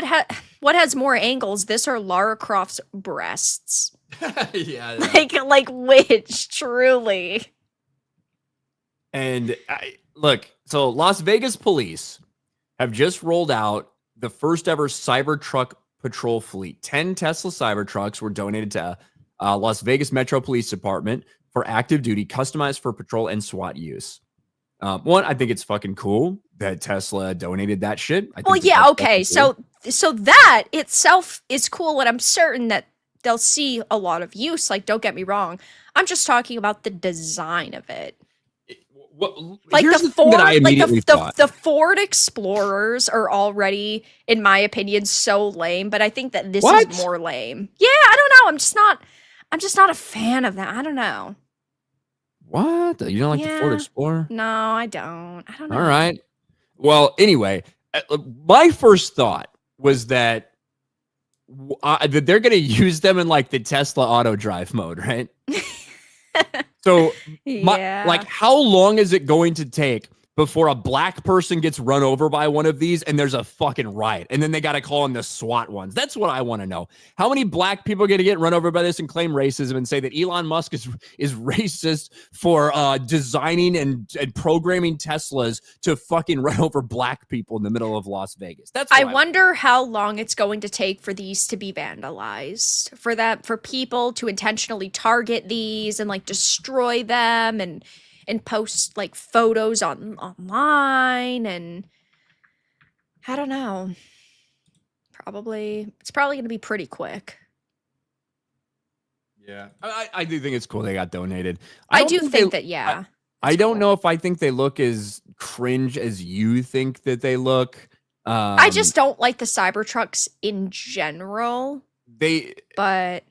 has more angles, this or Lara Croft's breasts? Yeah. Like which, truly. And look, so Las Vegas police have just rolled out the first ever Cybertruck patrol fleet. 10 Tesla Cybertrucks were donated to Las Vegas Metro Police Department for active duty, customized for patrol and SWAT use. One, I think it's fucking cool that Tesla donated that shit. Well, yeah, okay. So that itself is cool, and I'm certain that they'll see a lot of use. Like, don't get me wrong. I'm just talking about the design of it. Like the Ford Explorers are already, in my opinion, so lame. But I think that this is more lame. Yeah, I don't know. I'm just not a fan of that. I don't know. What? You don't like the Ford Explorer? No, I don't. I don't know. All right. Well, anyway, my first thought was that they're going to use them in like the Tesla auto drive mode, right? So, like, how long is it going to take before a black person gets run over by one of these and there's a fucking riot? And then they got to call in the SWAT ones. That's what I want to know. How many black people are going to get run over by this and claim racism and say that Elon Musk is racist for designing and programming Teslas to fucking run over black people in the middle of Las Vegas? That's I wonder how long it's going to take for these to be vandalized, for people to intentionally target these and like destroy them and post like photos online, and I don't know. It's probably going to be pretty quick. Yeah, I do think it's cool they got donated. I do think that, yeah. I don't know if I think they look as cringe as you think that they look. I just don't like the Cybertrucks in general. But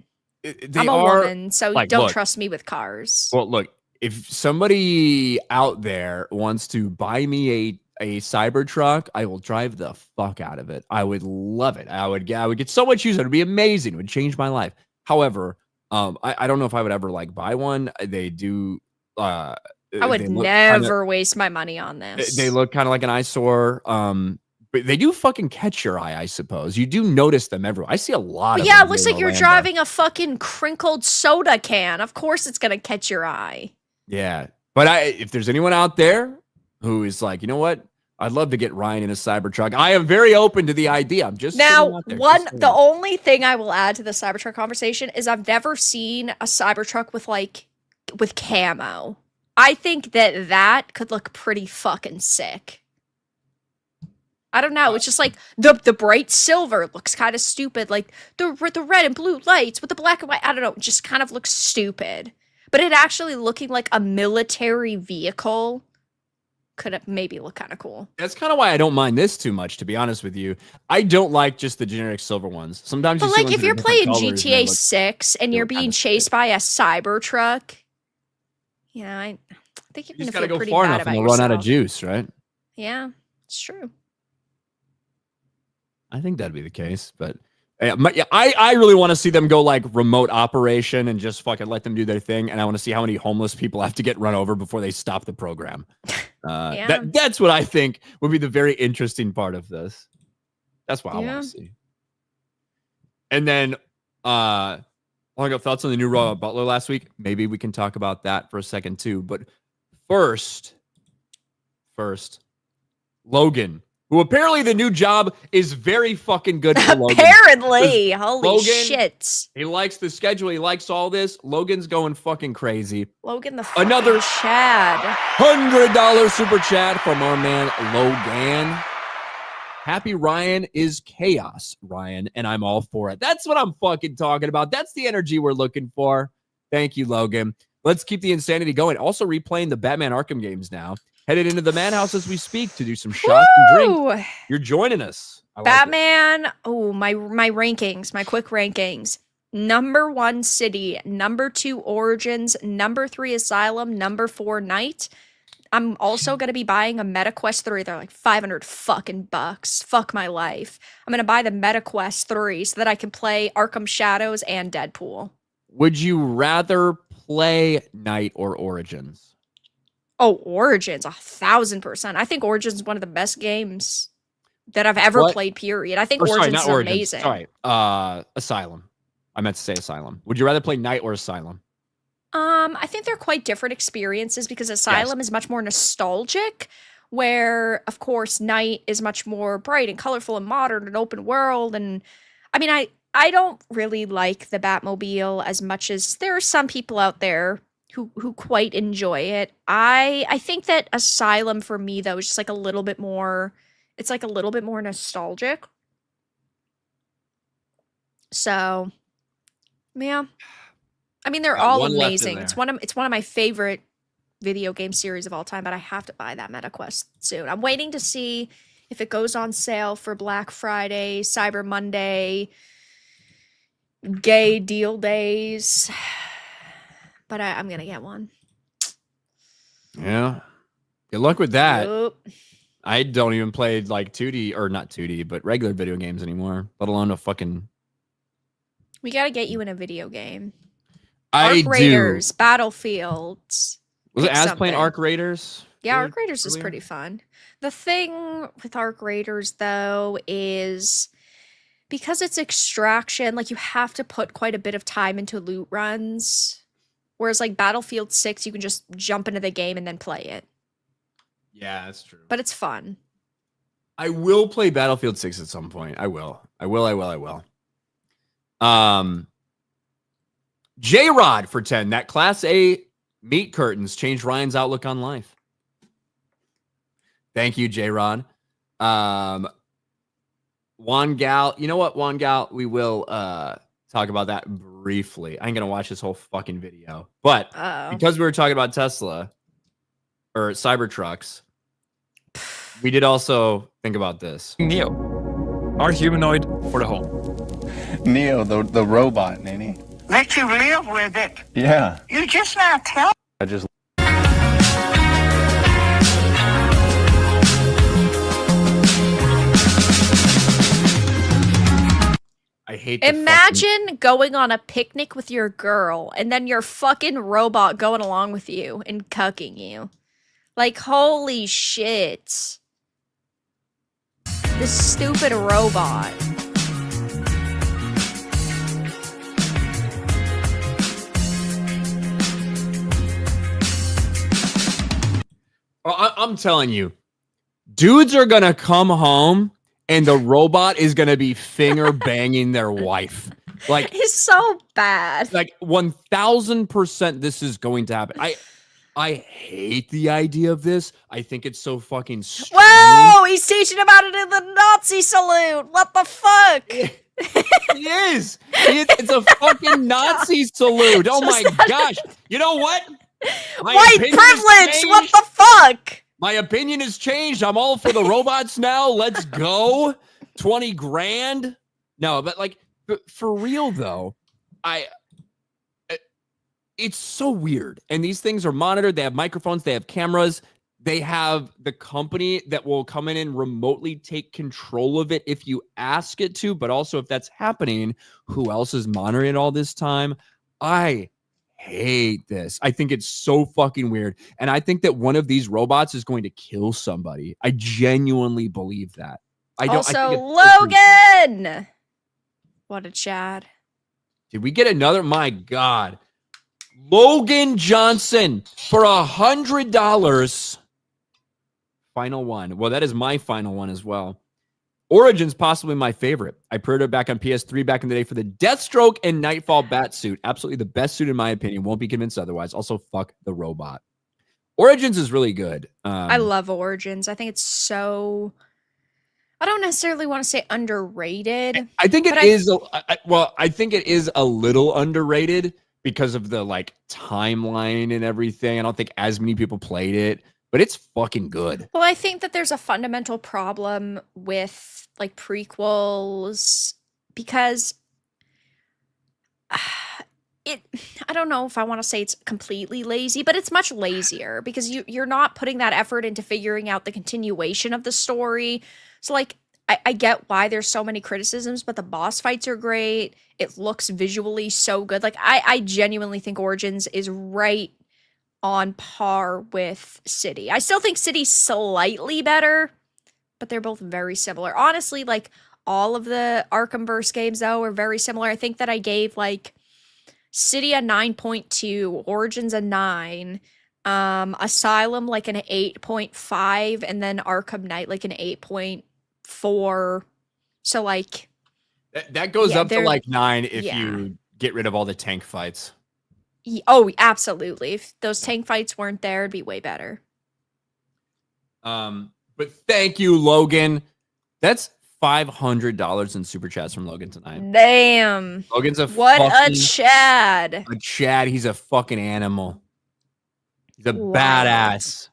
I'm a woman, so like, don't trust me with cars. Well, look. If somebody out there wants to buy me a Cybertruck, I will drive the fuck out of it. I would love it. I would get so much use. It would be amazing. It would change my life. However, I don't know if I would ever like buy one. They do. I would never waste my money on this. They look kind of like an eyesore. But they do fucking catch your eye, I suppose. You do notice them everywhere. I see a lot of them. Yeah, it looks like you're driving a fucking crinkled soda can. Of course it's going to catch your eye. Yeah, but if there's anyone out there who is like, you know what, I'd love to get Ryan in a Cybertruck. I am very open to the idea. I'm just now the only thing I will add to the Cybertruck conversation is I've never seen a Cybertruck with camo. I think that could look pretty fucking sick. I don't know. It's just like the bright silver looks kind of stupid. Like the red and blue lights with the black and white. I don't know. It just kind of looks stupid. But it actually looking like a military vehicle could maybe look kind of cool. That's kind of why I don't mind this too much, to be honest with you. I don't like just the generic silver ones. Sometimes, but like if you're playing GTA 6 and you're being chased by a Cybertruck, yeah, I think you're gonna feel pretty bad about yourself. Run out of juice, right? Yeah, it's true. I think that'd be the case, but. I really want to see them go like remote operation and just fucking let them do their thing. And I want to see how many homeless people have to get run over before they stop the program. That's what I think would be the very interesting part of this. That's what I want to see. And then, I got thoughts on the new Robot Butler last week. Maybe we can talk about that for a second too. But first, Logan, who apparently the new job is very fucking good for Logan. Apparently, holy Logan, shit. He likes the schedule. He likes all this. Logan's going fucking crazy. Logan Another Chad. $100 super chat from our man Logan. Happy Ryan is chaos, Ryan, and I'm all for it. That's what I'm fucking talking about. That's the energy we're looking for. Thank you, Logan. Let's keep the insanity going. Also replaying the Batman Arkham games now. Headed into the Madhouse as we speak to do some shots and drinks. You're joining us. Batman. Oh, my rankings, my quick rankings. Number 1, City. Number 2, Origins. Number 3, Asylum. Number 4, Night. I'm also going to be buying a MetaQuest 3. They're like 500 fucking bucks. Fuck my life. I'm going to buy the MetaQuest 3 so that I can play Arkham Shadows and Deadpool. Would you rather play Night or Origins? Oh, Origins, 1000%. I think Origins is one of the best games that I've ever played, period. I think Origins is amazing. Sorry, Asylum. I meant to say Asylum. Would you rather play Night or Asylum? I think they're quite different experiences because Asylum is much more nostalgic, where, of course, Night is much more bright and colorful and modern and open world. And I mean, I don't really like the Batmobile as much as there are some people out there who quite enjoy it. I think that Asylum for me, though, is just like a little bit more, it's like a little bit more nostalgic. So, yeah. I mean, they're all amazing. It's one of my favorite video game series of all time, but I have to buy that MetaQuest soon. I'm waiting to see if it goes on sale for Black Friday, Cyber Monday, gay deal days. But I'm going to get one. Yeah. Good luck with that. Yep. I don't even play like 2D or not 2D, but regular video games anymore, let alone a fucking. We got to get you in a video game. Arc Raiders, Battlefields. Was it as playing Arc Raiders? Yeah, Arc Raiders is pretty fun. The thing with Arc Raiders, though, is because it's extraction, like you have to put quite a bit of time into loot runs. Whereas like Battlefield 6, you can just jump into the game and then play it. Yeah, that's true. But it's fun. I will play Battlefield 6 at some point. I will. J-Rod for 10. That Class A meat curtains changed Ryan's outlook on life. Thank you, J-Rod. Juan Gal. You know what, Juan Gal? We will talk about that briefly. I ain't going to watch this whole fucking video. But because we were talking about Tesla or Cybertrucks, we did also think about this. Neo. Our humanoid for the home. Neo, the robot, Nanny. Let you live with it. Yeah. You just not tell. I just. I hate. Imagine going on a picnic with your girl and then your fucking robot going along with you and cucking you. Like, holy shit. This stupid robot. I'm telling you, dudes are going to come home and the robot is going to be finger banging their wife. Like, it's so bad. Like 1000% this is going to happen. I hate the idea of this. I think it's so fucking strange. Whoa, he's teaching about it in the Nazi salute. What the fuck? He is. It's a fucking Nazi salute. Oh my gosh. You know what? White privilege. What the fuck? My opinion has changed. I'm all for the robots now. Let's go. 20 grand. No, but like for real though, it's so weird. And these things are monitored. They have microphones. They have cameras. They have the company that will come in and remotely take control of it if you ask it to. But also if that's happening, who else is monitoring it all this time? I hate this. I think it's so fucking weird. And I think that one of these robots is going to kill somebody. I genuinely believe that. Logan! What a Chad. Did we get another? My God. Logan Johnson for $100. Final one. Well, that is my final one as well. Origin's possibly my favorite. I pre-ordered it back on PS3 back in the day for the Deathstroke and Nightfall bat suit. Absolutely the best suit in my opinion. Won't be convinced otherwise. Also, fuck the robot. Origins is really good. I love Origins. I think it's so... I don't necessarily want to say underrated. I think it is. I think it is a little underrated because of the like timeline and everything. I don't think as many people played it, but it's fucking good. Well, I think that there's a fundamental problem with like prequels because I don't know if I want to say it's completely lazy, but it's much lazier because you're not putting that effort into figuring out the continuation of the story. So like I get why there's so many criticisms, but the boss fights are great. It looks visually so good. Like I genuinely think Origins is right on par with City. I still think City's slightly better, but they're both very similar. Honestly, like all of the Arkhamverse games though are very similar. I think that I gave like City a 9.2, Origins a 9, Asylum like an 8.5, and then Arkham Knight like an 8.4. So like that goes up to like 9 if you get rid of all the tank fights. Oh, absolutely. If those tank fights weren't there, it'd be way better. But thank you, Logan. That's $500 in super chats from Logan tonight. Damn. Logan's a Chad. A Chad. He's a fucking animal. He's a badass.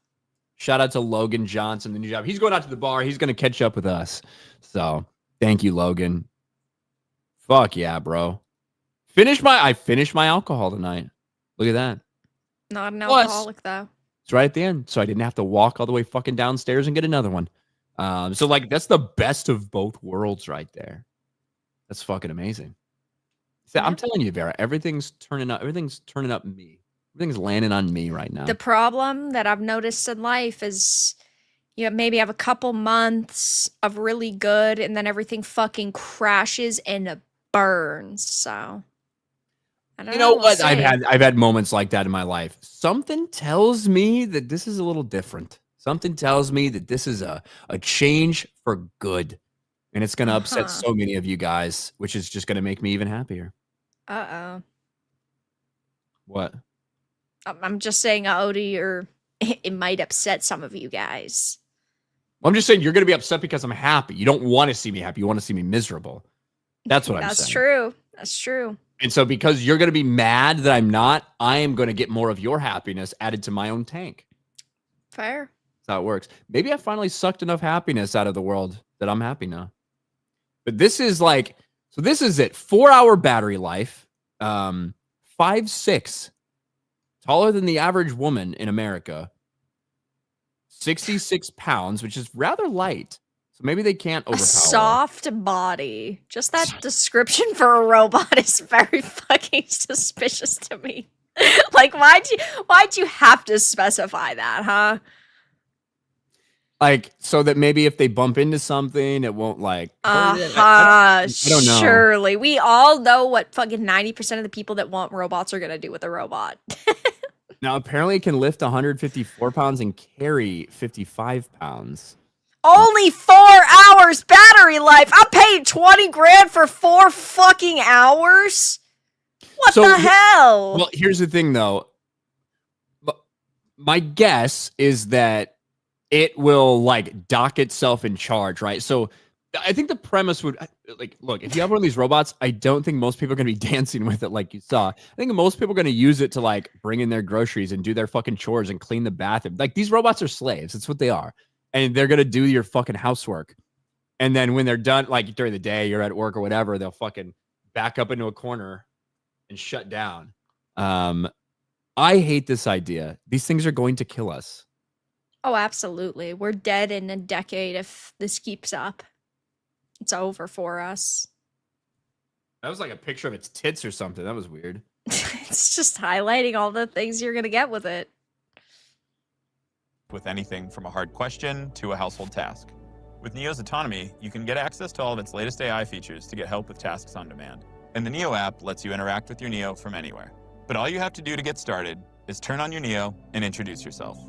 Shout out to Logan Johnson, the new job. He's going out to the bar. He's going to catch up with us. So thank you, Logan. Fuck yeah, bro. I finished my alcohol tonight. Look at that. Not an alcoholic though. It's right at the end. So I didn't have to walk all the way fucking downstairs and get another one. So like that's the best of both worlds right there. That's fucking amazing. So I'm telling you, Vera, everything's turning up me. Everything's landing on me right now. The problem that I've noticed in life is you maybe have a couple months of really good and then everything fucking crashes and burns. So I don't know what? I've had moments like that in my life. Something tells me that this is a little different. Something tells me that this is a change for good. And it's going to upset so many of you guys, which is just going to make me even happier. Uh-oh. What? I'm just saying, Odie, or it might upset some of you guys. Well, I'm just saying you're going to be upset because I'm happy. You don't want to see me happy. You want to see me miserable. That's what I'm saying. That's true. That's true. And so because you're going to be mad that I'm not, I am going to get more of your happiness added to my own tank. Fair. That's how it works. Maybe I finally sucked enough happiness out of the world that I'm happy now. But this is like, so this is it. 4-hour battery life. 5'6", taller than the average woman in America. 66 pounds, which is rather light. So maybe they can't overpower. A soft body. Just that description for a robot is very fucking suspicious to me. Like, why'd you have to specify that, huh? Like, so that maybe if they bump into something, it won't like. I don't know. Surely. We all know what fucking 90% of the people that want robots are going to do with a robot. Now, apparently it can lift 154 pounds and carry 55 pounds. Only 4 hours battery life. I'm paying 20 grand for 4 fucking hours. What the hell? Well, here's the thing, though. My guess is that it will like dock itself in charge, right? So I think the premise would like, look, if you have one of these robots, I don't think most people are going to be dancing with it like you saw. I think most people are going to use it to like bring in their groceries and do their fucking chores and clean the bathroom. Like these robots are slaves. That's what they are. And they're going to do your fucking housework. And then when they're done, like during the day, you're at work or whatever, they'll fucking back up into a corner and shut down. I hate this idea. These things are going to kill us. Oh, absolutely. We're dead in a decade if this keeps up. It's over for us. That was like a picture of its tits or something. That was weird. It's just highlighting all the things you're going to get with it. With anything from a hard question to a household task. With Neo's autonomy, you can get access to all of its latest AI features to get help with tasks on demand. And the Neo app lets you interact with your Neo from anywhere. But all you have to do to get started is turn on your Neo and introduce yourself.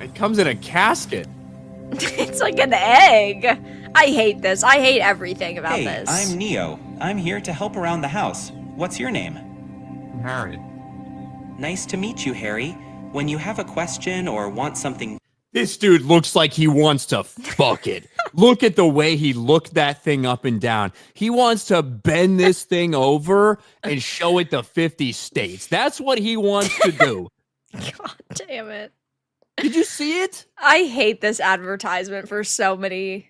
It comes in a casket. It's like an egg. I hate this. I hate everything about this. I'm Neo. I'm here to help around the house. What's your name? Harry. Nice to meet you, Harry. When you have a question or want something... This dude looks like he wants to fuck it. Look at the way he looked that thing up and down. He wants to bend this thing over and show it the 50 states. That's what he wants to do. God damn it. Did you see it? I hate this advertisement for so many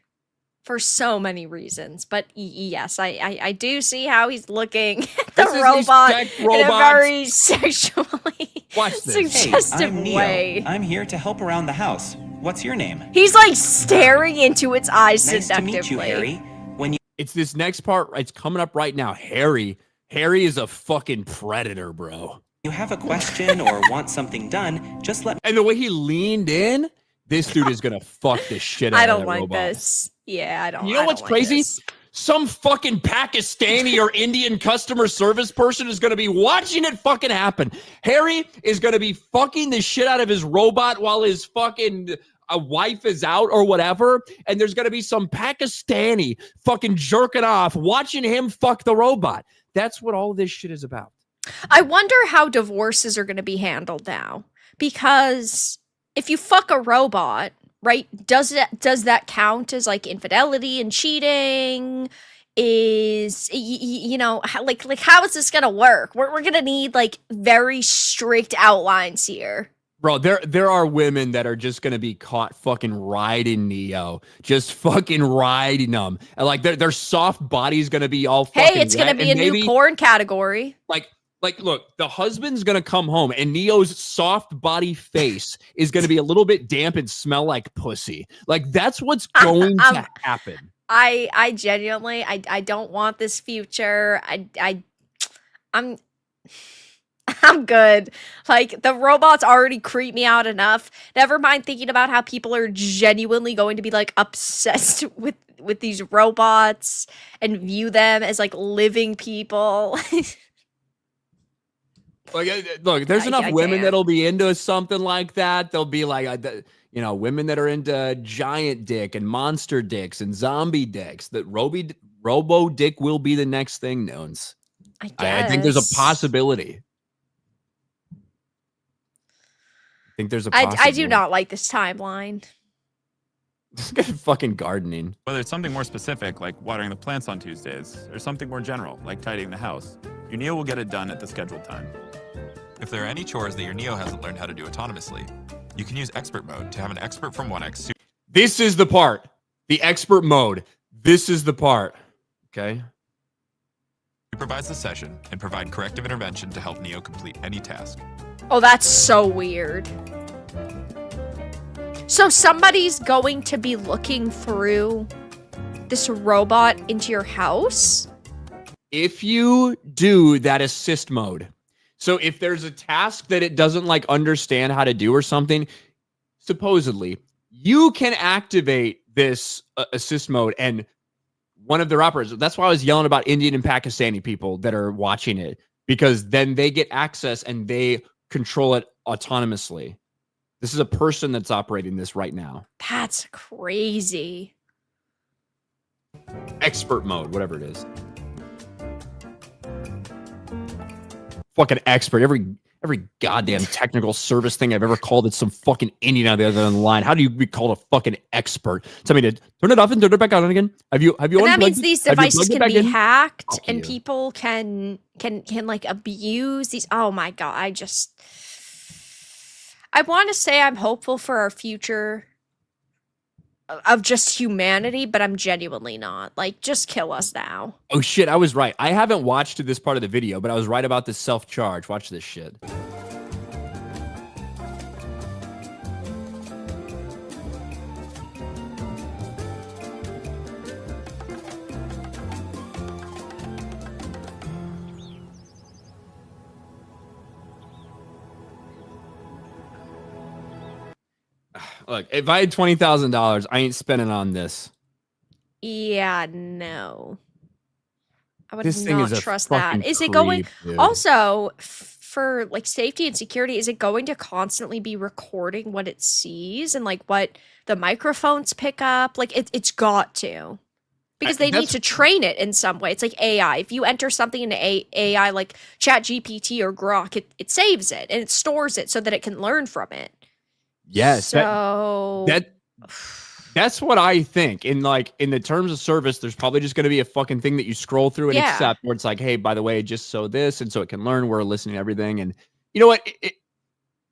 reasons. But yes, I do see how he's looking at the robot in a very sexually suggestive I'm Neo. way. I'm here to help around the house. What's your name? He's like staring into its eyes Nice seductively. to meet you, Harry. When you... It's this next part. It's coming up right now. Harry is a fucking predator, bro. You have a question or want something done, just let me... And the way he leaned in, this dude is gonna fuck the shit out I of don't that like robot. this. Yeah, I don't. You know what's crazy? This. Some fucking Pakistani or Indian customer service person is going to be watching it fucking happen. Harry is going to be fucking the shit out of his robot while his fucking wife is out or whatever. And there's going to be some Pakistani fucking jerking off watching him fuck the robot. That's what all this shit is about. I wonder how divorces are going to be handled now. Because if you fuck a robot, right, does that count as like infidelity and cheating? Is you know, like how is this gonna work? We're gonna need like very strict outlines here, bro. There are women that are just gonna be caught fucking riding Neo, just fucking riding them, and like their soft body's gonna be all fucking hey, it's gonna wet, be a new porn category. Like, look, the husband's going to come home and Neo's soft body face is going to be a little bit damp and smell like pussy. Like, that's what's going to happen. I genuinely, I don't want this future. I'm good. Like, the robots already creep me out enough. Never mind thinking about how people are genuinely going to be, like, obsessed with these robots and view them as, like, living people. Like, look, there's enough women that'll be into something like that. They'll be like, you know, women that are into giant dick and monster dicks and zombie dicks. That robo dick will be the next thing, Nones. I think there's a possibility. I do not like this timeline. This guy's fucking gardening. Whether it's something more specific, like watering the plants on Tuesdays, or something more general, like tidying the house, your Neo will get it done at the scheduled time. If there are any chores that your Neo hasn't learned how to do autonomously, you can use expert mode to have an expert from 1X. This is the part. The expert mode. This is the part. Okay. Supervise the session and provide corrective intervention to help Neo complete any task. Oh, that's so weird. So somebody's going to be looking through this robot into your house? If you do that assist mode. So if there's a task that it doesn't like understand how to do or something, supposedly you can activate this assist mode and one of their operators. That's why I was yelling about Indian and Pakistani people that are watching it, because then they get access and they control it autonomously. This is a person that's operating this right now. That's crazy. Expert mode, whatever it is. Fucking expert. Every goddamn technical service thing I've ever called it some fucking Indian out there on the line. How do you be called a fucking expert? Tell me to turn it off and turn it back on again. Have you? And that means these devices can be hacked Fuck and you. people can like abuse these. Oh my god! I want to say I'm hopeful for our future of just humanity, but I'm genuinely not. Like, just kill us now. Oh shit, I was right. I haven't watched this part of the video, but I was right about this self-charge. Watch this shit. Look, if I had $20,000, I ain't spending on this. Yeah, no. I would This thing not is a trust that. fucking Is it going creep, dude. also for like safety and security, is it going to constantly be recording what it sees and like what the microphones pick up? Like it's got to. Because they need to train it in some way. It's like AI. If you enter something into AI like ChatGPT or Grok, it saves it and it stores it so that it can learn from it. Yes. So that's what I think. In the terms of service, there's probably just going to be a fucking thing that you scroll through and accept where it's like, hey, by the way, just so this, and so it can learn, we're listening to everything. And you know what?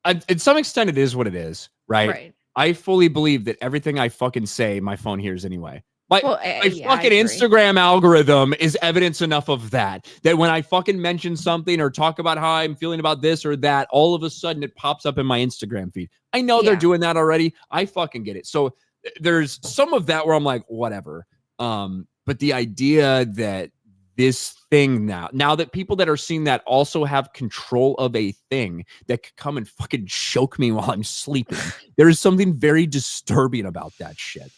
To some extent, it is what it is, right? I fully believe that everything I fucking say, my phone hears anyway. My fucking Instagram algorithm is evidence enough of that when I fucking mention something or talk about how I'm feeling about this or that, all of a sudden it pops up in my Instagram feed. I know they're doing that already. I fucking get it. So there's some of that where I'm like, whatever. But the idea that this thing now that people that are seeing that also have control of a thing that could come and fucking choke me while I'm sleeping, there is something very disturbing about that shit.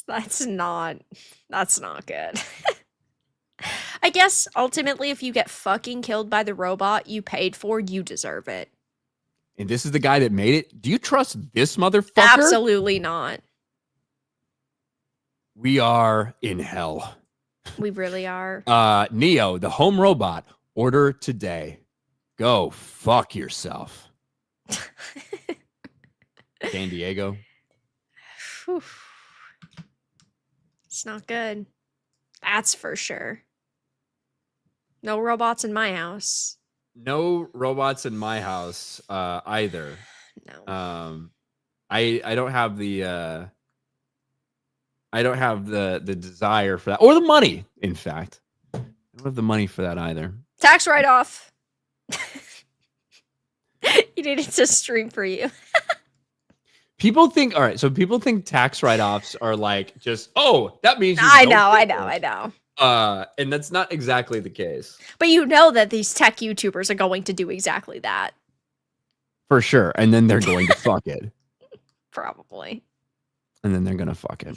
That's not good. I guess ultimately if you get fucking killed by the robot you paid for, you deserve it. And this is the guy that made it. Do you trust this motherfucker? Absolutely not. We are in hell. We really are. Neo, the home robot, order today. Go fuck yourself. San Diego. Whew. It's not good. That's for sure. No robots in my house. No robots in my house either. No. I don't have the desire for that or the money, in fact. I don't have the money for that either. Tax write-off. You need it to stream for you. People think tax write-offs are like just, oh, that means I know. And that's not exactly the case. But you know that these tech YouTubers are going to do exactly that. For sure. And then they're going to fuck it. Probably. And then they're gonna fuck it.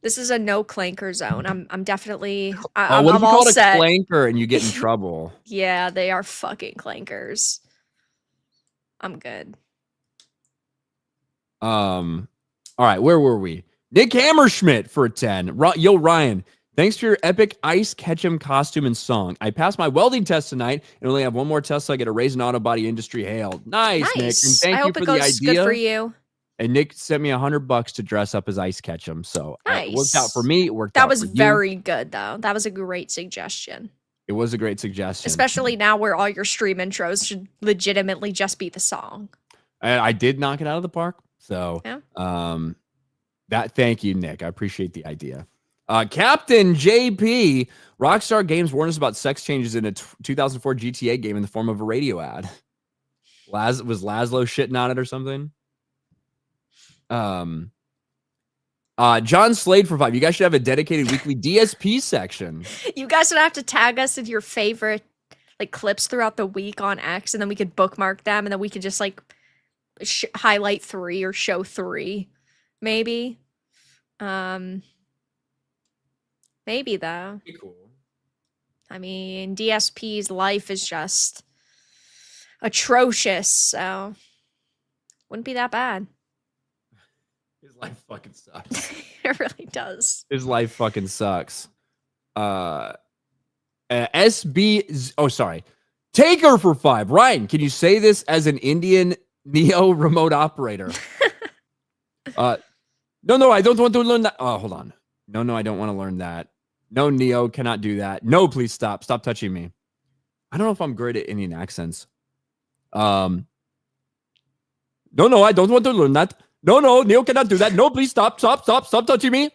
This is a no clanker zone. I'm definitely what I'm if you all call it set. a clanker and you get in trouble? Yeah, they are fucking clankers. I'm good. All right, where were we? Nick Hammerschmidt for a 10. Yo, Ryan, thanks for your epic Ice Ketchum costume and song. I passed my welding test tonight and only have one more test so I get a raise in auto body industry hail. Nice, Nick. And thank I you hope for it the goes idea. good for you. And Nick sent me $100 to dress up as Ice Ketchum. So it worked out for me. It worked out That was for you. very good, though. That was a great suggestion. It was a great suggestion. Especially now where all your stream intros should legitimately just be the song. And I did knock it out of the park. So thank you, Nick. I appreciate the idea. Captain JP, Rockstar Games warned us about sex changes in a 2004 GTA game in the form of a radio ad. Was Laszlo shitting on it or something? John Slade for 5. You guys should have a dedicated weekly DSP section. You guys would have to tag us in your favorite like clips throughout the week on X, and then we could bookmark them, and then we could just like highlight 3 or show 3, maybe. Maybe though. Pretty cool. I mean, DSP's life is just atrocious, so wouldn't be that bad. His life fucking sucks. It really does. His life fucking sucks. SB. Oh, sorry. Taker for 5. Ryan, can you say this as an Indian Neo remote operator? No, I don't want to learn that. Oh, hold on. No, I don't want to learn that. No, Neo cannot do that. No, please stop. Stop touching me. I don't know if I'm great at Indian accents. No, I don't want to learn that. No, Neo cannot do that. No, please stop touching me. Is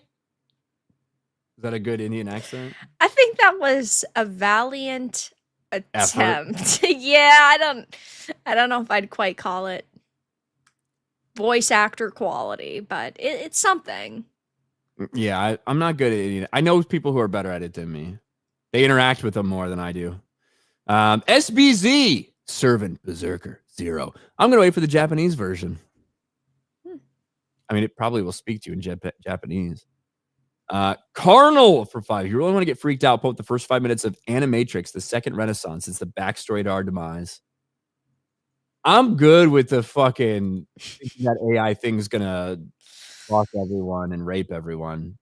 that a good Indian accent? I think that was a valiant attempt. Yeah, I don't know if I'd quite call it voice actor quality, but it's something. Yeah, I'm not good at Indian. I know people who are better at it than me. They interact with them more than I do. SBZ, Servant Berserker 0. I'm going to wait for the Japanese version. I mean, it probably will speak to you in Japanese. Carnal for 5. You really want to get freaked out? Quote the first 5 minutes of Animatrix, the second Renaissance. It's the backstory to our demise. I'm good with the fucking thinking that AI thing's gonna fuck everyone and rape everyone.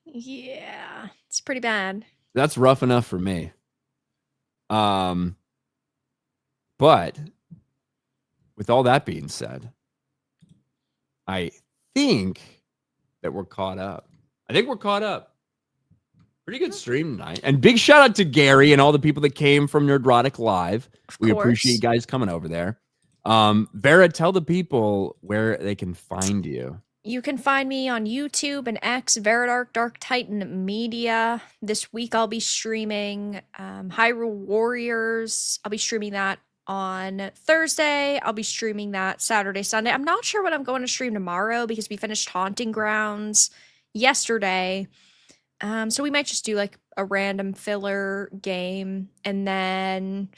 Yeah, it's pretty bad. That's rough enough for me. But with all that being said, I think that we're caught up. Pretty good stream tonight. And big shout out to Gary and all the people that came from Nerdrotic Live. We appreciate you guys coming over there. Vera, tell the people where they can find you. You can find me on YouTube and X, Veridark Dark Titan Media. This week I'll be streaming Hyrule Warriors. I'll be streaming that on Thursday. I'll be streaming that Saturday, Sunday. I'm not sure what I'm going to stream tomorrow because we finished Haunting Grounds yesterday. So we might just do like a random filler game. And then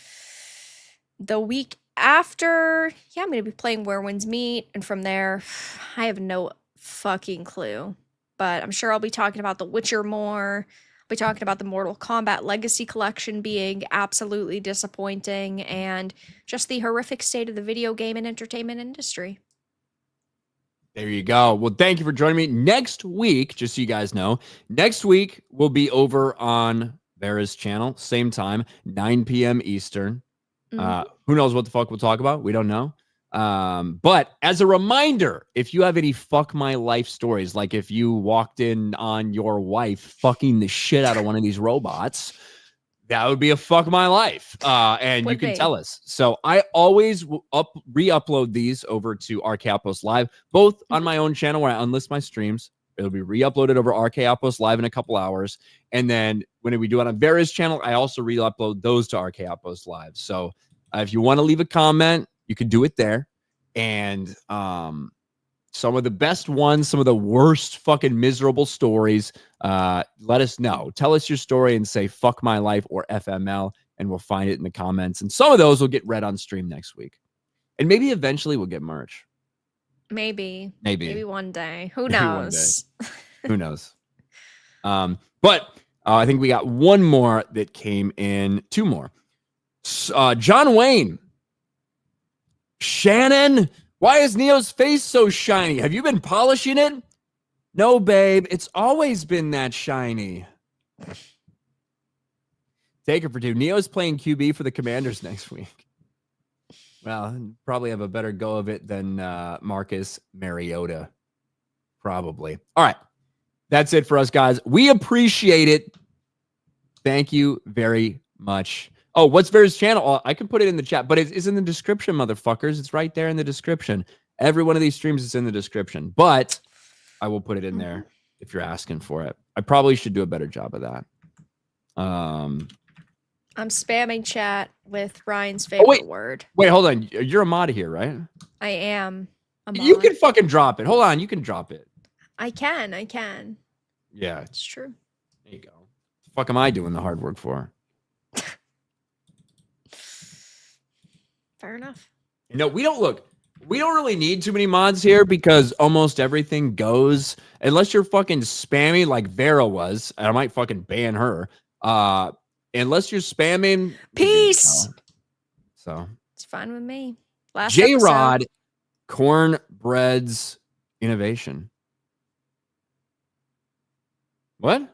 the week after, yeah, I'm going to be playing Where Winds Meet. And from there, I have no fucking clue. But I'm sure I'll be talking about The Witcher more. I'll be talking about the Mortal Kombat Legacy Collection being absolutely disappointing. And just the horrific state of the video game and entertainment industry. There you go. Well, thank you for joining me. Next week, just so you guys know, next week we'll be over on Vera's channel, same time, 9 p.m. Eastern. Who knows what the fuck we'll talk about? We don't know. But as a reminder, if you have any fuck my life stories, like if you walked in on your wife fucking the shit out of one of these robots, that would be a fuck my life. And you can tell us. So I always re-upload these over to RK Outpost Live, both on my own channel where I unlist my streams. It'll be re-uploaded over RK Outpost Live in a couple hours. And then when we do it on Vera's channel, I also re-upload those to RK Outpost Live. So if you want to leave a comment, you can do it there. And some of the best ones, some of the worst fucking miserable stories, let us know. Tell us your story and say fuck my life or FML, and we'll find it in the comments. And some of those will get read on stream next week. And maybe eventually we'll get merch. Maybe one day. Who Maybe knows? Who knows? But I think we got one more that came in. Two more. John Wayne. Shannon, why is Neo's face so shiny? Have you been polishing it? No, babe. It's always been that shiny. Take it for 2. Neo's playing QB for the Commanders next week. Well, probably have a better go of it than Marcus Mariota. Probably. All right. That's it for us, guys. We appreciate it. Thank you very much. Oh, what's Vera's channel? Oh, I can put it in the chat, but it's in the description, motherfuckers. It's right there in the description. Every one of these streams is in the description, but I will put it in there if you're asking for it. I probably should do a better job of that. I'm spamming chat with Ryan's favorite word. Wait, hold on. You're a mod here, right? I am. You can fucking drop it. Hold on. You can drop it. I can. Yeah. It's true. There you go. What the fuck am I doing the hard work for? Fair enough. We don't really need too many mods here because almost everything goes, unless you're fucking spammy like Vera was, and I might fucking ban her. Unless you're spamming. Peace. So it's fine with me. Last J-Rod, Cornbread's Innovation. What?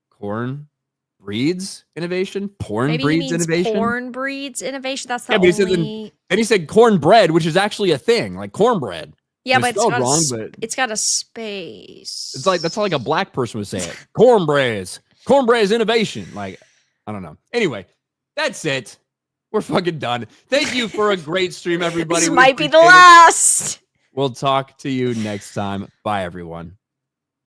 Corn breeds innovation? Porn Maybe breeds innovation? Porn breeds innovation. That's the only. Then he said cornbread, which is actually a thing, like cornbread. Yeah, but it's got wrong, but it's got a space. It's like that's how like a black person would say it. Cornbreads innovation. Like, I don't know. Anyway, that's it. We're fucking done. Thank you for a great stream, everybody. This might be the last. We'll talk to you next time. Bye, everyone.